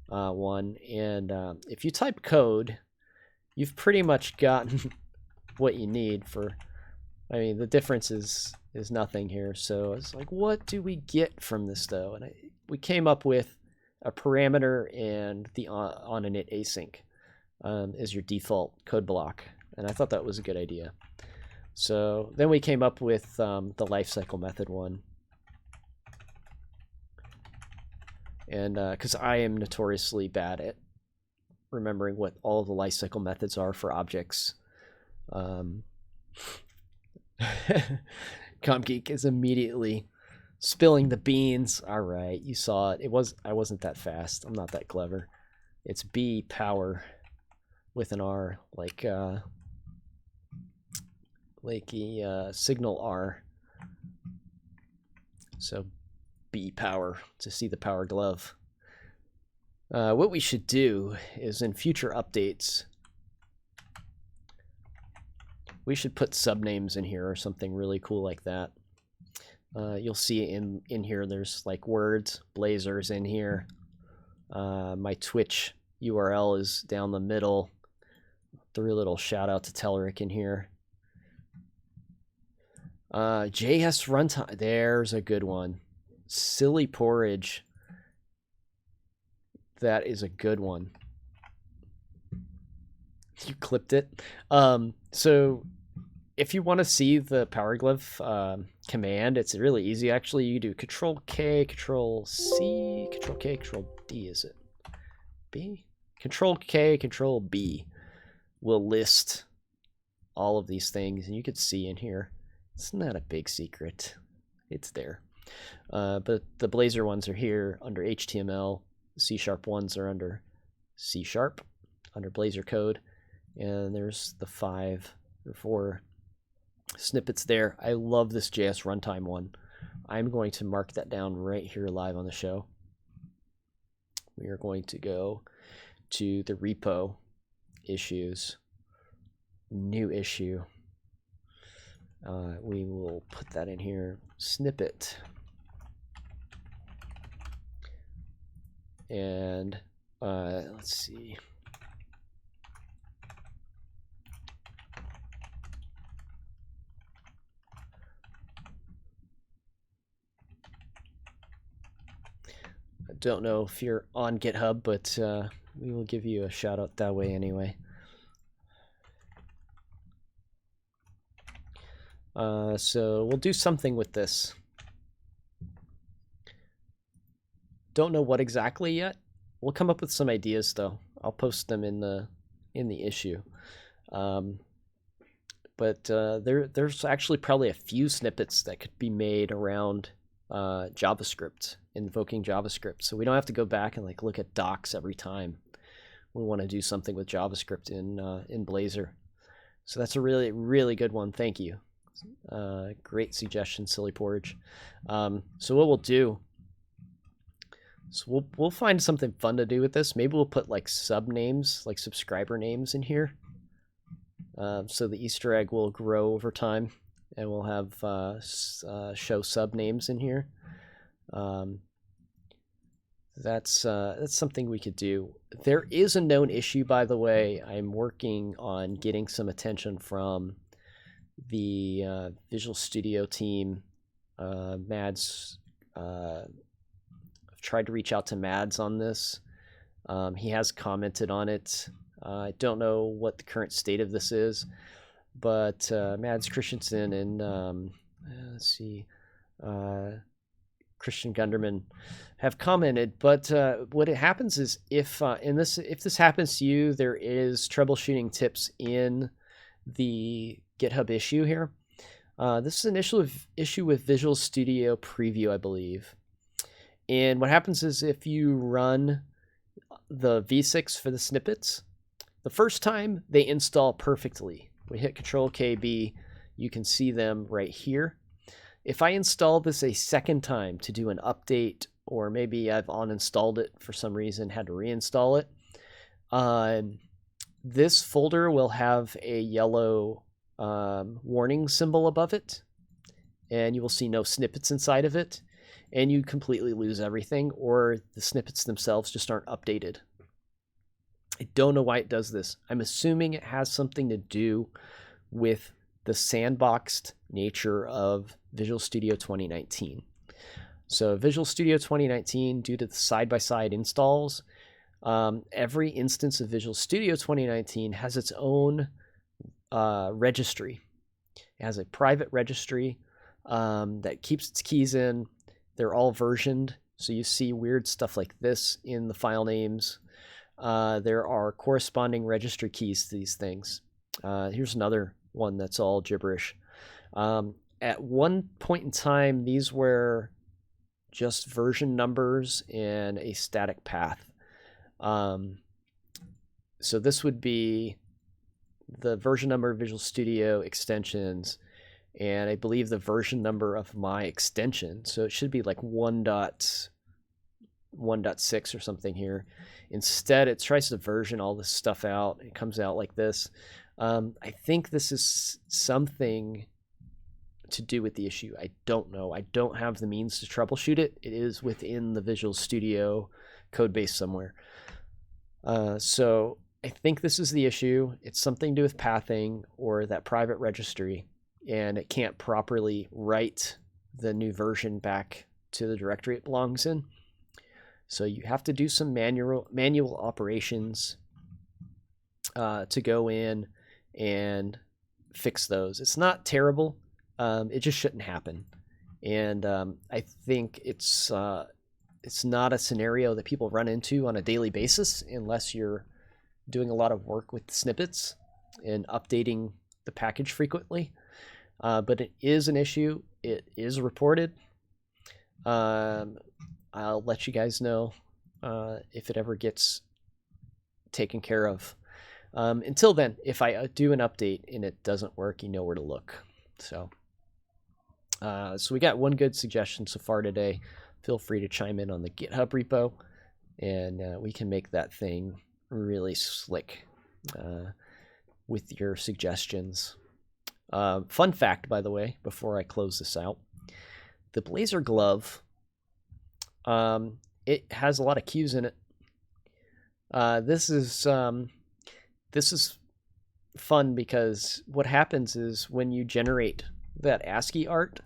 one, and if you type code, you've pretty much gotten what you need for. I mean, the difference is nothing here. So it's like, what do we get from this though? And we came up with a parameter and the on init async is your default code block, and I thought that was a good idea. So then we came up with the lifecycle method one. And because I am notoriously bad at remembering what all of the lifecycle methods are for objects. CompGeek is immediately spilling the beans. All right, you saw it. I wasn't that fast. I'm not that clever. It's B power with an R, like a signal R. So B power to see the power glove. What we should do is in future updates, we should put subnames in here or something really cool like that. You'll see in here there's like words, Blazor's in here. My Twitch URL is down the middle. Threw a little shout out to Telric in here. JS runtime, there's a good one. Silly porridge. That is a good one. You clipped it. So if you want to see the power glove command, it's really easy. Actually, you do Control K, Control C, Control K, Control D. Is it B? Control K, Control B will list all of these things, and you can see in here. It's not a big secret. It's there. But the Blazor ones are here under HTML. The C# ones are under C#, under Blazor code. And there's the 5 or 4 snippets there. I love this JS runtime one. I'm going to mark that down right here live on the show. We are going to go to the repo issues, new issue. We will put that in here, snippet. And let's see. I don't know if you're on GitHub, but we will give you a shout out that way anyway. So we'll do something with this. Don't know what exactly yet. We'll come up with some ideas though. I'll post them in the issue. But there's actually probably a few snippets that could be made around JavaScript, invoking JavaScript. So we don't have to go back and like look at docs every time we want to do something with JavaScript in Blazor. So that's a really, really good one. Thank you. Great suggestion, Silly Porridge. So what we'll do, so we'll find something fun to do with this. Maybe we'll put like sub names, like subscriber names in here. So the Easter egg will grow over time, and we'll have show sub names in here. That's something we could do. There is a known issue, by the way. I'm working on getting some attention from the Visual Studio team. Mads, I've tried to reach out to Mads on this. He has commented on it. I don't know what the current state of this is, but Mads Christensen and let's see, Christian Gunderman have commented. But what it happens is if this happens to you, there is troubleshooting tips in the GitHub issue here. This is an issue with Visual Studio Preview, I believe. And what happens is if you run the v6 for the snippets, the first time they install perfectly. We hit Control KB, you can see them right here. If I install this a second time to do an update, or maybe I've uninstalled it for some reason, had to reinstall it, this folder will have a yellow warning symbol above it, and you will see no snippets inside of it, and you completely lose everything, or the snippets themselves just aren't updated. I don't know why it does this. I'm assuming it has something to do with the sandboxed nature of Visual Studio 2019. So Visual Studio 2019, due to the side-by-side installs, every instance of Visual Studio 2019 has its own registry. It has a private registry that keeps its keys in. They're all versioned So you see weird stuff like this in the file names. There are corresponding registry keys to these things. Here's another one that's all gibberish. At one point in time, these were just version numbers and a static path. So this would be the version number of Visual Studio extensions, and I believe the version number of my extension. So it should be like 1.6 or something here. Instead, it tries to version all this stuff out. It comes out like this. I think this is something to do with the issue. I don't know. I don't have the means to troubleshoot it. It is within the Visual Studio code base somewhere. So I think this is the issue. It's something to do with pathing or that private registry, and it can't properly write the new version back to the directory it belongs in. So you have to do some manual operations to go in and fix those. It's not terrible. It just shouldn't happen. And I think it's not a scenario that people run into on a daily basis unless you're doing a lot of work with snippets and updating the package frequently. But it is an issue. It is reported. I'll let you guys know if it ever gets taken care of. Until then, if I do an update and it doesn't work, you know where to look. So we got one good suggestion so far today. Feel free to chime in on the GitHub repo, and we can make that thing really slick with your suggestions. Fun fact, by the way, before I close this out, the Blazor glove, it has a lot of cues in it. This is fun because what happens is when you generate that ASCII art.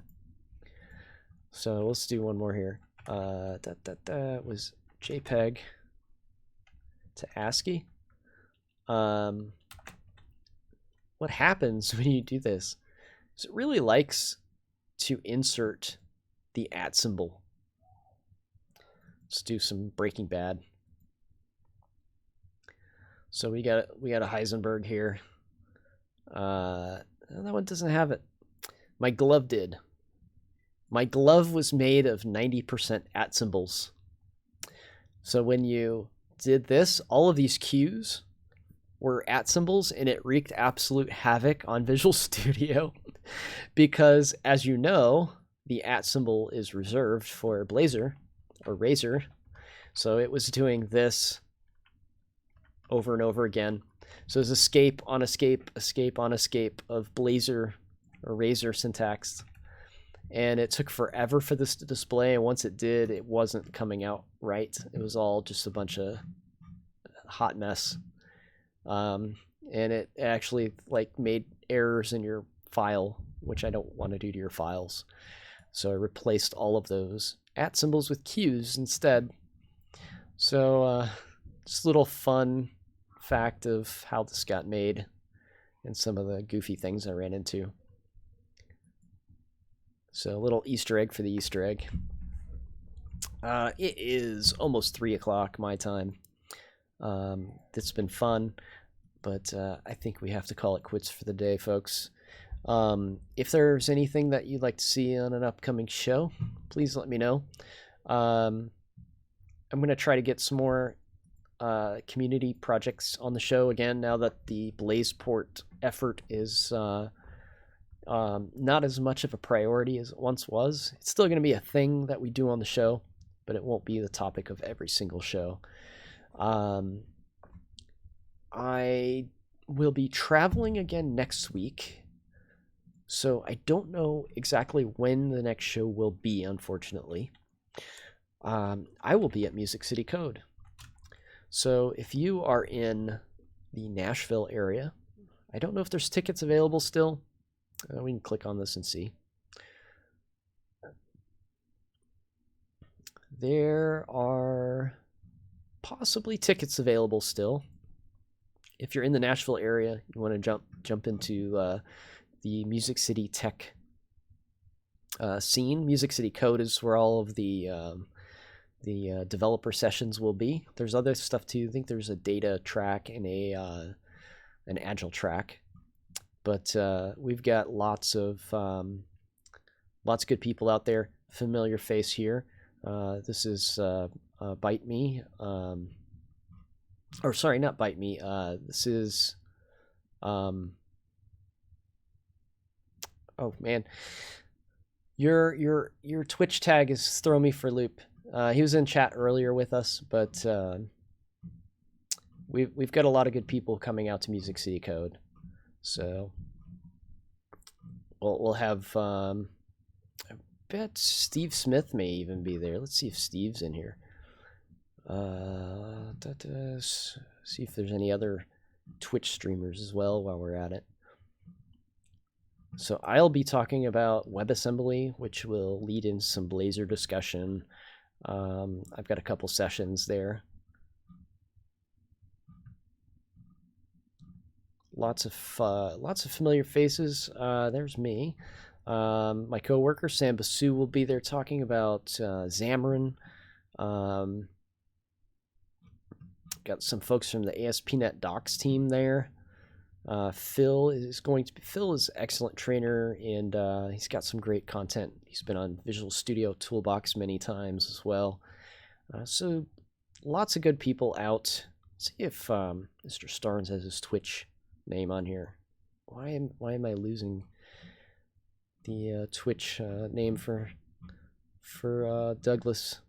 So let's do one more here. That was JPEG to ASCII. What happens when you do this is it really likes to insert the @ symbol. Let's do some Breaking Bad. So we got a Heisenberg here. That one doesn't have it. My glove did. My glove was made of 90% @ symbols. So when you did this, all of these cues were @ symbols, and it wreaked absolute havoc on Visual Studio because, as you know, the @ symbol is reserved for Blazor or Razor. So it was doing this over and over again. So it's escape on escape, escape on escape of Blazor or Razor syntax. And it took forever for this to display, and once it did, it wasn't coming out right. It was all just a bunch of hot mess. And it actually made errors in your file, which I don't want to do to your files. So I replaced all of those @ symbols with cues instead. So just a little fun fact of how this got made and some of the goofy things I ran into. So a little Easter egg for the Easter egg. It is almost 3 o'clock my time. It's been fun, but I think we have to call it quits for the day, folks. If there's anything that you'd like to see on an upcoming show, please let me know. I'm going to try to get some more community projects on the show again now that the BlazePort effort is not as much of a priority as it once was. It's still going to be a thing that we do on the show, but it won't be the topic of every single show. I will be traveling again next week, so I don't know exactly when the next show will be, unfortunately. I will be at Music City Code. So if you are in the Nashville area, I don't know if there's tickets available still. We can click on this and see. There are possibly tickets available still. If you're in the Nashville area, you want to jump into the Music City tech scene. Music City Code is where all of the the developer sessions will be. There's other stuff too. I think there's a data track and an agile track, but we've got lots of good people out there. Familiar face here. This is Bite Me, or sorry, not Bite Me. This is oh man, your Twitch tag is throwing me for a loop. He was in chat earlier with us, but we've got a lot of good people coming out to Music City Code, so we'll have. I bet Steve Smith may even be there. Let's see if Steve's in here. See if there's any other Twitch streamers as well while we're at it. So I'll be talking about WebAssembly, which will lead in some Blazor discussion. I've got a couple sessions there. Lots of familiar faces. There's me. My coworker Sam Basu will be there talking about Xamarin. Got some folks from the ASP.NET Docs team there. Phil is excellent trainer, and he's got some great content. He's been on Visual Studio Toolbox many times as well. So lots of good people out. Let's see if Mr. Starnes has his Twitch name on here. Why am I losing the Twitch name for Douglas?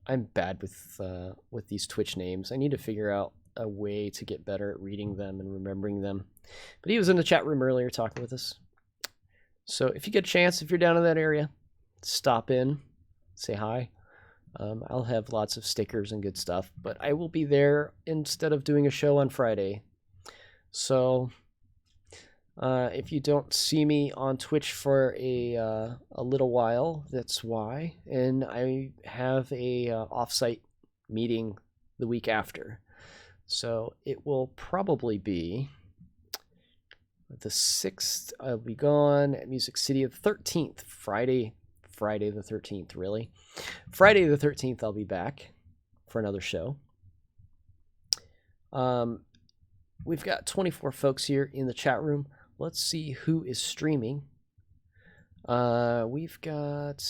I'm bad with these Twitch names. I need to figure out a way to get better at reading them and remembering them. But he was in the chat room earlier talking with us. So if you get a chance, if you're down in that area, stop in, say hi. I'll have lots of stickers and good stuff, but I will be there instead of doing a show on Friday. So if you don't see me on Twitch for a little while, that's why. And I have a offsite meeting the week after. So it will probably be the 6th. I'll be gone at Music City. The 13th, Friday the 13th, really. Friday the 13th, I'll be back for another show. We've got 24 folks here in the chat room. Let's see who is streaming. We've got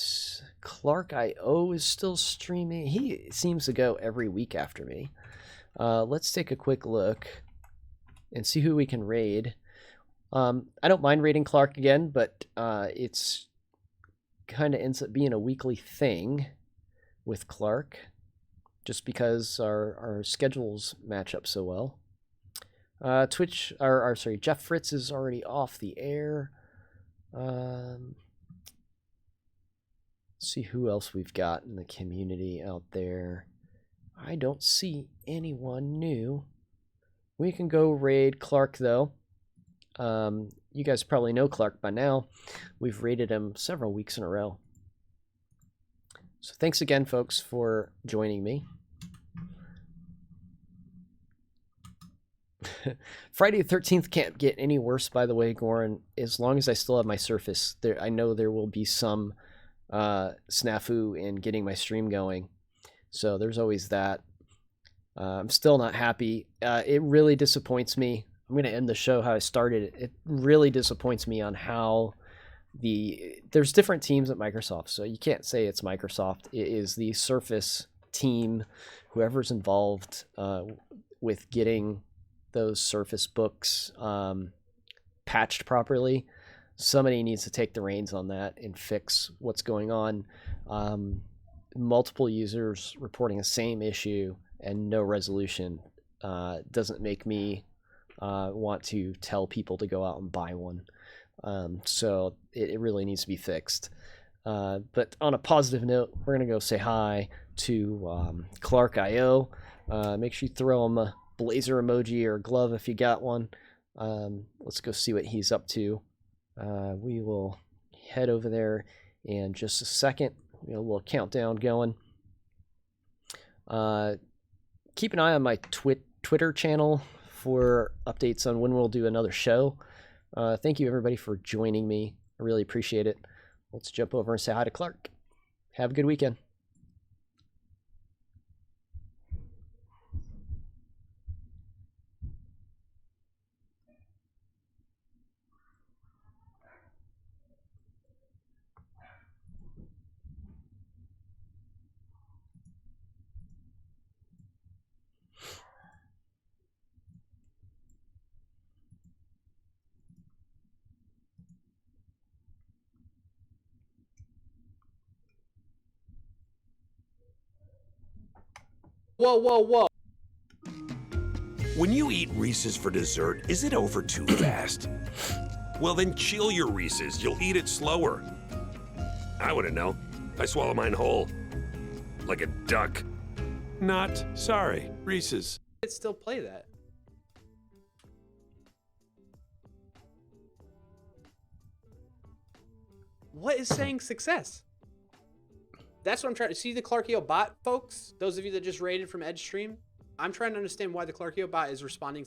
Clark IO is still streaming. He seems to go every week after me. Let's take a quick look and see who we can raid. I don't mind raiding Clark again, but it's kind of ends up being a weekly thing with Clark, just because our schedules match up so well. Jeff Fritz is already off the air. Let's see who else we've got in the community out there. I don't see anyone new. We can go raid Clark, though. You guys probably know Clark by now. We've raided him several weeks in a row. So thanks again, folks, for joining me. Friday the 13th can't get any worse, by the way, Goran. As long as I still have my Surface, I know there will be some snafu in getting my stream going. So there's always that. I'm still not happy. It really disappoints me. I'm going to end the show how I started it. It really disappoints me on how there's different teams at Microsoft. So you can't say it's Microsoft. It is the Surface team, whoever's involved with getting those Surface books patched properly. Somebody needs to take the reins on that and fix what's going on. Multiple users reporting the same issue and no resolution doesn't make me want to tell people to go out and buy one. So it really needs to be fixed. But on a positive note, we're going to go say hi to Clark IO. Make sure you throw him a Blazor emoji or a glove if you got one. Let's go see what he's up to. We will head over there in just a second. We have a little countdown going. Keep an eye on my Twitter channel for updates on when we'll do another show. Thank you, everybody, for joining me. I really appreciate it. Let's jump over and say hi to Clark. Have a good weekend. Whoa, whoa, whoa. When you eat Reese's for dessert, is it over too fast? Well, then chill your Reese's. You'll eat it slower. I wouldn't know. I swallow mine whole. Like a duck. Not sorry, Reese's. It still play that. What is saying success? That's what I'm trying to see. The Clarkio bot, folks. Those of you that just raided from Edge stream, I'm trying to understand why the Clarkio bot is responding.